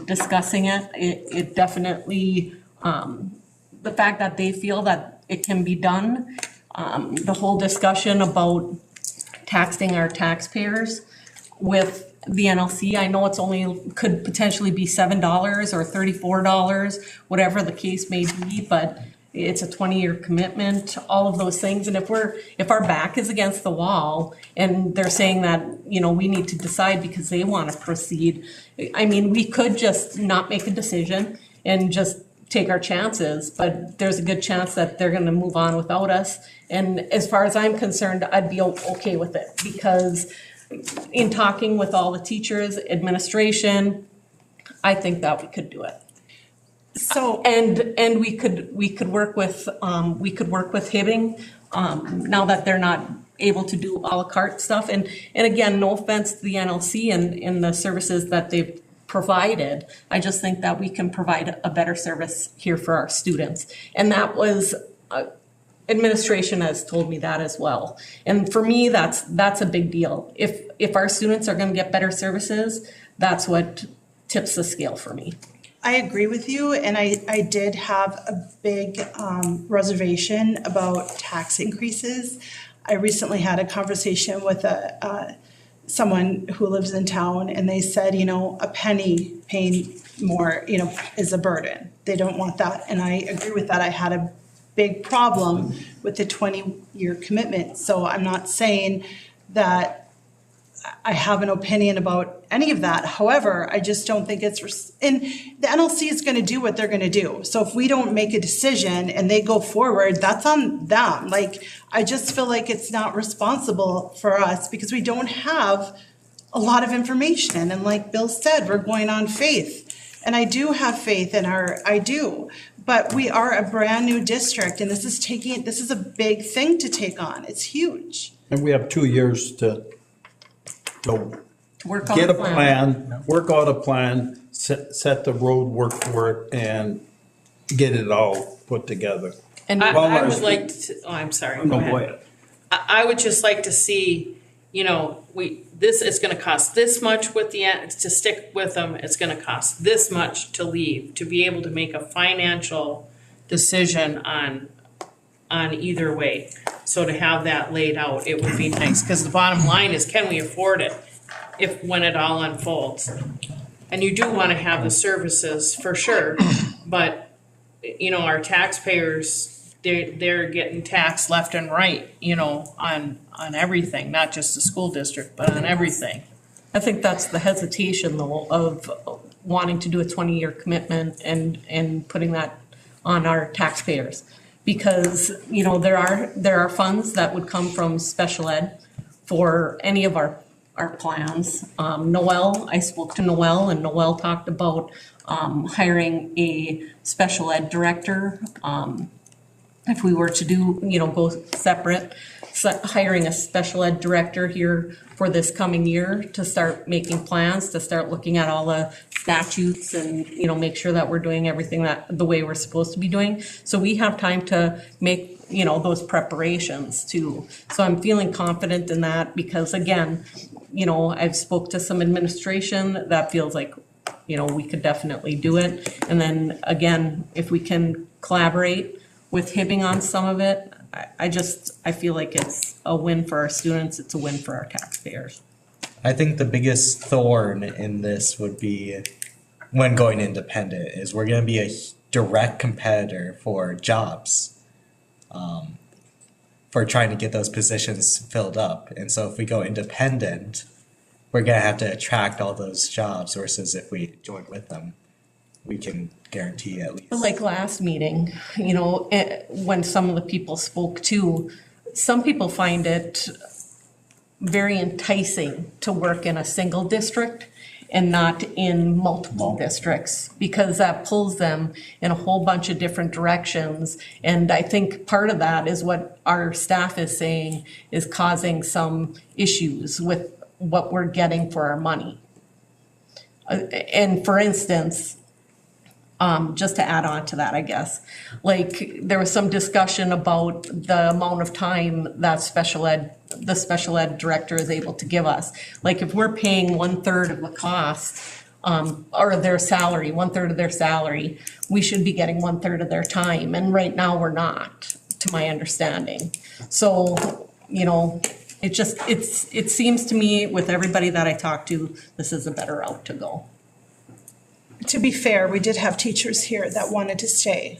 discussing it, it definitely, the fact that they feel that it can be done, the whole discussion about taxing our taxpayers with the NLC. I know it's only, could potentially be $7 or $34, whatever the case may be, but it's a 20-year commitment, all of those things. And if our back is against the wall and they're saying that, you know, we need to decide because they want to proceed, I mean, we could just not make a decision and just take our chances, but there's a good chance that they're going to move on without us. And as far as I'm concerned, I'd be okay with it, because in talking with all the teachers, administration, I think that we could do it. So and we could work with Hibbing now that they're not able to do a la carte stuff. And again, no offense to the NLC and the services that they've provided. I just think that we can provide a better service here for our students. And that was administration has told me that as well. And for me, that's a big deal. If our students are going to get better services, that's what tips the scale for me. I agree with you, and I did have a big reservation about tax increases. I recently had a conversation with someone who lives in town, and they said, you know, a penny paying more, you know, is a burden. They don't want that, and I agree with that. I had a big problem with the 20-year commitment, so I'm not saying that I have an opinion about any of that. However, I just don't think and the NLC is going to do what they're going to do. So if we don't make a decision and they go forward, that's on them. Like, I just feel like it's not responsible for us because we don't have a lot of information. And like Bill said, we're going on faith. And I do have faith in I do. But we are a brand new district, and this is a big thing to take on. It's huge. And we have 2 years to Work on get the a plan, work out a plan, set the road work for it, and get it all put together. And I would like to, I'm sorry, go ahead. I would just like to see, you know, this is gonna cost this much with to stick with them, it's gonna cost this much to leave, to be able to make a financial decision on either way. So to have that laid out, it would be nice, because the bottom line is, can we afford it when it all unfolds? And you do want to have the services for sure, but you know, our taxpayers, they're getting taxed left and right, you know, on everything, not just the school district, but on everything. I think that's the hesitation though of wanting to do a 20-year commitment and putting that on our taxpayers. Because, you know, there are funds that would come from special ed for any of our plans. Noel, I spoke to Noel, and Noel talked about hiring a special ed director. If we were to do, you know, go separate, hiring a special ed director here for this coming year to start making plans, to start looking at all the statutes and, you know, make sure that we're doing everything the way we're supposed to be doing. So we have time to make, you know, those preparations too. So I'm feeling confident in that because again, you know, I've spoke to some administration that feels like, you know, we could definitely do it. And then again, if we can collaborate with Hibbing on some of it, I feel like it's a win for our students, it's a win for our taxpayers. I think the biggest thorn in this would be when going independent is we're going to be a direct competitor for jobs, for trying to get those positions filled up. And so if we go independent, we're going to have to attract all those jobs versus if we join with them, we can guarantee at least. Like last meeting, you know, when some of the people spoke too, some people find it very enticing to work in a single district and not in multiple districts because that pulls them in a whole bunch of different directions. And I think part of that is what our staff is saying is causing some issues with what we're getting for our money. And for instance, just to add on to that, I guess. Like, there was some discussion about the amount of time that the special ed director is able to give us. Like, if we're paying 1/3 of the cost, or their salary, 1/3 of their salary, we should be getting 1/3 of their time, and right now we're not, to my understanding. So, you know, it seems to me, with everybody that I talk to, this is a better route to go. To be fair, we did have teachers here that wanted to stay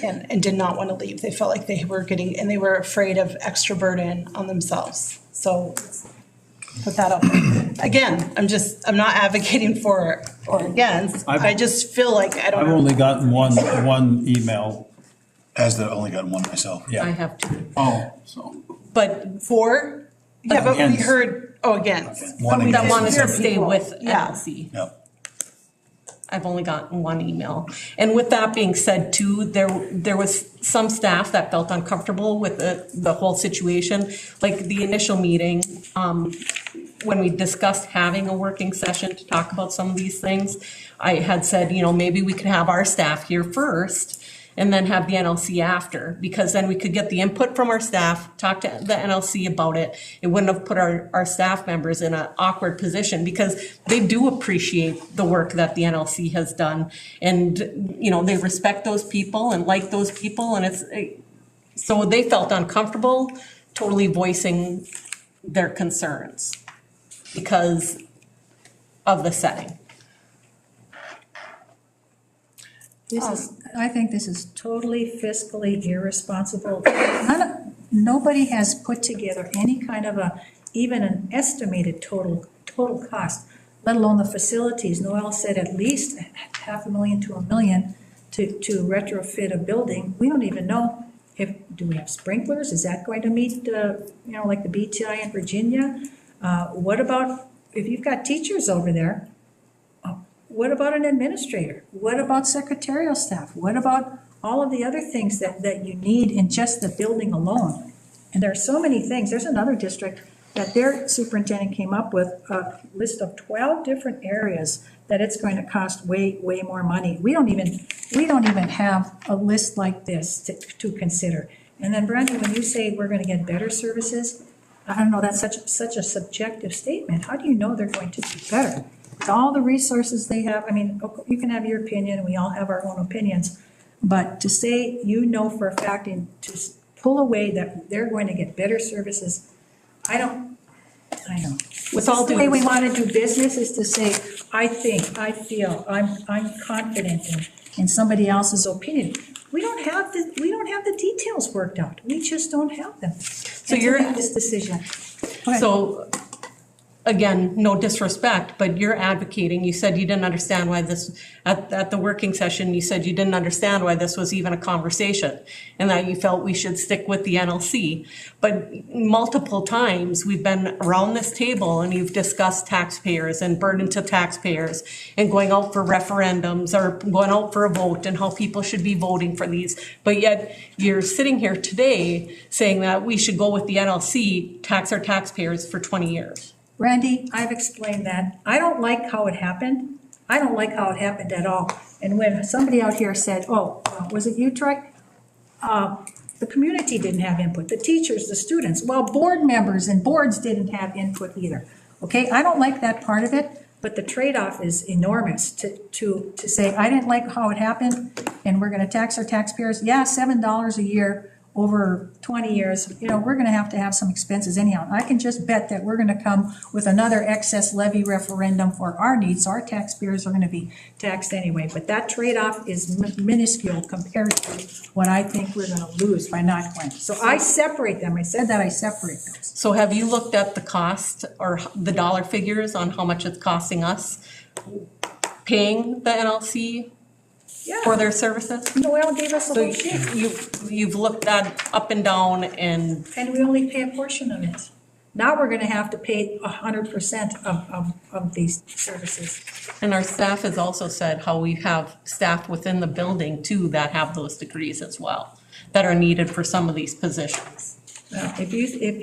and did not want to leave. They felt like they were afraid of extra burden on themselves. So put that up. Again, I'm not advocating for or against. I just feel like I don't I've know. only gotten one email. Only gotten one myself. Yeah. I have two. Oh, so. But for, yeah, but we Against. heard, against. One But we that did wanted hear to stay people. with Yeah. NLC. Yep. I've only gotten one email. And with that being said too, there was some staff that felt uncomfortable with the whole situation. Like the initial meeting, when we discussed having a working session to talk about some of these things, I had said, you know, maybe we could have our staff here first and then have the NLC after, because then we could get the input from our staff, talk to the NLC about it. It wouldn't have put our staff members in an awkward position, because they do appreciate the work that the NLC has done. And, you know, they respect those people and like those people, and so they felt uncomfortable totally voicing their concerns because of the setting. I think this is totally fiscally irresponsible. Nobody has put together any kind of even an estimated total cost, let alone the facilities. Noel said at least $500,000 to $1 million to retrofit a building. We don't even know do we have sprinklers? Is that going to meet like the BTI in Virginia? What about if you've got teachers over there? What about an administrator? What about secretarial staff? What about all of the other things that you need in just the building alone? And there are so many things. There's another district that their superintendent came up with a list of 12 different areas that it's going to cost way more money. We don't even have a list like this to consider. And then Brandy, when you say we're going to get better services, I don't know, that's such a subjective statement. How do you know they're going to be better? With all the resources they have, I mean, you can have your opinion, we all have our own opinions, but to say for a fact and to pull away that they're going to get better services, I know. With all the way we want to do business is to say, I think, I feel, I'm confident in somebody else's opinion. We don't have the details worked out. We just don't have them. So you're make this decision. So, again, no disrespect, but you're advocating, you said you didn't understand why this, at the working session, you said you didn't understand why this was even a conversation, and that you felt we should stick with the NLC. But multiple times, we've been around this table and you've discussed taxpayers and burden to taxpayers and going out for referendums or going out for a vote and how people should be voting for these. But yet, you're sitting here today saying that we should go with the NLC, tax our taxpayers for 20 years. Randy, I've explained that. I don't like how it happened. I don't like how it happened at all. And when somebody out here said, was it you, Troy? The community didn't have input, the teachers, the students. Well, board members and boards didn't have input either. Okay, I don't like that part of it, but the trade-off is enormous to say, I didn't like how it happened and we're gonna tax our taxpayers. Yeah, $7 a year over 20 years, we're going to have some expenses anyhow. I can just bet that we're going to come with another excess levy referendum for our needs. Our taxpayers are going to be taxed anyway. But that trade-off is minuscule compared to what I think we're going to lose by not going. So I separate them. I said that I separate those. So have you looked at the cost or the dollar figures on how much it's costing us paying the NLC? Yeah. For their services? Noel gave us a whole sheet. You've looked that up and down and we only pay a portion of it. Now we're gonna have to pay 100% of these services. And our staff has also said how we have staff within the building too that have those degrees as well, that are needed for some of these positions. If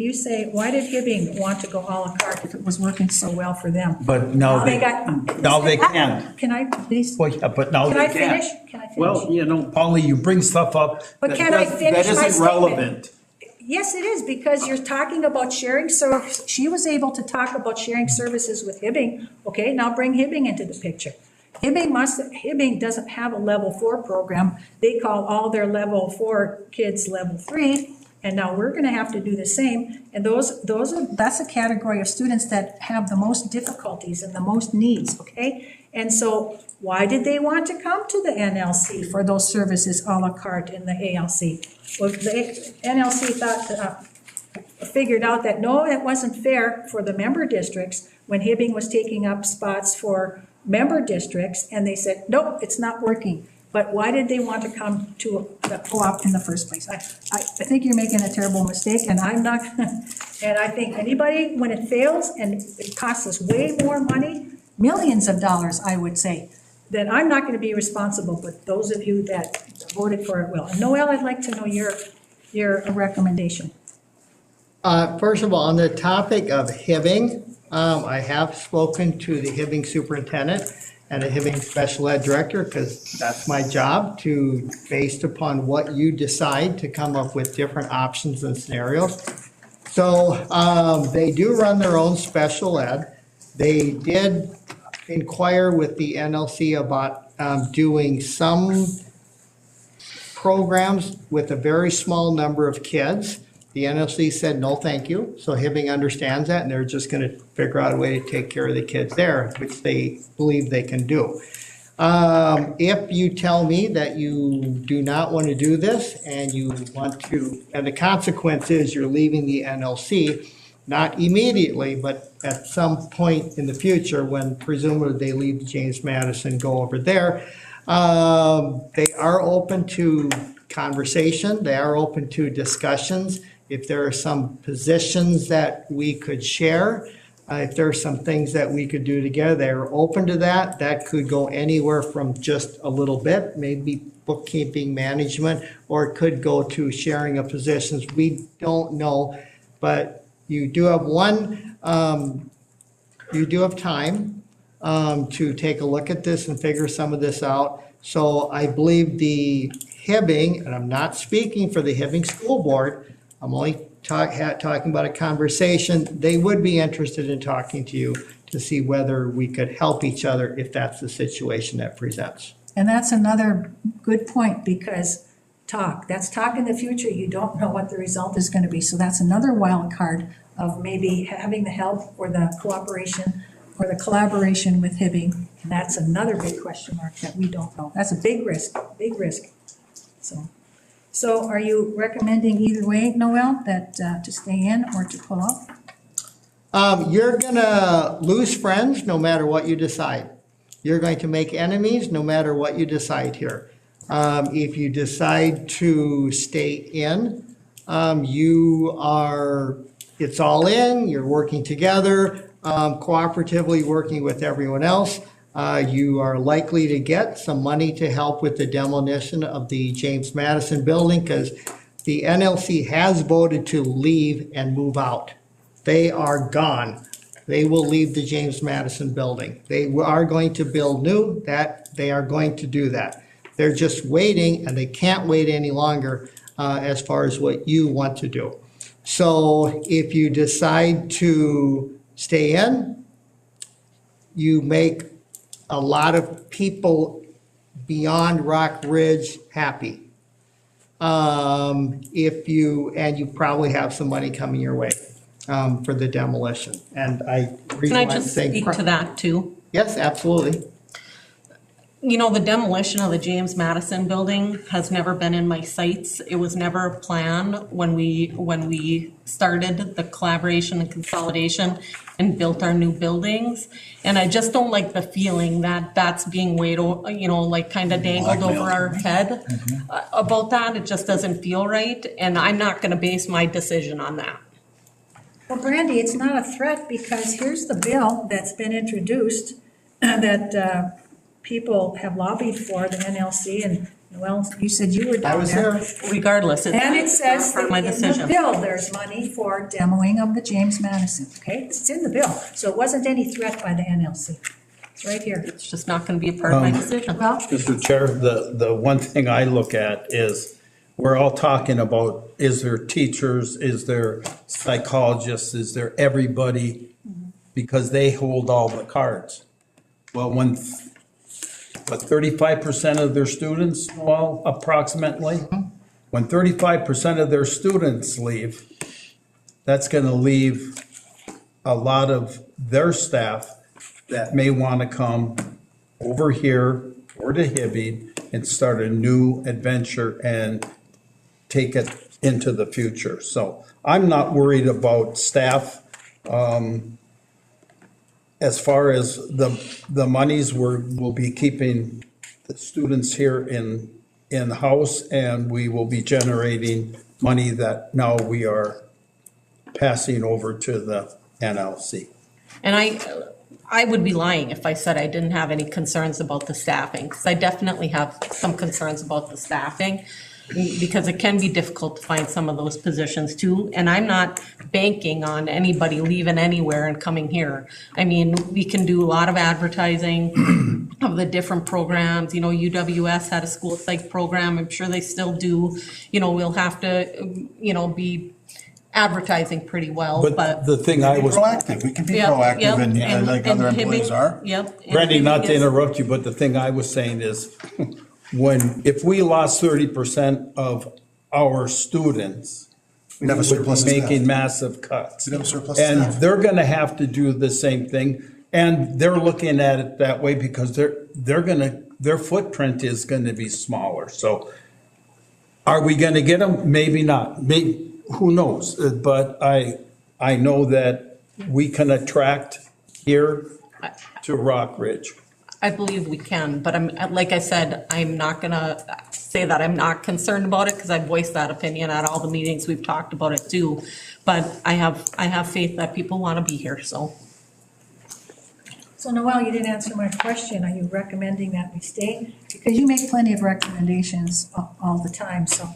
you say, why did Hibbing want to go à la carte if it was working so well for them? But now they can't. Can I please? Well, yeah, but now Can they I can't. finish? Can I finish? Well, you know, Polly, you bring stuff up. But that can I does- finish my That isn't statement? relevant. Yes, it is, because you're talking about sharing service. She was able to talk about sharing services with Hibbing. Okay, now bring Hibbing into the picture. Hibbing doesn't have a level 4 program. They call all their level 4 kids level 3. And now we're gonna have to do the same. And that's a category of students that have the most difficulties and the most needs, okay? And so why did they want to come to the NLC for those services à la carte in the ALC? Well, the NLC figured out that no, it wasn't fair for the member districts when Hibbing was taking up spots for member districts, and they said, nope, it's not working. But why did they want to come to the co-op in the first place? I think you're making a terrible mistake, and I'm not, and I think anybody, when it fails and it costs us way more money, millions of dollars, I would say, then I'm not gonna be responsible, but those of you that voted for it will. And Noel, I'd like to know your recommendation. First of all, on the topic of Hibbing, I have spoken to the Hibbing superintendent and the Hibbing special ed director, because that's my job to, based upon what you decide, to come up with different options and scenarios. So they do run their own special ed. They did inquire with the NLC about doing some programs with a very small number of kids. The NLC said, no, thank you. So Hibbing understands that, and they're just going to figure out a way to take care of the kids there, which they believe they can do. If you tell me that you do not want to do this and you want to, and the consequence is you're leaving the NLC, not immediately, but at some point in the future when presumably they leave James Madison, go over there, they are open to conversation. They are open to discussions. If there are some positions that we could share, if there are some things that we could do together, they're open to that. That could go anywhere from just a little bit, maybe bookkeeping management, or it could go to sharing of positions. We don't know, but you do have time to take a look at this and figure some of this out. So I believe the Hibbing, and I'm not speaking for the Hibbing School Board, I'm only talking about a conversation. They would be interested in talking to you to see whether we could help each other if that's the situation that presents. And that's another good point, because that's talk in the future. You don't know what the result is going to be. So that's another wild card of maybe having the help or the cooperation or the collaboration with Hibbing. And that's another big question mark that we don't know. That's a big risk, big risk. So are you recommending either way, Noel, that to stay in or to pull out? You're gonna lose friends no matter what you decide. You're going to make enemies no matter what you decide here. If you decide to stay in, it's all in, you're working together, cooperatively working with everyone else. You are likely to get some money to help with the demolition of the James Madison building, because the NLC has voted to leave and move out. They are gone. They will leave the James Madison building. They are going to build new, they are going to do that. They're just waiting, and they can't wait any longer as far as what you want to do. So if you decide to stay in, you make a lot of people beyond Rock Ridge happy. And you probably have some money coming your way for the demolition. And Can I just speak to that too? Yes, absolutely. You know, the demolition of the James Madison building has never been in my sights. It was never a plan when we started the collaboration and consolidation and built our new buildings. And I just don't like the feeling that that's being weighed, like kind of dangled over our head about that. It just doesn't feel right. And I'm not going to base my decision on that. Well, Brandy, it's not a threat, because here's the bill that's been introduced that people have lobbied for, the NLC and Well, you said you were I down was there. there. Regardless, it's And it says not that my in the decision. bill, there's money for demoing of the James Madison, okay? It's in the bill, so it wasn't any threat by the NLC. It's right here. It's just not gonna be a part of my decision. Well, Mr. Chair, the one thing I look at is, we're all talking about, is there teachers, is there psychologists, is there everybody? Because they hold all the cards. Well, when, 35% of their students, well, approximately, when 35% of their students leave, that's gonna leave a lot of their staff that may wanna come over here or to Hibbing and start a new adventure and take it into the future. So I'm not worried about staff. As far as the monies, we'll be keeping the students here in-house, and we will be generating money that now we are passing over to the NLC. And I would be lying if I said I didn't have any concerns about the staffing, because I definitely have some concerns about the staffing, because it can be difficult to find some of those positions too. And I'm not banking on anybody leaving anywhere and coming here. I mean, we can do a lot of advertising of the different programs. You know, UWS had a school psych program. I'm sure they still do. You know, we'll have to, you know, be advertising pretty well, but. The thing I was. Proactive, we can be Yep, proactive yep, and like other Hibbing- employees are. Yep. and Brandy, not Hibbing to is- interrupt you, but the thing I was saying is, if we lost 30% of our students, We'd have a we would be surplus of staff. making massive cuts. We'd have a surplus of And staff. they're gonna have to do the same thing, and they're looking at it that way because their footprint is gonna be smaller, so are we gonna get them? Maybe not, maybe, who knows? But I know that we can attract here to Rock Ridge. I believe we can, but like I said, I'm not gonna say that I'm not concerned about it, because I voiced that opinion at all the meetings, we've talked about it too. But I have faith that people wanna be here, so. so Noel, you didn't answer my question. Are you recommending that we stay? Because you make plenty of recommendations all the time, so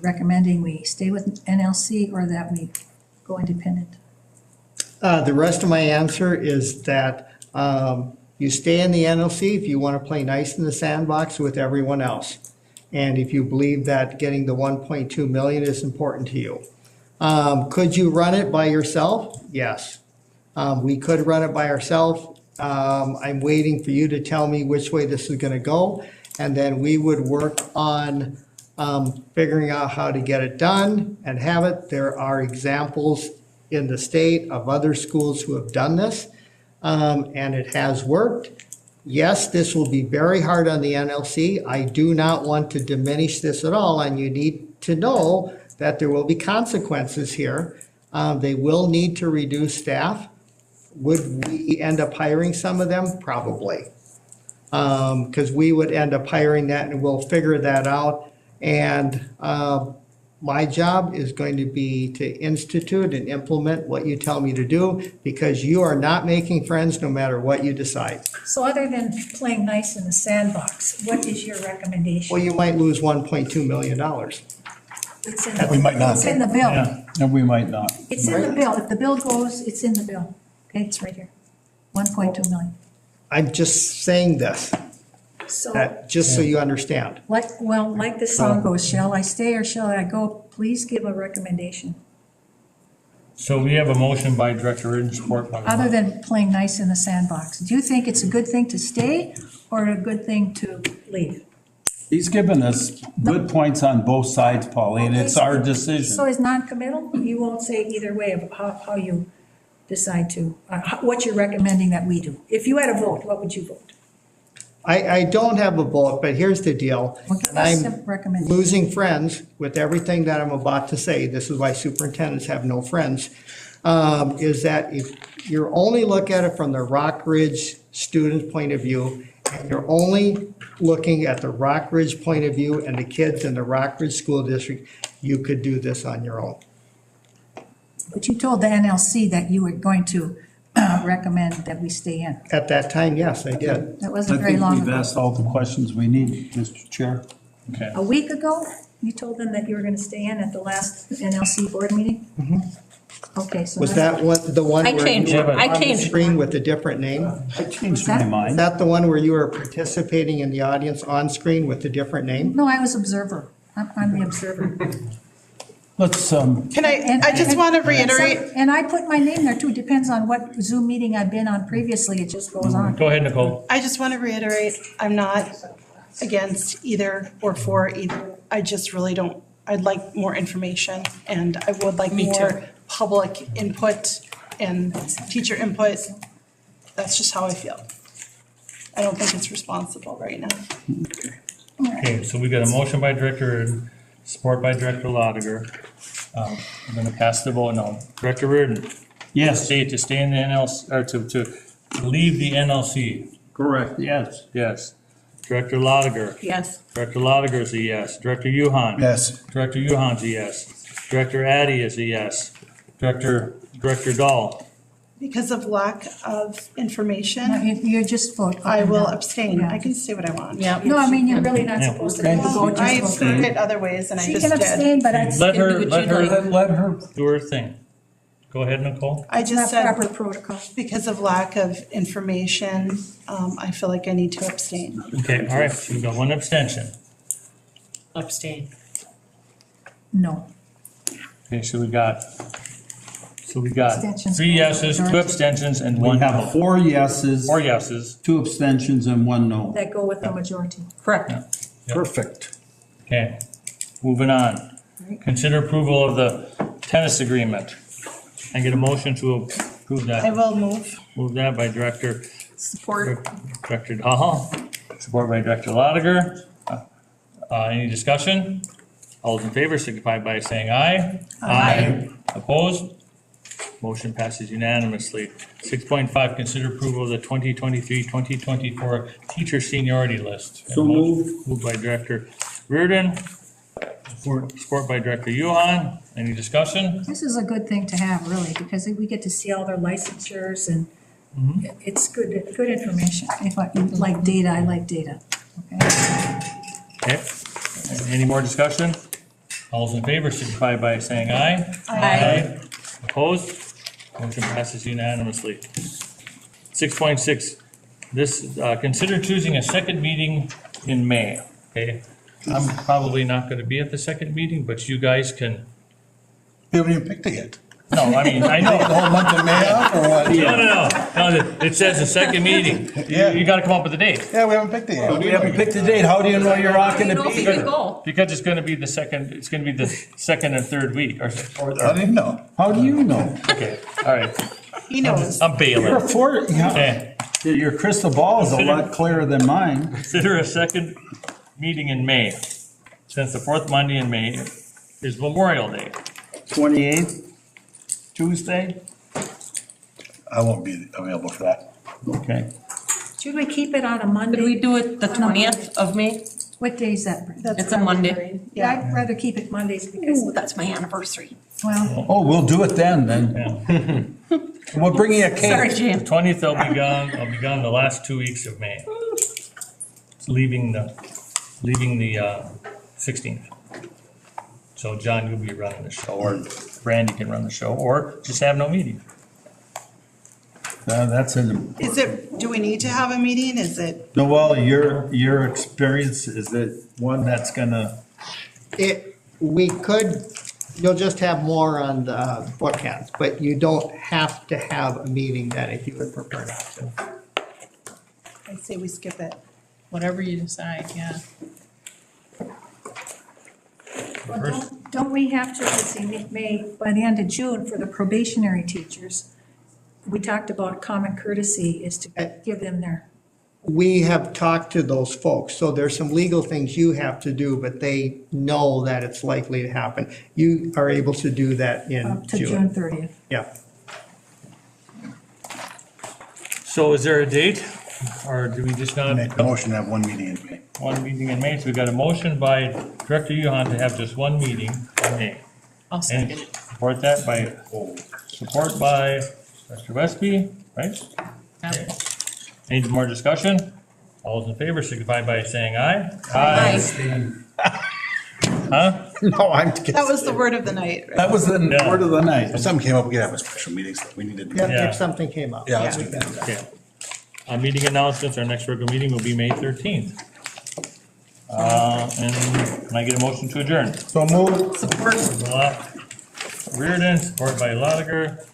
recommending we stay with NLC or that we go independent? The rest of my answer is that you stay in the NLC if you want to play nice in the sandbox with everyone else. And if you believe that getting the 1.2 million is important to you. Could you run it by yourself? Yes. We could run it by ourselves. I'm waiting for you to tell me which way this is going to go. And then we would work on figuring out how to get it done and have it. There are examples in the state of other schools who have done this, and it has worked. Yes, this will be very hard on the NLC. I do not want to diminish this at all, and you need to know that there will be consequences here. They will need to reduce staff. Would we end up hiring some of them? Probably. Because we would end up hiring that, and we'll figure that out. And my job is going to be to institute and implement what you tell me to do, because you are not making friends no matter what you decide. So other than playing nice in the sandbox, what is your recommendation? Well, you might lose $1.2 million. It's in We might not. It's in the bill. Yeah, and we might not. It's in the bill. If the bill goes, it's in the bill. Okay, it's right here. 1.2 million. I'm just saying this, So, just so you understand. like the song goes, shall I stay or shall I go? Please give a recommendation, So we have a motion by Director Ridden, support by. other than playing nice in the sandbox. Do you think it's a good thing to stay or a good thing to leave? He's given us good points on both sides, Pauline. It's our decision. So is non-committal? You won't say either way of how you decide to, what you're recommending that we do. If you had a vote, what would you vote? I don't have a vote, but here's the deal. Give And us I'm some recommendation. losing friends with everything that I'm about to say. This is why superintendents have no friends. Is that if you're only look at it from the Rock Ridge student's point of view, and you're only looking at the Rock Ridge point of view and the kids in the Rock Ridge School District, you could do this on your own. But you told the NLC that you were going to recommend that we stay in. At that time, yes, I did. That wasn't very long I think we've ago. asked all the questions we need, Mr. Chair. Okay. A week ago, you told them that you were gonna stay in at the last NLC board meeting? Okay, so. Was that's- that what, the one I where changed you it. were I on the changed it. screen with a different name? I changed that? my Is mind. that the one where you were participating in the audience on screen with a different name? No, I was observer. I'm the observer. Let's, Can I just want to reiterate, And I put my name there too, depends on what Zoom meeting I've been on previously, it just goes on. Go ahead, Nicole. I just want to reiterate, I'm not against either or for either. I just really don't, I'd like more information and I would like Me too. more public input and teacher input. That's just how I feel. I don't think it's responsible right now. Okay, so we got a motion by Director Reardon, support by Director Lotiger. I'm gonna cast the vote now. Director Reardon? yes, To stay in the NLC, or to leave the NLC? correct, yes. Yes. Director Lotiger? Yes. Director Lotiger is a yes. Director Yuhan? Yes. Director Yuhan's a yes. Director Addy is a yes. Director Dahl? Because of lack of No, information, you just vote. I will Yeah. abstain. I can say what I want. Yeah. No, I mean, you're really not Yeah. supposed to Okay. vote, I've just vote. heard it other ways and I She just can did. abstain, but it's Let her, what let you'd her, like. Let her, do her thing. Go ahead, Nicole. I not just said, proper protocol. because of lack of information, I feel like I need to abstain. Okay, all right, so we got one abstention. Abstain. No. Okay, so we got Abstentions. 3 yeses, 2 abstentions, and we 1 have no. 4 yeses, 4 yeses. 2 abstentions, and 1 no. That go with the majority. Correct. Yep. Perfect. Okay, moving on. Consider approval of the tennis agreement. I get a motion to approve I that. will move. Move that by Director Support. Dahl, support by Director Lotiger. Any discussion? All those in favor signify by saying aye. Aye. Opposed? Motion passes unanimously. 6.5, consider approval of the 2023-2024 teacher seniority list. So moved. Moved by Director Reardon, support by Director Yuhan. Any discussion? This is a good thing to have, really, because we get to see all their licensures and it's good information. If I like data, I like data. Okay. Okay. Any more discussion? All those in favor signify by saying aye. Aye. Opposed? Motion passes unanimously. 6.6, this, consider choosing a second meeting in May, okay? I'm probably not gonna be at the second meeting, but you guys can, We haven't even picked it yet. no, I mean, I The know. whole month of May off or what? No, it says the second meeting. Yeah. You gotta come up with a date. Yeah, we haven't picked it yet. We haven't picked a date, how do you know you're not You gonna know if be you here? can go. Because it's gonna be the second and third week, or, I didn't know. How do you know? okay, all right. He knows. I'm bailing. You're yeah, Okay. your crystal ball is a lot clearer than mine. Consider a second meeting in May, since the fourth Monday in May is Memorial Day. 28th, Tuesday? I won't be available for that. Okay. Should we keep it on a Monday? Could we do it the 20th of May? What day is that? Brenda? That's It's a Monday. Yeah, I'd rather keep it Mondays because, Ooh, that's my anniversary. well, Oh, we'll do it then. We'll bring you a Sorry, cake. Jan. 20th, I'll be gone the last 2 weeks of May. It's leaving the 16th. So John, you'll be running the show, or Brandy can run the show, or just have no meeting. That's an, Is it, do we need to have a meeting? Is it, Noel, your experience, is it one that's gonna, We could, you'll just have more on the bookends, but you don't have to have a meeting that if you would prefer not to. I say we skip it. Whatever you decide, yeah. don't we have to, let's see, May, by the end of June for the probationary teachers, we talked about common courtesy is to give them their, We have talked to those folks, so there's some legal things you have to do, but they know that it's likely to happen. You are able to do that in up to June 30th. Yeah. So is there a date, or do we just not? Make a motion to have one meeting in May. One meeting in May, so we got a motion by Director Yuhan to have just one meeting in May. I'll second it. Support by Director Westby, right? Yeah. Any more discussion? All All those in favor signify by saying aye. Huh? No, I'm kidding. That was the word of the night, right? That was the Yeah. word of the night. If something came up, we could have a special meeting, so we needed. Yeah, Yeah. if something came up. Yeah, let's do that. Okay. Meeting announcements, our next regular meeting will be May 13th. And can I get a motion to adjourn? So move. Reardon, support by Lotiger.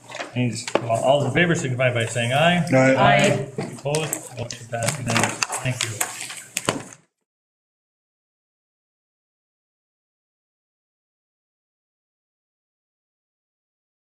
All those in favor signify by saying aye. Aye. Opposed, motion passed unanimously. Thank you.